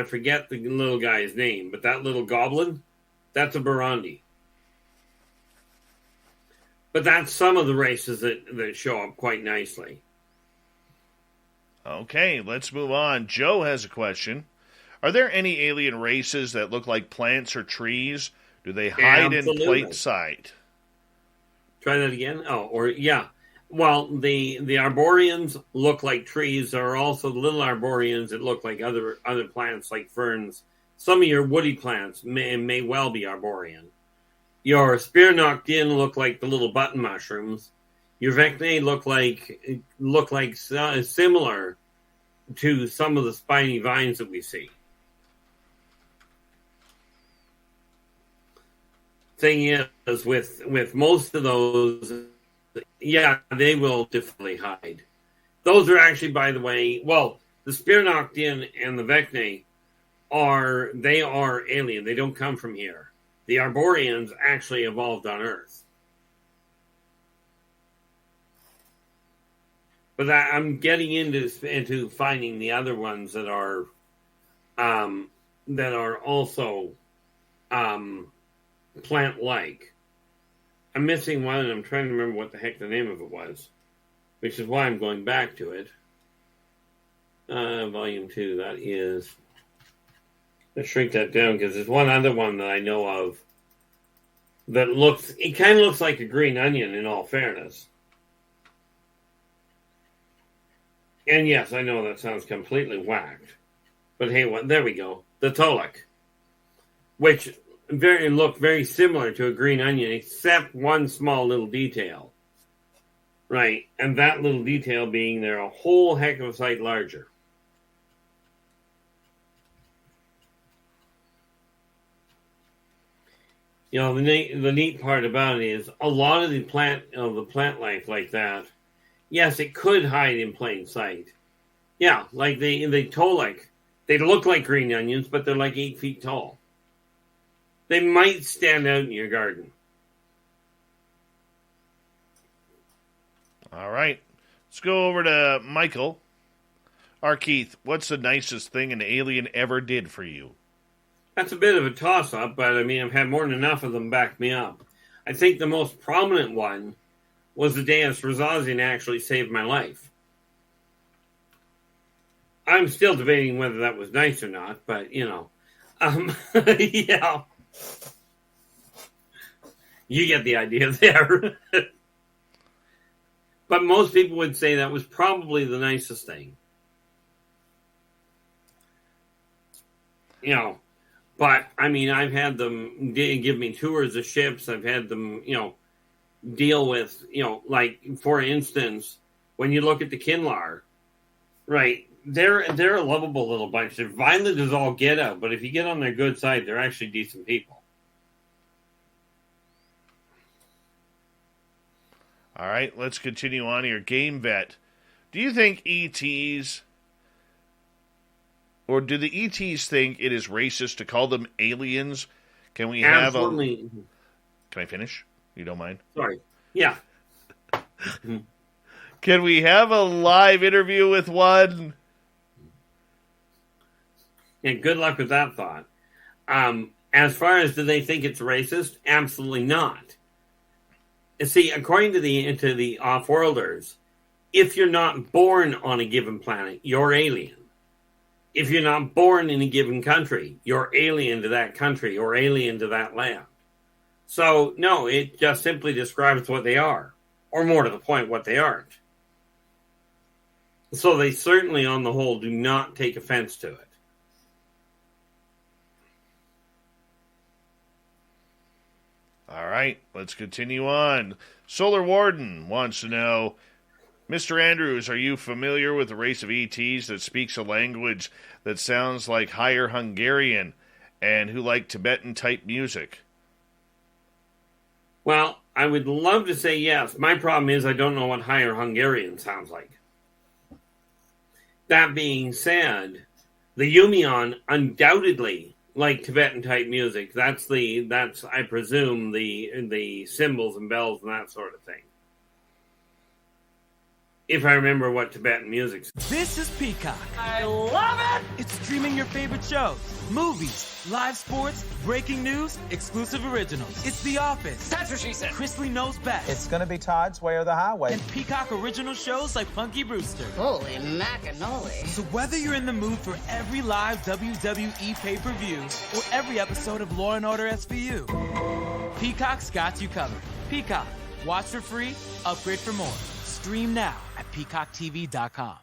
little guy's name, but that little goblin, that's a Burundi. But that's some of the races that show up quite nicely. Okay, let's move on. Joe has a question. Are there any alien races that look like plants or trees? Do they hide in plain sight? Try that again? Well, the Arborians look like trees. There are also little Arborians that look like other plants, like ferns. Some of your woody plants may well be Arborian. Your Spear Noctin look like the little button mushrooms. Your Vecnae look like similar to some of the spiny vines that we see. Thing is, with most of those, yeah, they will definitely hide. Those are actually, by the way, well, the Spearnoctin and the Vecnae are alien. They don't come from here. The Arboreans actually evolved on Earth. But I'm getting into finding the other ones that are also plant-like. I'm missing one, and I'm trying to remember what the heck the name of it was, which is why I'm going back to it. Volume 2, that is... Let's shrink that down, because there's one other one that I know of that it kind of looks like a green onion, in all fairness. And yes, I know that sounds completely whacked. But hey, there we go. The Tolek. Which look very similar to a green onion, except one small little detail. Right, and that little detail being they're a whole heck of a sight larger. You know, the neat part about it is a lot of the plant life like that, yes, it could hide in plain sight. Yeah, like the Tolek, they look like green onions, but they're like 8 feet tall. They might stand out in your garden. All right. Let's go over to Michael. Keith, what's the nicest thing an alien ever did for you? That's a bit of a toss-up, but I mean, I've had more than enough of them back me up. I think the most prominent one was the Deus Rosazian actually saved my life. I'm still debating whether that was nice or not, but, you know. Yeah. You get the idea there. But most people would say that was probably the nicest thing. You know, but, I mean, I've had them give me tours of ships. I've had them, you know, deal with, you know, like, for instance, when you look at the Kinlar, right, they're a lovable little bunch. They're violent as all get out, but if you get on their good side, they're actually decent people. All right, let's continue on here. Game Vet. Do you think ETs, or do the ETs think it is racist to call them aliens? Can we have Absolutely. Can I finish? You don't mind? Sorry. Yeah. Can we have a live interview with one? And good luck with that thought. As far as do they think it's racist? Absolutely not. See, according to the off-worlders, if you're not born on a given planet, you're alien. If you're not born in a given country, you're alien to that country or alien to that land. So, no, it just simply describes what they are, or more to the point, what they aren't. So they certainly, on the whole, do not take offense to it. All right, let's continue on. Solar Warden wants to know, Mr. Andrews, are you familiar with the race of ETs that speaks a language that sounds like Higher Hungarian and who like Tibetan-type music? Well, I would love to say yes. My problem is I don't know what Higher Hungarian sounds like. That being said, the Yumion undoubtedly like Tibetan-type music. That's I presume the cymbals and bells and that sort of thing. If I remember what Tibetan music's. This is Peacock. I love it! It's streaming your favorite shows, movies, live sports, breaking news, exclusive originals. It's The Office. That's what she said. Chrisley Knows Best. It's gonna be Todd's Way or the Highway. And Peacock original shows like Punky Brewster. Holy macanoli. So whether you're in the mood for every live WWE pay-per-view or every episode of Law & Order SVU, Peacock's got you covered. Peacock. Watch for free, upgrade for more. Stream now at peacocktv.com.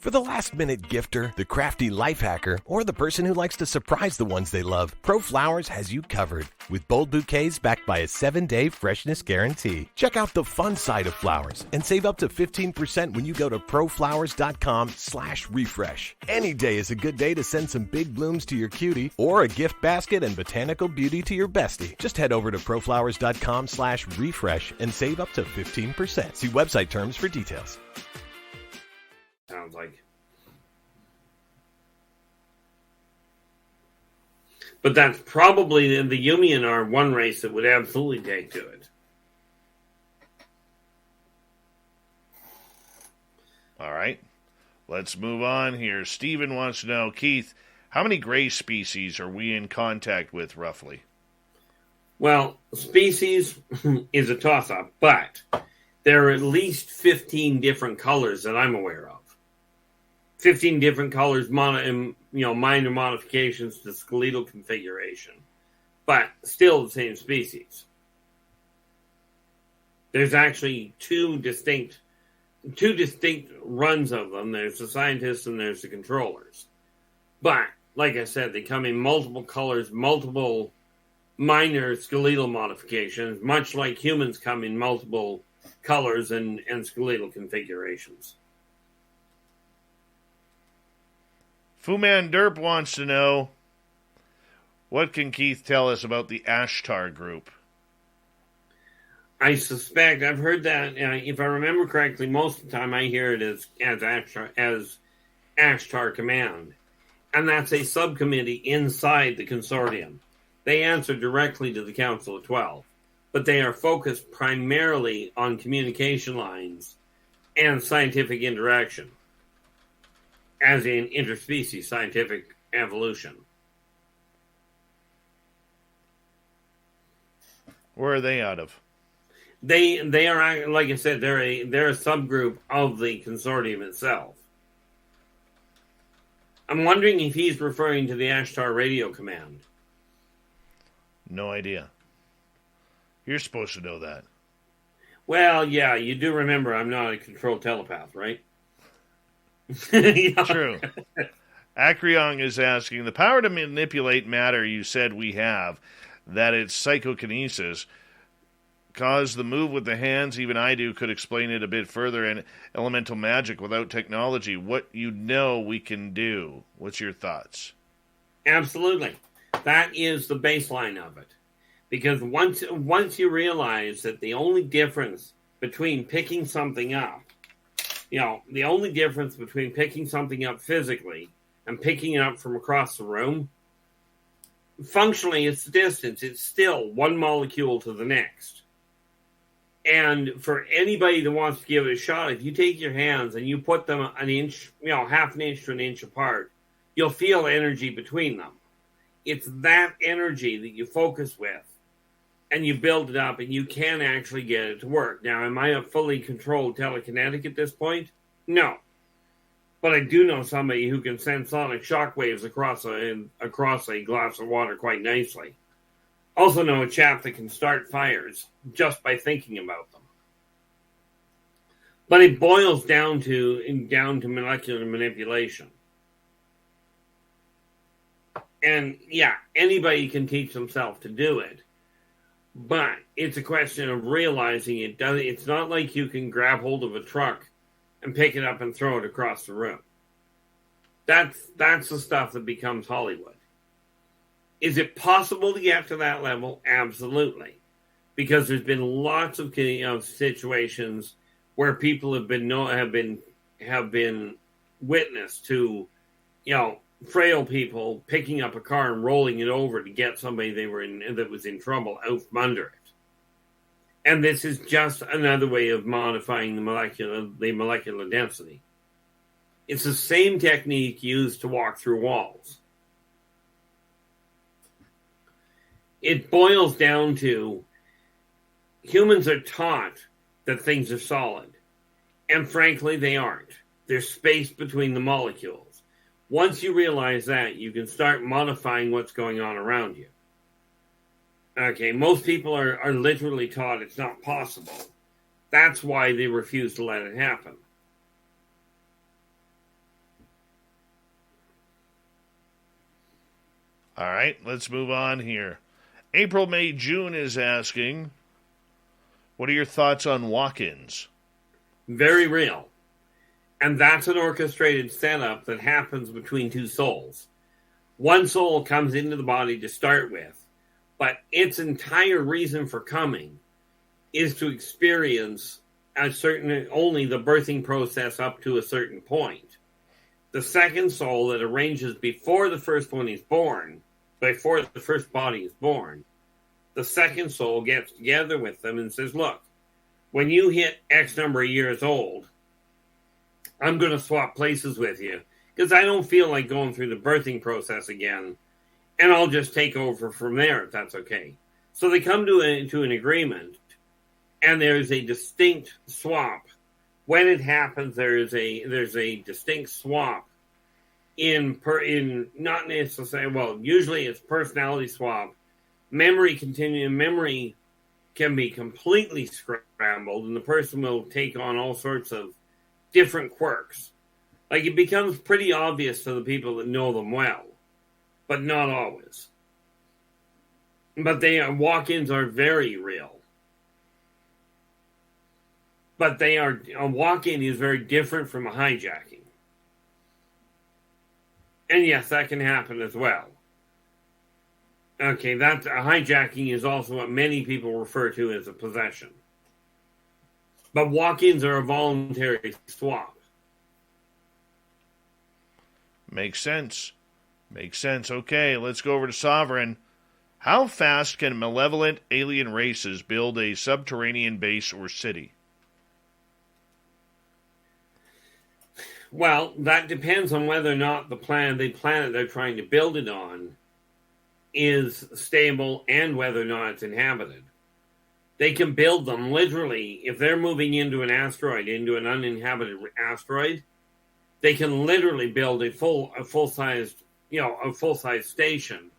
For the last-minute gifter, the crafty life hacker, or the person who likes to surprise the ones they love, Pro Flowers has you covered with bold bouquets backed by a 7-day freshness guarantee. Check out the fun side of flowers and save up to 15% when you go to proflowers.com/refresh. Any day is a good day to send some big blooms to your cutie or a gift basket and botanical beauty to your bestie. Just head over to proflowers.com/refresh and save up to 15%. See website terms for details. Sounds like. But that's probably the Yumian are one race that would absolutely take to it. All right. Let's move on here. Steven wants to know, Keith, how many gray species are we in contact with roughly? Well, species is a toss-up, but there are at least 15 different colors that I'm aware of. 15 different colors, minor modifications to skeletal configuration, but still the same species. There's actually two distinct runs of them. There's the scientists and there's the controllers. But, like I said, they come in multiple colors, multiple minor skeletal modifications, much like humans come in multiple colors and skeletal configurations. Fuman Derp wants to know, what can Keith tell us about the Ashtar group? I suspect, I've heard that, if I remember correctly, most of the time I hear it as Ashtar Command. And that's a subcommittee inside the consortium. They answer directly to the Council of 12, but they are focused primarily on communication lines and scientific interaction, as in interspecies scientific evolution. Where are they out of? They are, like I said, they're a subgroup of the consortium itself. I'm wondering if he's referring to the Ashtar Radio Command. No idea. You're supposed to know that. Well, yeah, you do remember I'm not a controlled telepath, right? True. Acreon is asking, the power to manipulate matter you said we have, that it's psychokinesis, cause the move with the hands, even I do, could explain it a bit further, and elemental magic without technology, what you know we can do. What's your thoughts? Absolutely. That is the baseline of it. Because once you realize that the only difference between picking something up, the only difference between picking something up physically and picking it up from across the room, functionally it's the distance. It's still one molecule to the next. And for anybody that wants to give it a shot, if you take your hands and you put them an inch, half an inch to an inch apart, you'll feel energy between them. It's that energy that you focus with and you build it up and you can actually get it to work. Now, am I a fully controlled telekinetic at this point? No. But I do know somebody who can send sonic shockwaves across a glass of water quite nicely. Also know a chap that can start fires just by thinking about them. But it boils down to molecular manipulation. And yeah, anybody can teach themselves to do it. But it's a question of realizing it's not like you can grab hold of a truck and pick it up and throw it across the room. That's the stuff that becomes Hollywood. Is it possible to get to that level? Absolutely. Because there's been lots of situations where people have been witness to, frail people picking up a car and rolling it over to get somebody that was in trouble out from under it. And this is just another way of modifying the molecular density. It's the same technique used to walk through walls. It boils down to humans are taught that things are solid. And frankly, they aren't. There's space between the molecules. Once you realize that, you can start modifying what's going on around you. Okay, most people are literally taught it's not possible. That's why they refuse to let it happen. All right, let's move on here. April, May, June is asking, what are your thoughts on walk-ins? Very real. And that's an orchestrated setup that happens between two souls. One soul comes into the body to start with, but its entire reason for coming is to experience only the birthing process up to a certain point. The second soul that arranges before the first one is born, before the first body is born, the second soul gets together with them and says, look, when you hit X number of years old, I'm going to swap places with you because I don't feel like going through the birthing process again, and I'll just take over from there if that's okay. So they come to an agreement, and there's a distinct swap. When it happens, there's a distinct swap in not necessarily, well, usually it's personality swap. Memory can be completely scrambled, and the person will take on all sorts of different quirks. Like, it becomes pretty obvious to the people that know them well, but not always. But walk-ins are very real. But a walk-in is very different from a hijacking. And yes, that can happen as well. Okay, a hijacking is also what many people refer to as a possession. But walk-ins are a voluntary swap. Makes sense. Okay, let's go over to Sovereign. How fast can malevolent alien races build a subterranean base or city? Well, that depends on whether or not the planet they're trying to build it on is stable and whether or not it's inhabited. They can build them literally, if they're moving into an uninhabited asteroid, they can literally build a full-sized station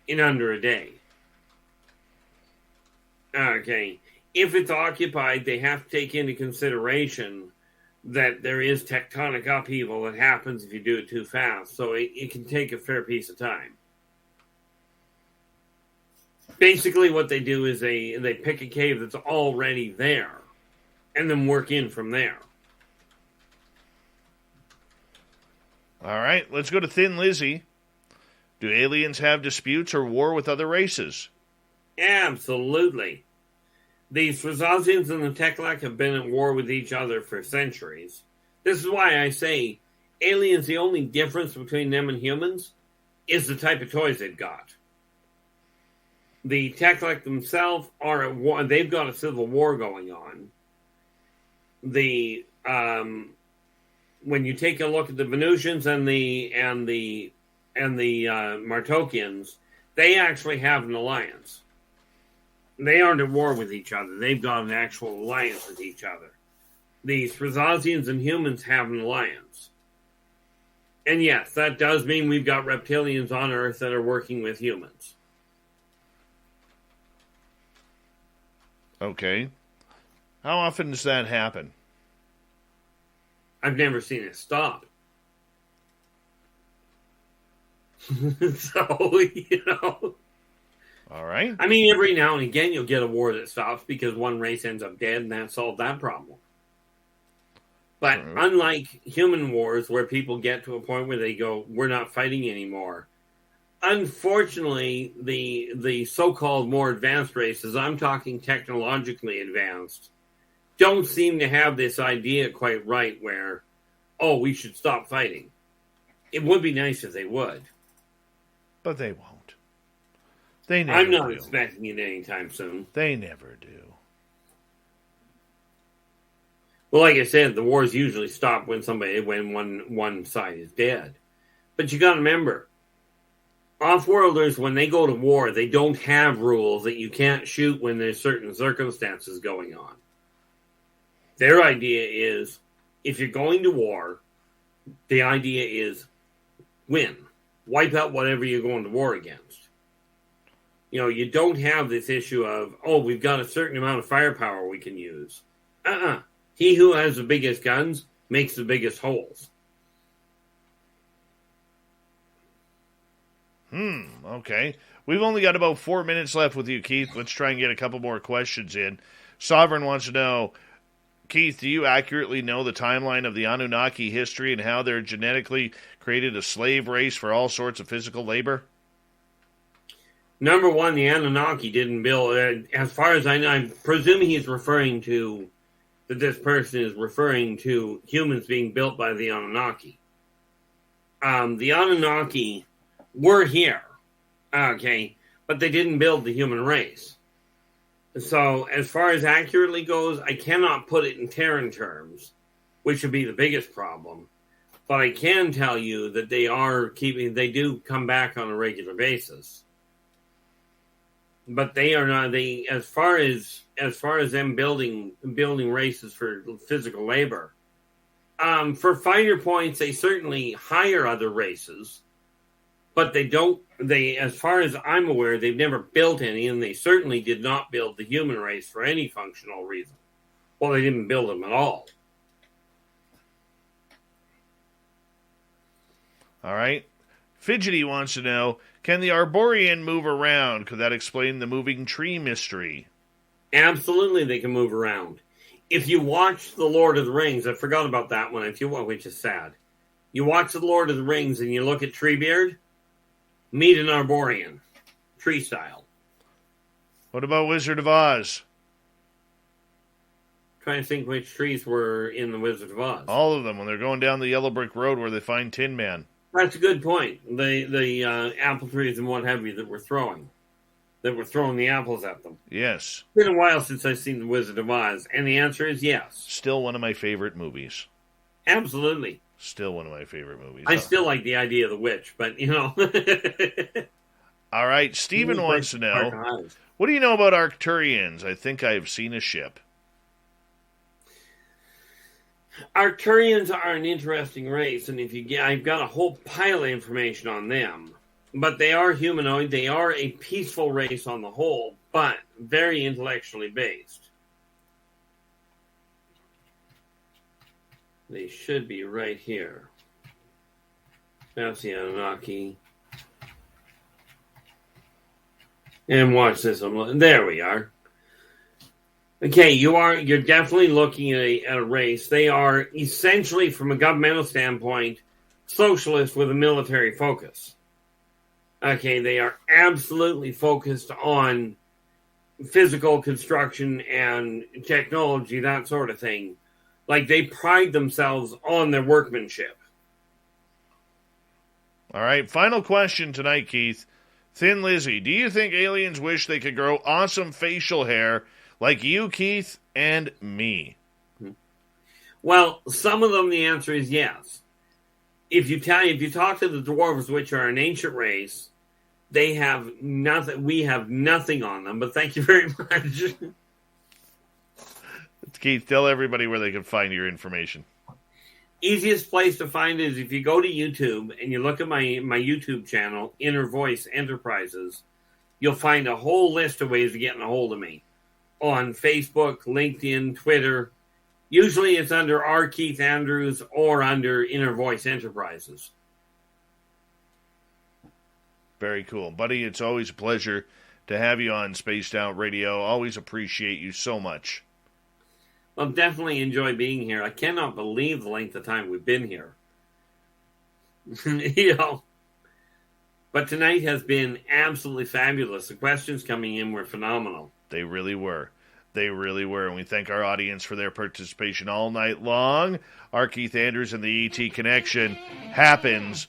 in under a day. Okay. If it's occupied, they have to take into consideration that there is tectonic upheaval that happens if you do it too fast. So it can take a fair piece of time. Basically what they do is they pick a cave that's already there and then work in from there. All right, let's go to Thin Lizzy. Do aliens have disputes or war with other races? Absolutely. The Swazians and the Teklak have been at war with each other for centuries. This is why I say aliens, the only difference between them and humans is the type of toys they've got. The Teklak themselves are at war. They've got a civil war going on. When you take a look at the Venusians and the Martokians, they actually have an alliance. They aren't at war with each other. They've got an actual alliance with each other. The Swazians and humans have an alliance. And yes, that does mean we've got reptilians on Earth that are working with humans. Okay. How often does that happen? I've never seen it stop. So, All right. I mean, every now and again you'll get a war that stops because one race ends up dead and that solved that problem. But unlike human wars where people get to a point where they go, we're not fighting anymore, unfortunately, the so-called more advanced races, I'm talking technologically advanced, don't seem to have this idea quite right where, oh, we should stop fighting. It would be nice if they would. But they won't. They never I'm not do. expecting it anytime soon. They never do. Well, like I said, the wars usually stop when one side is dead. But you got to remember, off-worlders, when they go to war, they don't have rules that you can't shoot when there's certain circumstances going on. Their idea is, if you're going to war, the idea is win. Wipe out whatever you're going to war against. You don't have this issue of, oh, we've got a certain amount of firepower we can use. He who has the biggest guns makes the biggest holes. Okay. We've only got about 4 minutes left with you, Keith. Let's try and get a couple more questions in. Sovereign wants to know, Keith, do you accurately know the timeline of the Anunnaki history and how they're genetically created a slave race for all sorts of physical labor? Number one, the Anunnaki didn't build, as far as I know, I'm presuming he's referring to, that this person is referring to humans being built by the Anunnaki. The Anunnaki were here, okay, but they didn't build the human race. So as far as accurately goes, I cannot put it in Terran terms, which would be the biggest problem. But I can tell you that they do come back on a regular basis. But they are not, as far as them building races for physical labor, for finer points, they certainly hire other races, but as far as I'm aware, they've never built any, and they certainly did not build the human race for any functional reason. Well, they didn't build them at all. All right. Fidgety wants to know, can the Arborian move around? Could that explain the moving tree mystery? Absolutely, they can move around. If you watch The Lord of the Rings, I forgot about that one, which is sad. You watch The Lord of the Rings and you look at Treebeard, meet an Arborian, tree style. What about Wizard of Oz? Trying to think which trees were in the Wizard of Oz. All of them, when they're going down the yellow brick road where they find Tin Man. That's a good point. The apple trees and what have you that were throwing the apples at them. Yes. It's been a while since I've seen The Wizard of Oz, and the answer is yes. Still one of my favorite movies. Absolutely. Still one of my favorite movies. I still like the idea of the witch, but, you know. All right, Stephen wants to know, what do you know about Arcturians? I think I have seen a ship. Arcturians are an interesting race, and I've got a whole pile of information on them. But they are humanoid. They are a peaceful race on the whole, but very intellectually based. They should be right here. That's the Anunnaki. And watch this. There we are. Okay, you're definitely looking at a race. They are essentially, from a governmental standpoint, socialist with a military focus. Okay, they are absolutely focused on physical construction and technology, that sort of thing. Like, they pride themselves on their workmanship. All right, final question tonight, Keith. Thin Lizzy, do you think aliens wish they could grow awesome facial hair like you, Keith, and me? Well, some of them, the answer is yes. If you talk to the dwarves, which are an ancient race, they have nothing. We have nothing on them. But thank you very much. Keith, tell everybody where they can find your information. Easiest place to find it is if you go to YouTube and you look at my YouTube channel, Inner Voice Enterprises. You'll find a whole list of ways of getting a hold of me on Facebook, LinkedIn, Twitter. Usually it's under R. Keith Andrews or under Inner Voice Enterprises. Very cool. Buddy, it's always a pleasure to have you on Spaced Out Radio. Always appreciate you so much. Well, definitely enjoy being here. I cannot believe the length of time we've been here. But tonight has been absolutely fabulous. The questions coming in were phenomenal. They really were. They really were. And we thank our audience for their participation all night long. Our Keith Andrews and the ET Connection happens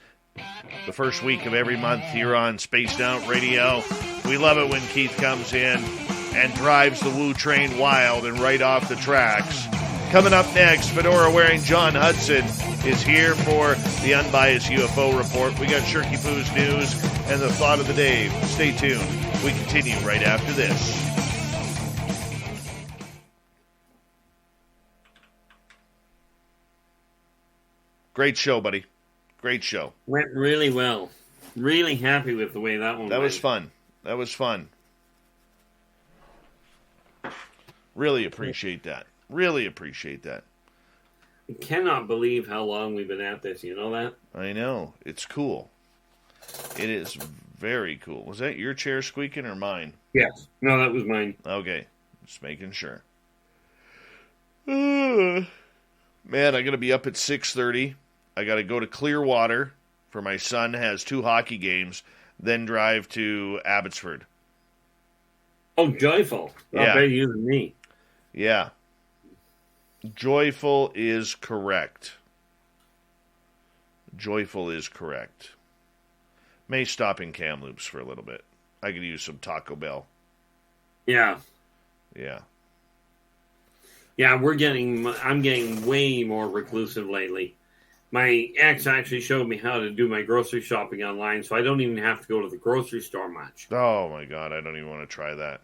the first week of every month here on Spaced Out Radio. We love it when Keith comes in and drives the Woo train wild and right off the tracks. Coming up next, fedora-wearing John Hudson is here for the Unbiased UFO Report. We got Shirky Poo's news and the thought of the day. Stay tuned. We continue right after this. Great show, buddy. Great show. Went really well. Really happy with the way that one went. That was fun. That was fun. Really appreciate that. Really appreciate that. I cannot believe how long we've been at this. You know that? I know. It's cool. It is very cool. Was that your chair squeaking or mine? Yes. No, that was mine. Okay. Just making sure. Man, I got to be up at 6:30. I got to go to Clearwater for my son has 2 hockey games, then drive to Abbotsford. Oh, joyful. Yeah. I'll bet you than me. Yeah. Joyful is correct. Joyful is correct. May stop in Kamloops for a little bit. I could use some Taco Bell. Yeah. Yeah. Yeah, I'm getting way more reclusive lately. My ex actually showed me how to do my grocery shopping online, so I don't even have to go to the grocery store much. Oh, my God. I don't even want to try that.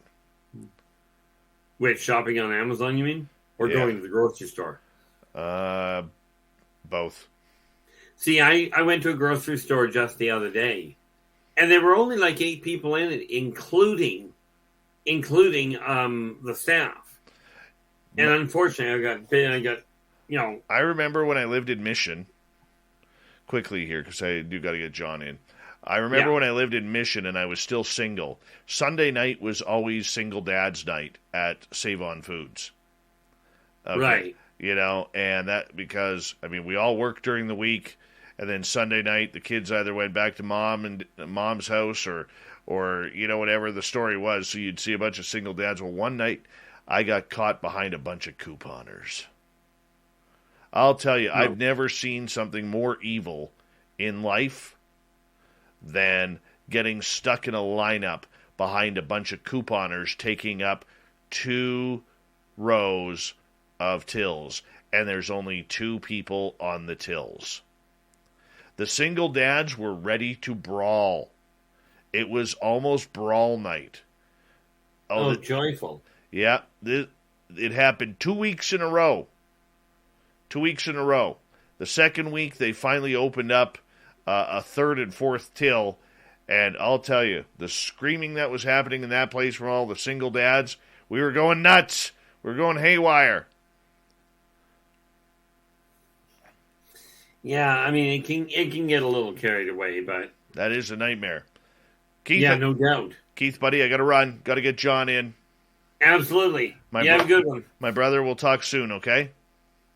Wait, shopping on Amazon, you mean? Or Yeah. going to the grocery store? Both. See, I went to a grocery store just the other day, and there were only like 8 people in it, including the staff. And unfortunately, I got, I remember when I lived in Mission, quickly here, because I do got to get John in. I remember when I lived in Mission and I was still single. Sunday night was always single dad's night at Save On Foods. Okay. Right. And that because, we all worked during the week, and then Sunday night the kids either went back to mom's house or whatever the story was. So you'd see a bunch of single dads. Well, one night I got caught behind a bunch of couponers. I'll tell you, I've never seen something more evil in life than getting stuck in a lineup behind a bunch of couponers taking up 2 rows of tills, and there's only 2 people on the tills. The single dads were ready to brawl. It was almost brawl night. Oh, joyful. Yeah, it happened 2 weeks in a row. 2 weeks in a row. The second week, they finally opened up a 3rd and 4th till, and I'll tell you, the screaming that was happening in that place from all the single dads, we were going nuts. We were going haywire. Yeah, it can get a little carried away, but that is a nightmare. Keith, yeah, no doubt. Keith, buddy, I got to run. Got to get John in. Absolutely. Have a good one. My brother, will talk soon, okay?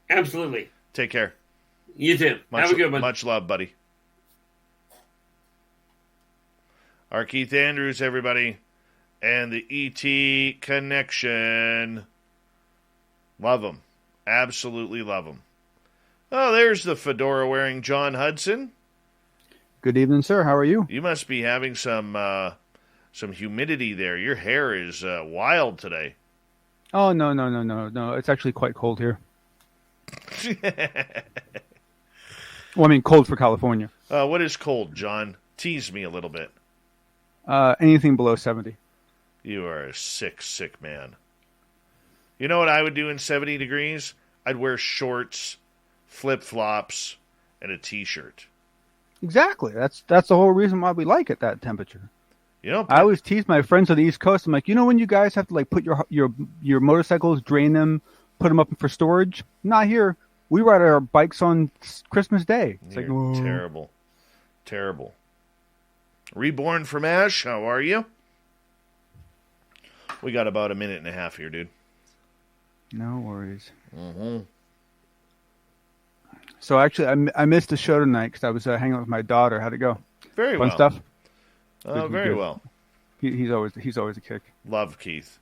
Absolutely. Take care. You too. Have a good one. Much love, buddy. Our Keith Andrews, everybody, and the ET Connection. Love him. Absolutely love him. Oh, there's the fedora-wearing John Hudson. Good evening, sir. How are you? You must be having some humidity there. Your hair is wild today. Oh, no. It's actually quite cold here. Well, cold for California. What is cold, John? Tease me a little bit. Anything below 70. You are a sick, sick man. You know what I would do in 70 degrees? I'd wear shorts, flip-flops, and a T-shirt. Exactly. That's the whole reason why we like it, that temperature. I always tease my friends on the East Coast. I'm like, when you guys have to put your motorcycles, drain them, put them up for storage? Not here. We ride our bikes on Christmas Day. It's terrible. Terrible. Reborn from Ash, how are you? We got about a minute and a half here, dude. No worries. Mm-hmm. So actually, I missed the show tonight because I was hanging out with my daughter. How'd it go? Very Fun well. stuff. Very well. He's always a kick. Love Keith.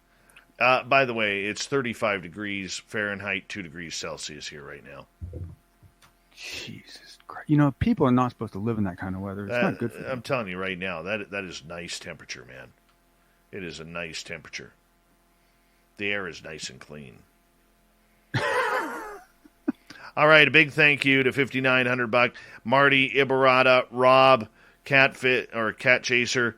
By the way, it's 35 degrees Fahrenheit, 2 degrees Celsius here right now. Jesus Christ! People are not supposed to live in that kind of weather. It's not good for them. I'm telling you right now, that is nice temperature, man. It is a nice temperature. The air is nice and clean. All right, a big thank you to $5,900 Marty, Ibarata, Rob, Cat Chaser,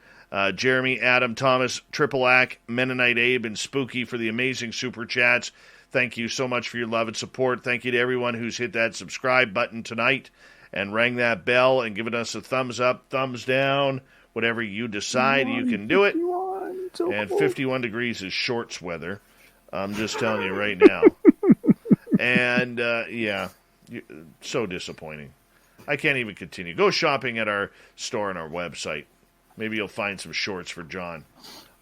Jeremy, Adam, Thomas, Triple Ack, Mennonite Abe, and Spooky for the amazing super chats. Thank you so much for your love and support. Thank you to everyone who's hit that subscribe button tonight and rang that bell and given us a thumbs up, thumbs down, whatever you decide. You can do it. And 51 degrees is shorts weather. I'm just telling you right now. And, so disappointing. I can't even continue. Go shopping at our store and our website. Maybe you'll find some shorts for John.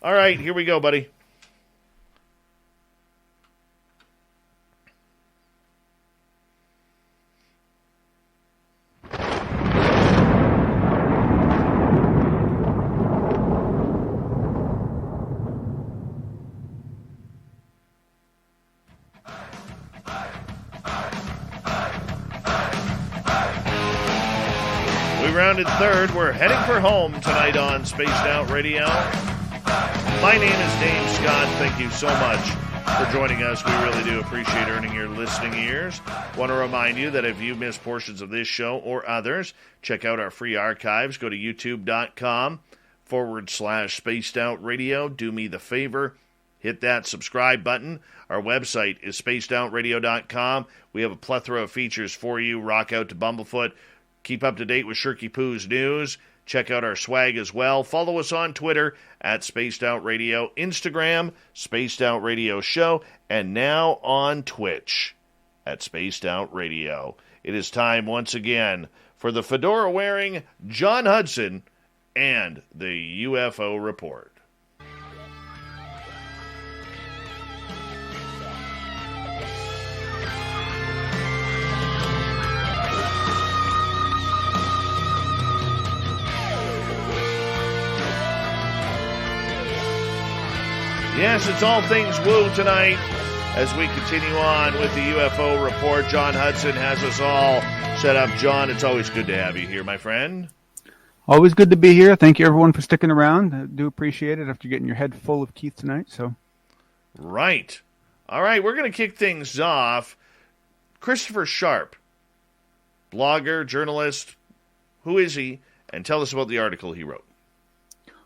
All right, here we go, buddy. Rounded third. We're heading for home tonight on Spaced Out Radio. My name is Dave Scott. Thank you so much for joining us. We really do appreciate earning your listening ears. Want to remind you that if you missed portions of this show or others, check out our free archives. Go to youtube.com/Spaced Out Radio. Do me the favor. Hit that subscribe button. Our website is spacedoutradio.com. We have a plethora of features for you. Rock out to Bumblefoot. Keep up to date with Shirky Poo's news. Check out our swag as well. Follow us on Twitter at Spaced Out Radio, Instagram, Spaced Out Radio Show, and now on Twitch at Spaced Out Radio. It is time once again for the fedora-wearing John Hudson and the UFO Report. Yes, it's all things woo tonight as we continue on with the UFO Report. John Hudson has us all set up. John, it's always good to have you here, my friend. Always good to be here. Thank you, everyone, for sticking around. I do appreciate it after getting your head full of Keith tonight. Right. All right, we're going to kick things off. Christopher Sharp, blogger, journalist, who is he? And tell us about the article he wrote.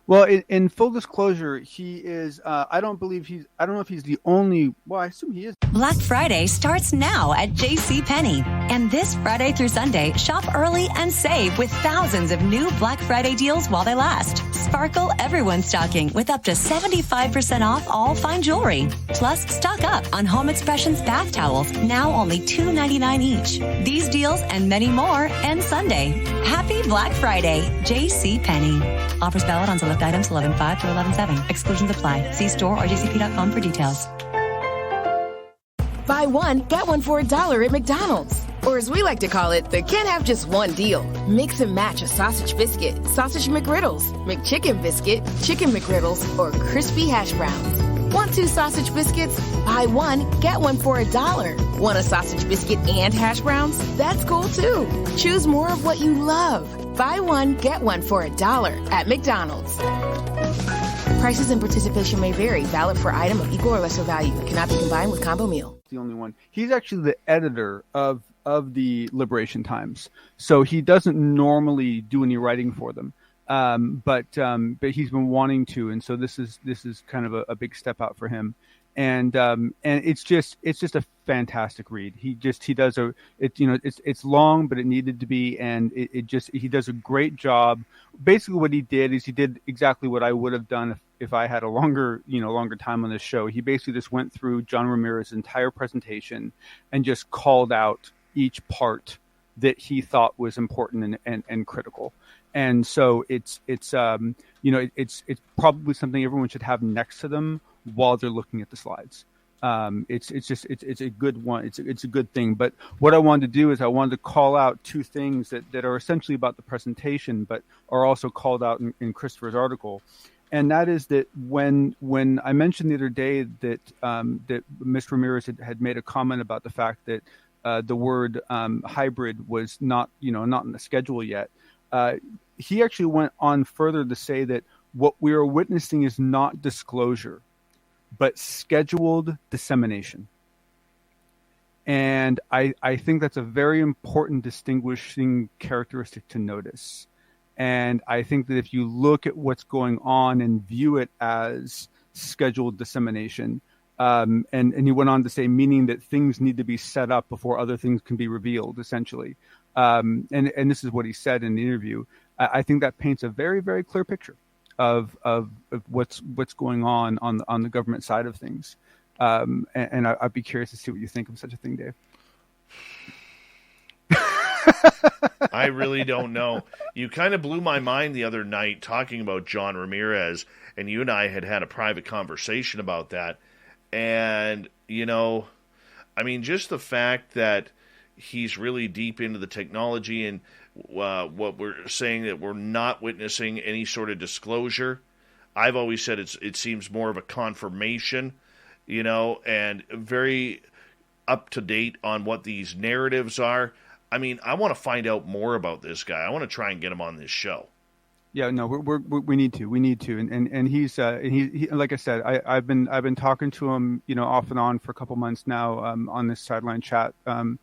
Well, in full disclosure, he is, I don't know if he's the only, well, I assume he is. Black Friday starts now at JCPenney. And this Friday through Sunday, shop early and save with thousands of new Black Friday deals while they last. Sparkle everyone's stocking with up to 75% off all fine jewelry. Plus, stock up on Home Expressions bath towels, now only $2.99 each. These deals and many more end Sunday. Happy Black Friday, JCPenney. Offers valid on select items 11/5 to 11/7. Exclusions apply. See store or jcp.com for details. Buy one, get one for $1 at McDonald's. Or as we like to call it, the can't have just one deal. Mix and match a sausage biscuit, sausage McGriddles, McChicken biscuit, chicken McGriddles, or crispy hash browns. Want 2 sausage biscuits? Buy one, get one for $1. Want a sausage biscuit and hash browns? That's cool too. Choose more of what you love. Buy one, get one for $1 at McDonald's. Prices and participation may vary. Valid for item of equal or lesser value. Cannot be combined with combo meal. The only one. He's actually the editor of the Liberation Times, so he doesn't normally do any writing for them. But he's been wanting to, and so this is kind of a big step out for him. And it's just a fantastic read. He does it's long, but it needed to be, and he does a great job. Basically, what he did is he did exactly what I would have done if I had a longer time on this show. He basically just went through John Ramirez's entire presentation and just called out each part that he thought was important and critical. And so it's probably something everyone should have next to them while they're looking at the slides. It's a good one. It's a good thing. But what I wanted to do is I wanted to call out 2 things that are essentially about the presentation, but are also called out in Christopher's article. And that is that when I mentioned the other day that Mr. Ramirez had made a comment about the fact that the word hybrid was not in the schedule yet, he actually went on further to say that what we are witnessing is not disclosure, but scheduled dissemination. And I think that's a very important distinguishing characteristic to notice. And I think that if you look at what's going on and view it as scheduled dissemination, and he went on to say, meaning that things need to be set up before other things can be revealed, essentially. And this is what he said in the interview. I think that paints a very, very clear picture of what's going on the government side of things. And I'd be curious to see what you think of such a thing, Dave. I really don't know. You kind of blew my mind the other night talking about John Ramirez, and you and I had a private conversation about that. And, just the fact that he's really deep into the technology and what we're saying that we're not witnessing any sort of disclosure. I've always said it seems more of a confirmation, and very up to date on what these narratives are. I want to find out more about this guy. I want to try and get him on this show. Yeah, no, we need to, and he's he like I said, I've been talking to him, off and on for a couple months now, on this sideline chat, and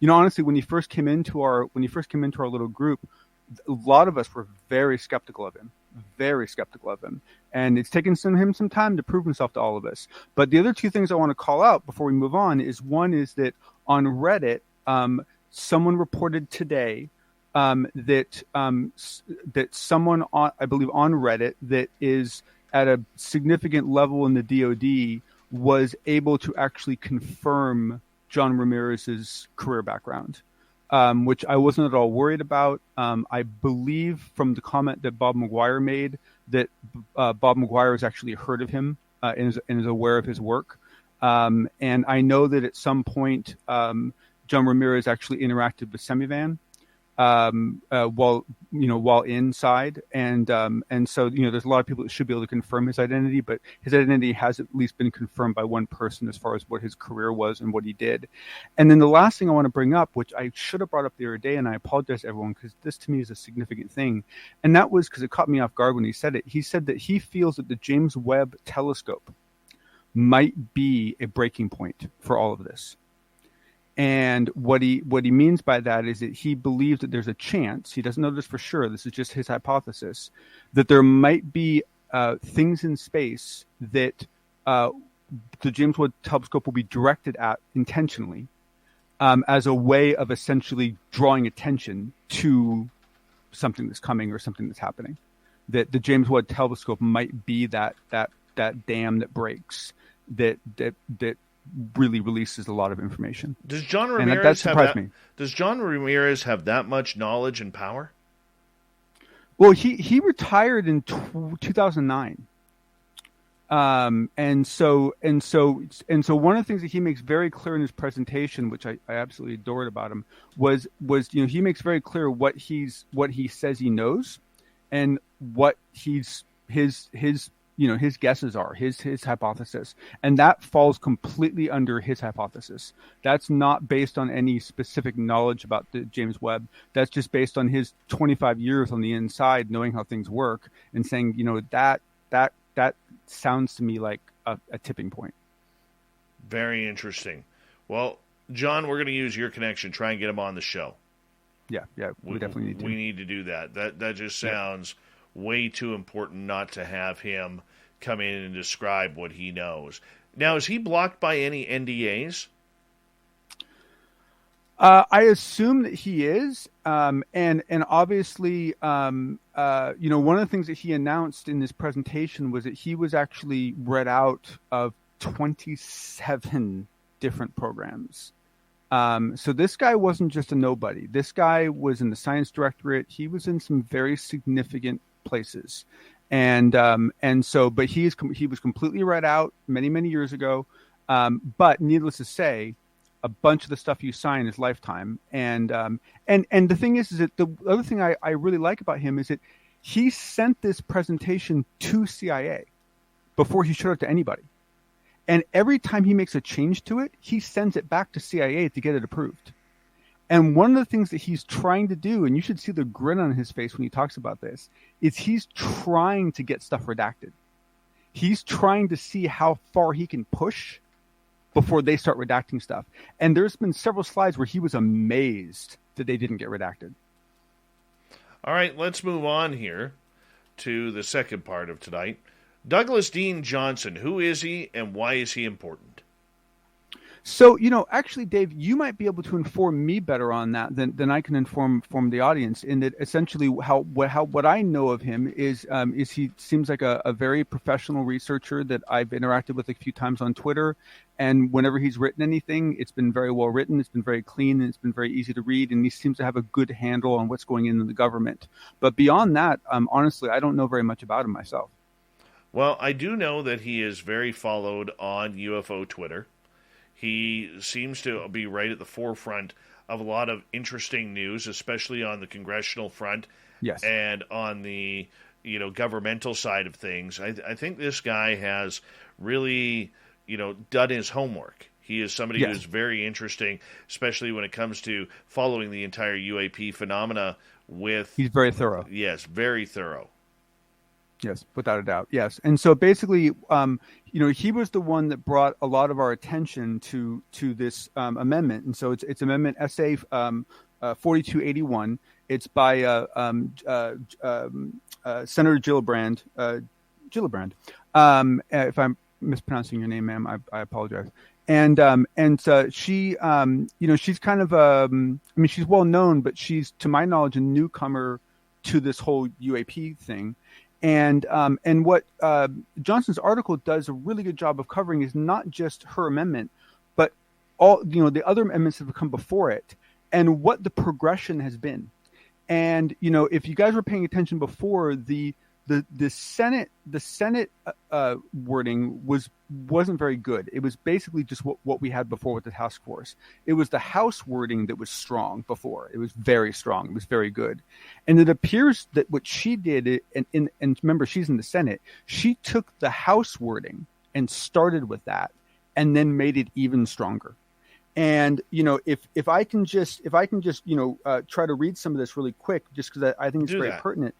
honestly, when he first came into our little group, a lot of us were very skeptical of him, and it's taken him some time to prove himself to all of us. But the other two things I want to call out before we move on is one is that on Reddit, someone reported today that someone I believe on Reddit that is at a significant level in the DoD was able to actually confirm John Ramirez's career background, which I wasn't at all worried about. I believe from the comment that Bob McGuire made that Bob McGuire has actually heard of him and is aware of his work. And I know that at some point John Ramirez actually interacted with Semivan while inside, and so there's a lot of people that should be able to confirm his identity, but his identity has at least been confirmed by one person as far as what his career was and what he did. And then the last thing I want to bring up, which I should have brought up the other day, and I apologize to everyone because this to me is a significant thing, and that was because it caught me off guard when he said it. He said that he feels that the James Webb Telescope might be a breaking point for all of this. And what he means by that is that he believes that there's a chance, he doesn't know this for sure, this is just his hypothesis, that there might be things in space that the James Webb Telescope will be directed at intentionally as a way of essentially drawing attention to something that's coming or something that's happening. That the James Webb Telescope might be that dam that breaks, that really releases a lot of information. Does John Ramirez Does John Ramirez have that much knowledge and power? Well, he retired in 2009. And so one of the things that he makes very clear in his presentation, which I absolutely adored about him, was he makes very clear what he says he knows, and what his guesses are, his hypothesis, and that falls completely under his hypothesis. That's not based on any specific knowledge about the James Webb. That's just based on his 25 years on the inside, knowing how things work, and saying, that sounds to me like a tipping point. Very interesting. Well, John, we're going to use your connection, try and get him on the show. Yeah, we definitely need to. We need to do that. That just sounds way too important not to have him come in and describe what he knows. Now, is he blocked by any NDAs? I assume that he is, and obviously, one of the things that he announced in this presentation was that he was actually read out of 27 different programs. So this guy wasn't just a nobody. This guy was in the science directorate. He was in some very significant places, but he was completely read out many years ago. But needless to say, a bunch of the stuff you sign is lifetime. And the thing is that the other thing I really like about him is that he sent this presentation to CIA before he showed it to anybody. And every time he makes a change to it, he sends it back to CIA to get it approved. And one of the things that he's trying to do, and you should see the grin on his face when he talks about this, is he's trying to get stuff redacted. He's trying to see how far he can push before they start redacting stuff. And there's been several slides where he was amazed that they didn't get redacted. All right, let's move on here to the second part of tonight. Douglas Dean Johnson, who is he and why is he important? So, actually, Dave, you might be able to inform me better on that than I can inform the audience. In that, essentially, what I know of him is he seems like a very professional researcher that I've interacted with a few times on Twitter, and whenever he's written anything, it's been very well written, it's been very clean, and it's been very easy to read, and he seems to have a good handle on what's going in the government. But beyond that, honestly, I don't know very much about him myself. Well, I do know that he is very followed on UFO Twitter. He seems to be right at the forefront of a lot of interesting news, especially on the congressional front. Yes. And on the governmental side of things. I think this guy has really done his homework. He is somebody Yes. who's very interesting, especially when it comes to following the entire UAP phenomena with... He's very thorough. Yes, very thorough. Yes, without a doubt. Yes. And so basically, he was the one that brought a lot of our attention to this amendment. And so it's Amendment SA 4281. It's by Senator Gillibrand. If I'm mispronouncing your name, ma'am, I apologize. And she, she's kind of, she's well known, but she's, to my knowledge, a newcomer to this whole UAP thing. And what Johnson's article does a really good job of covering is not just her amendment, but all the other amendments that have come before it, and what the progression has been. And if you guys were paying attention before, the Senate wording wasn't very good. It was basically just what we had before with the task force. It was the House wording that was strong before. It was very strong. It was very good. And it appears that what she did, and remember, she's in the Senate, she took the House wording and started with that and then made it even stronger. And if I can just try to read some of this really quick, just because I think it's very pertinent.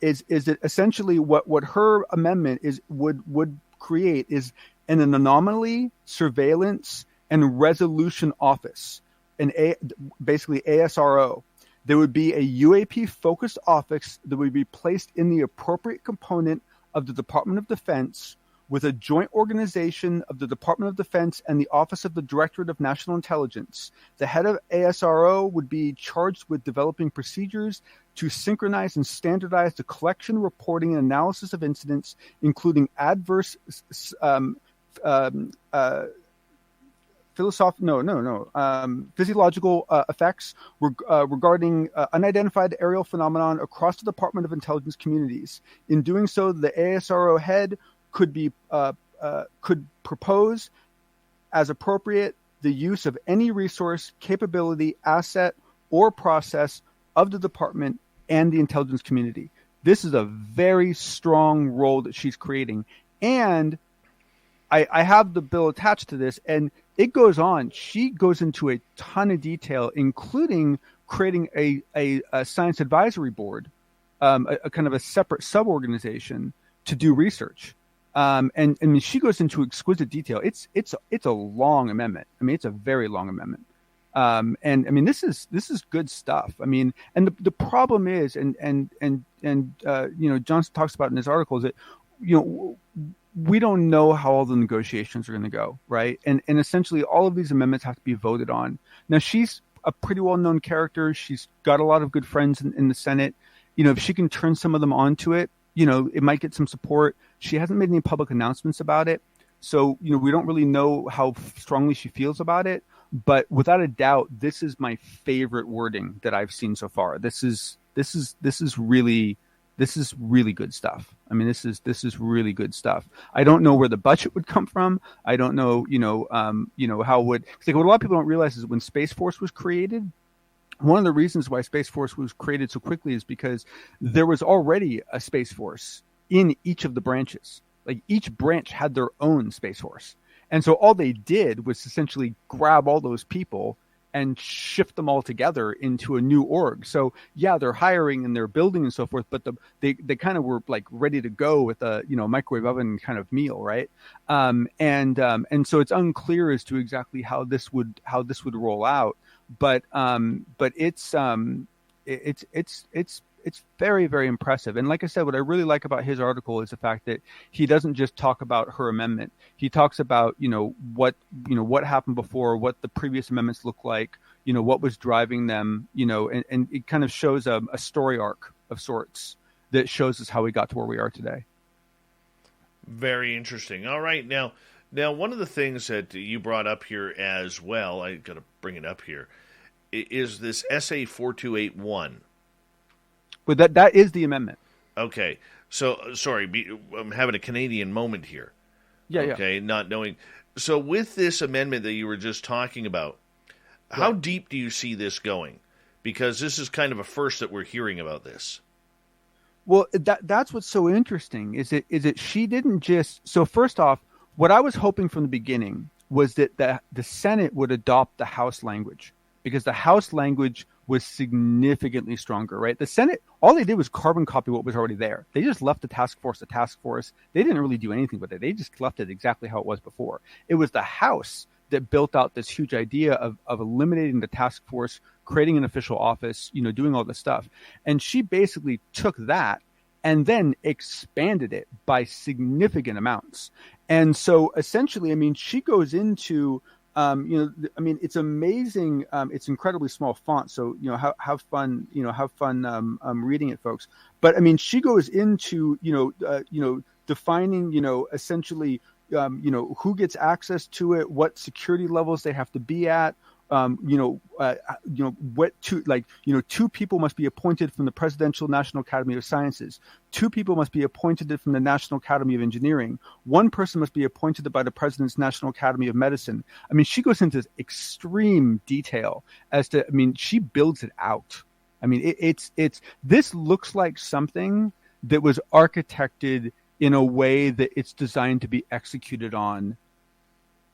Is that essentially what her amendment would create is an anomaly, surveillance, and resolution office, basically ASRO. There would be a UAP focused office that would be placed in the appropriate component of the Department of Defense, with a joint organization of the Department of Defense and the Office of the Directorate of National Intelligence. The head of ASRO would be charged with developing procedures to synchronize and standardize the collection, reporting, and analysis of incidents, including adverse physiological effects regarding unidentified aerial phenomenon across the Department of Intelligence communities. In doing so, the ASRO head could propose, as appropriate, the use of any resource, capability, asset, or process of the department and the intelligence community. This is a very strong role that she's creating. And I have the bill attached to this, and it goes on. She goes into a ton of detail, including creating a science advisory board, a kind of a separate sub-organization to do research. And she goes into exquisite detail. It's a long amendment. It's a very long amendment. And this is good stuff. And the problem is, and Johnson talks about in his article, is that, we don't know how all the negotiations are going to go, right? And essentially all of these amendments have to be voted on. Now, she's a pretty well-known character. She's got a lot of good friends in the Senate. If she can turn some of them onto it, it might get some support. She hasn't made any public announcements about it. So, we don't really know how strongly she feels about it. But without a doubt, this is my favorite wording that I've seen so far. This is really good stuff. This is really good stuff. I don't know where the budget would come from. I don't know, how would, because what a lot of people don't realize is when Space Force was created, one of the reasons why Space Force was created so quickly is because there was already a Space Force in each of the branches. Like, each branch had their own Space Force. And so all they did was essentially grab all those people and shift them all together into a new org. So yeah, they're hiring and they're building and so forth, but they kind of were like ready to go with a microwave oven kind of meal, right? And so it's unclear as to exactly how this would It's very, very impressive. And like I said, what I really like about his article is the fact that he doesn't just talk about her amendment. He talks about, what happened before, what the previous amendments look like, what was driving them, and it kind of shows a story arc of sorts that shows us how we got to where we are today. Very interesting. All right. Now, one of the things that you brought up here as well, I got to bring it up here, is this SA 4281. But that is the amendment. Okay. So, sorry, I'm having a Canadian moment here. Yeah, okay, not knowing. So with this amendment that you were just talking about, how deep do you see this going? Because this is kind of a first that we're hearing about this. Well, that's what's so interesting is it she didn't just. So first off, what I was hoping from the beginning was that the Senate would adopt the House language, because the House language was significantly stronger, right? The Senate, all they did was carbon copy what was already there. They just left the task force a task force. They didn't really do anything with it. They just left it exactly how it was before. It was the House that built out this huge idea of eliminating the task force, creating an official office, doing all this stuff. And she basically took that and then expanded it by significant amounts. And so essentially, I mean, she goes into it's amazing. It's incredibly small font, so have fun. Have fun reading it, folks. But I mean, she goes into defining essentially who gets access to it, what security levels they have to be at. Two people must be appointed from the Presidential National Academy of Sciences. 2 people must be appointed from the National Academy of Engineering. 1 person must be appointed by the President's National Academy of Medicine. I mean, she goes into extreme detail as to, she builds it out. I mean, this looks like something that was architected in a way that it's designed to be executed on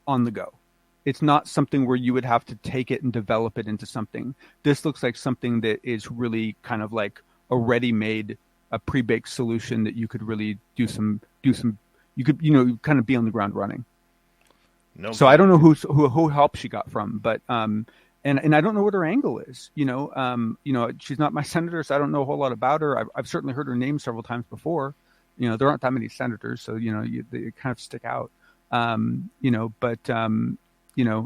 the go. It's not something where you would have to take it and develop it into something. This looks like something that is really kind of like a ready-made, a pre-baked solution that you could really do some. You could kind of be on the ground running. No. So I don't know who help she got from, but and I don't know what her angle is. She's not my senator, so I don't know a whole lot about her. I've certainly heard her name several times before. There aren't that many senators, so they kind of stick out. And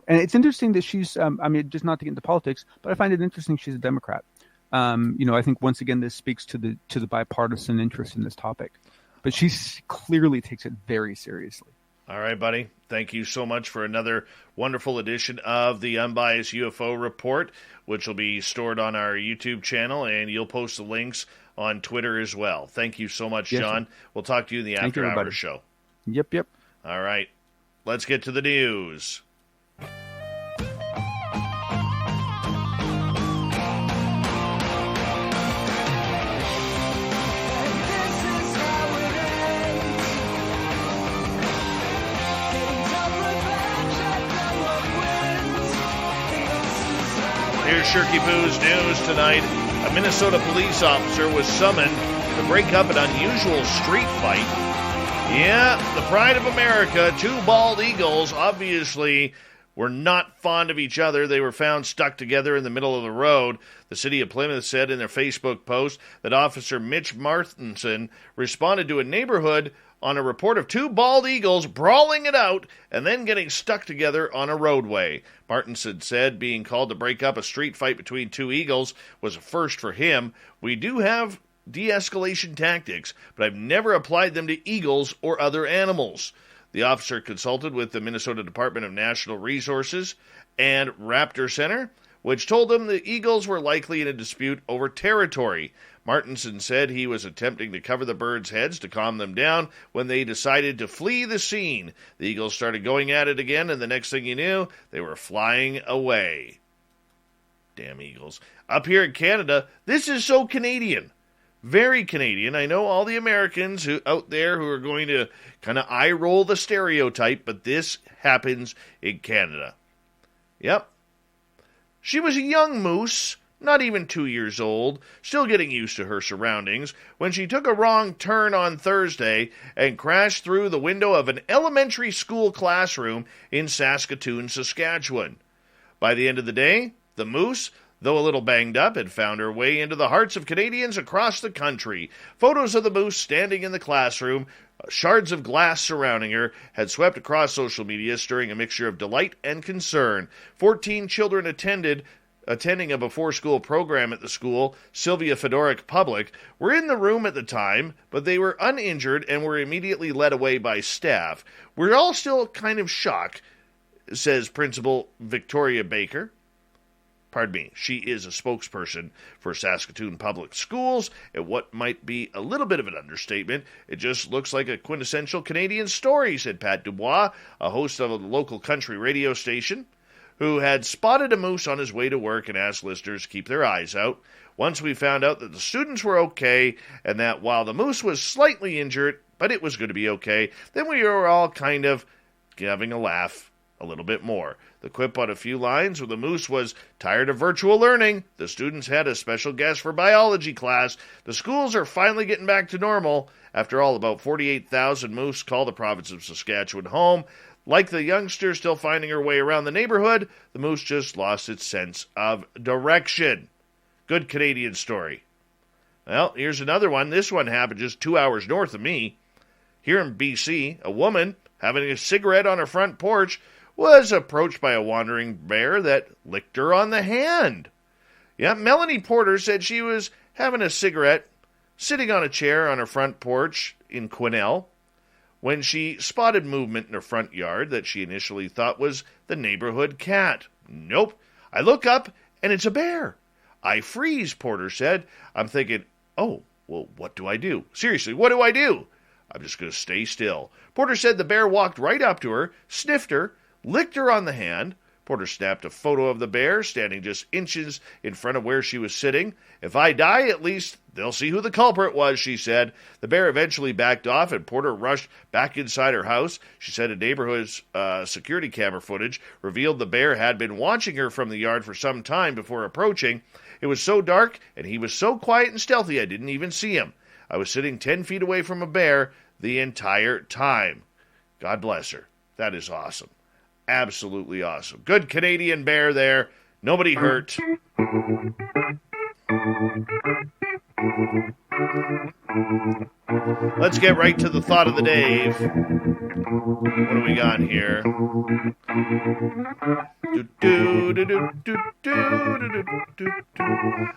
it's interesting that she's, just not to get into politics, but I find it interesting she's a Democrat. I think once again, this speaks to the bipartisan interest in this topic, but she clearly takes it very seriously. All right, buddy. Thank you so much for another wonderful edition of the Unbiased UFO Report, which will be stored on our YouTube channel, and you'll post the links on Twitter as well. Thank you so much, John. We'll talk to you in the After Hours show. Yep. All right. Let's get to the news. Here's Shirky Poo's news tonight. A Minnesota police officer was summoned to break up an unusual street fight. Yeah, the pride of America, 2 bald eagles obviously were not fond of each other. They were found stuck together in the middle of the road. The city of Plymouth said in their Facebook post that Officer Mitch Martinson responded to a neighborhood on a report of 2 bald eagles brawling it out and then getting stuck together on a roadway. Martinson said being called to break up a street fight between 2 eagles was a first for him. We do have de-escalation tactics, but I've never applied them to eagles or other animals. The officer consulted with the Minnesota Department of Natural Resources and Raptor Center, which told him the eagles were likely in a dispute over territory. Martinson said he was attempting to cover the birds' heads to calm them down when they decided to flee the scene. The eagles started going at it again, and the next thing you knew, they were flying away. Damn eagles. Up here in Canada, this is so Canadian. Very Canadian. I know all the Americans out there who are going to kind of eye-roll the stereotype, but this happens in Canada. Yep. She was a young moose, not even 2 years old, still getting used to her surroundings, when she took a wrong turn on Thursday and crashed through the window of an elementary school classroom in Saskatoon, Saskatchewan. By the end of the day, the moose, though a little banged up, had found her way into the hearts of Canadians across the country. Photos of the moose standing in the classroom, shards of glass surrounding her, had swept across social media, stirring a mixture of delight and concern. 14 children attending a before-school program at the school, Sylvia Fedoric Public, were in the room at the time, but they were uninjured and were immediately led away by staff. We're all still kind of shocked, says Principal Victoria Baker. Pardon me, she is a spokesperson for Saskatoon Public Schools. At what might be a little bit of an understatement, it just looks like a quintessential Canadian story, said Pat Dubois, a host of a local country radio station, who had spotted a moose on his way to work and asked listeners to keep their eyes out. Once we found out that the students were okay and that while the moose was slightly injured, but it was going to be okay, then we were all kind of having a laugh a little bit more. The quip on a few lines where the moose was tired of virtual learning. The students had a special guest for biology class. The schools are finally getting back to normal. After all, about 48,000 moose call the province of Saskatchewan home. Like the youngster still finding her way around the neighborhood, the moose just lost its sense of direction. Good Canadian story. Well, here's another one. This one happened just 2 hours north of me. Here in BC, a woman having a cigarette on her front porch was approached by a wandering bear that licked her on the hand. Yeah, Melanie Porter said she was having a cigarette sitting on a chair on her front porch in Quesnel when she spotted movement in her front yard that she initially thought was the neighborhood cat. Nope. I look up and it's a bear. I freeze, Porter said. I'm thinking, oh, well, what do I do? Seriously, what do I do? I'm just going to stay still. Porter said the bear walked right up to her, sniffed her, licked her on the hand. Porter snapped a photo of the bear standing just inches in front of where she was sitting. If I die, at least they'll see who the culprit was, she said. The bear eventually backed off and Porter rushed back inside her house. She said a neighborhood's security camera footage revealed the bear had been watching her from the yard for some time before approaching. It was so dark and he was so quiet and stealthy I didn't even see him. I was sitting 10 feet away from a bear the entire time. God bless her. That is awesome. Absolutely awesome. Good Canadian bear there. Nobody hurt. Let's get right to the thought of the day. What do we got here?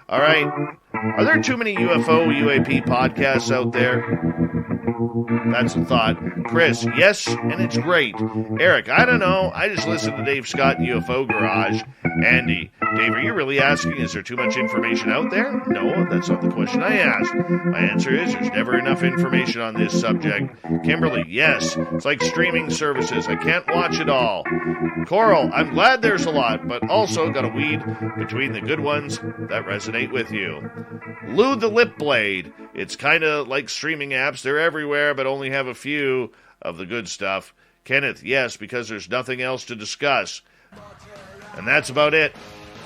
All right. Are there too many UFO, UAP podcasts out there? That's a thought. Chris, yes, and it's great. Eric, I don't know. I just listened to Dave Scott in UFO Garage. Andy, Dave, are you really asking, is there too much information out there? No, that's not the question I asked. My answer is there's never enough information on this subject. Kimberly, yes, it's like streaming services. I can't watch it all. Coral, I'm glad there's a lot, but also got to weed between the good ones that resonate with you. Lou the Lip Blade, it's kind of like streaming apps. They're everywhere, but only have a few of the good stuff. Kenneth, yes, because there's nothing else to discuss. And that's about it.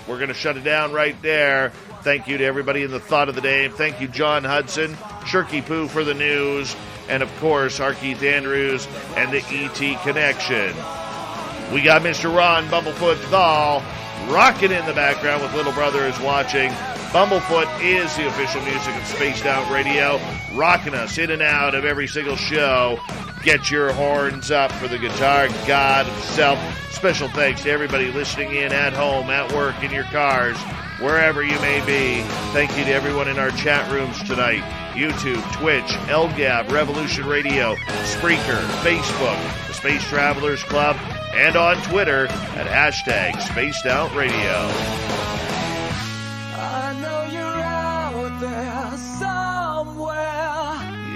We're going to shut it down right there. Thank you to everybody in the thought of the day. Thank you, John Hudson, Shirky Poo for the news, and of course, our Keith Andrews and the ET Connection. We got Mr. Ron Bumblefoot Thal rocking in the background with Little Brother is watching. Bumblefoot is the official music of Spaced Out Radio, rocking us in and out of every single show. Get your horns up for the guitar god himself. Special thanks to everybody listening in at home, at work, in your cars, wherever you may be. Thank you to everyone in our chat rooms tonight. YouTube, Twitch, LGAB, Revolution Radio, Spreaker, Facebook, the Space Travelers Club, and on Twitter at hashtag Spaced Out Radio.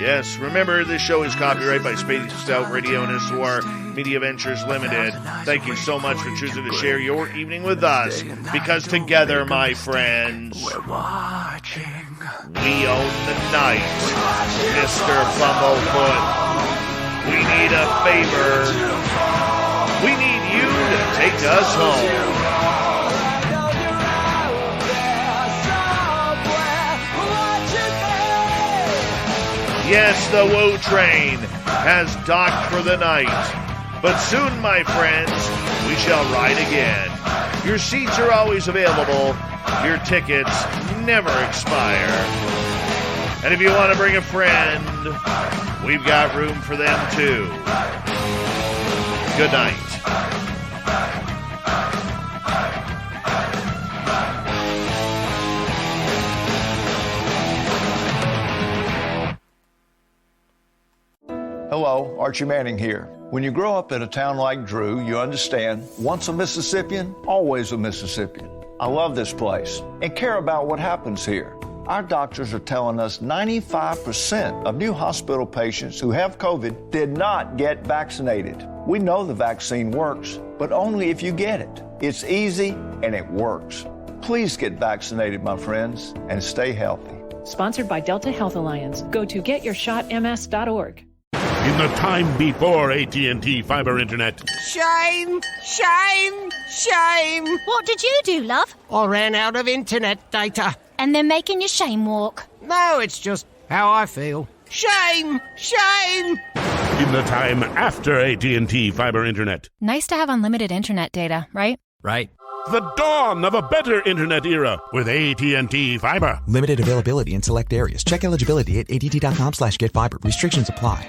Yes, remember, this show is copyrighted by Spaced Out Radio and SOR Media Ventures Limited. Thank you so much for choosing to share your evening with us, because together, my friends, we own the night. Mr. Bumblefoot, we need a favor. We need you to take us home. Yes, the Woe Train has docked for the night. But soon, my friends, we shall ride again. Your seats are always available Your tickets never expire. And if you want to bring a friend, we've got room for them too. Good night. Hello, Archie Manning here. When you grow up in a town like Drew, you understand once a Mississippian, always a Mississippian. I love this place and care about what happens here. Our doctors are telling us 95% of new hospital patients who have COVID did not get vaccinated. We know the vaccine works, but only if you get it. It's easy and it works. Please get vaccinated, my friends, and stay healthy. Sponsored by Delta Health Alliance. Go to getyourshotms.org. In the time before AT&T fiber internet. Shame! Shame! Shame! What did you do, love? I ran out of internet data. And they're making you shame walk. No, it's just how I feel. Shame! Shame! In the time after AT&T fiber internet. Nice to have unlimited internet data, right? Right. The dawn of a better internet era with AT&T fiber. Limited availability in select areas. Check eligibility at att.com/getfiber. Restrictions apply.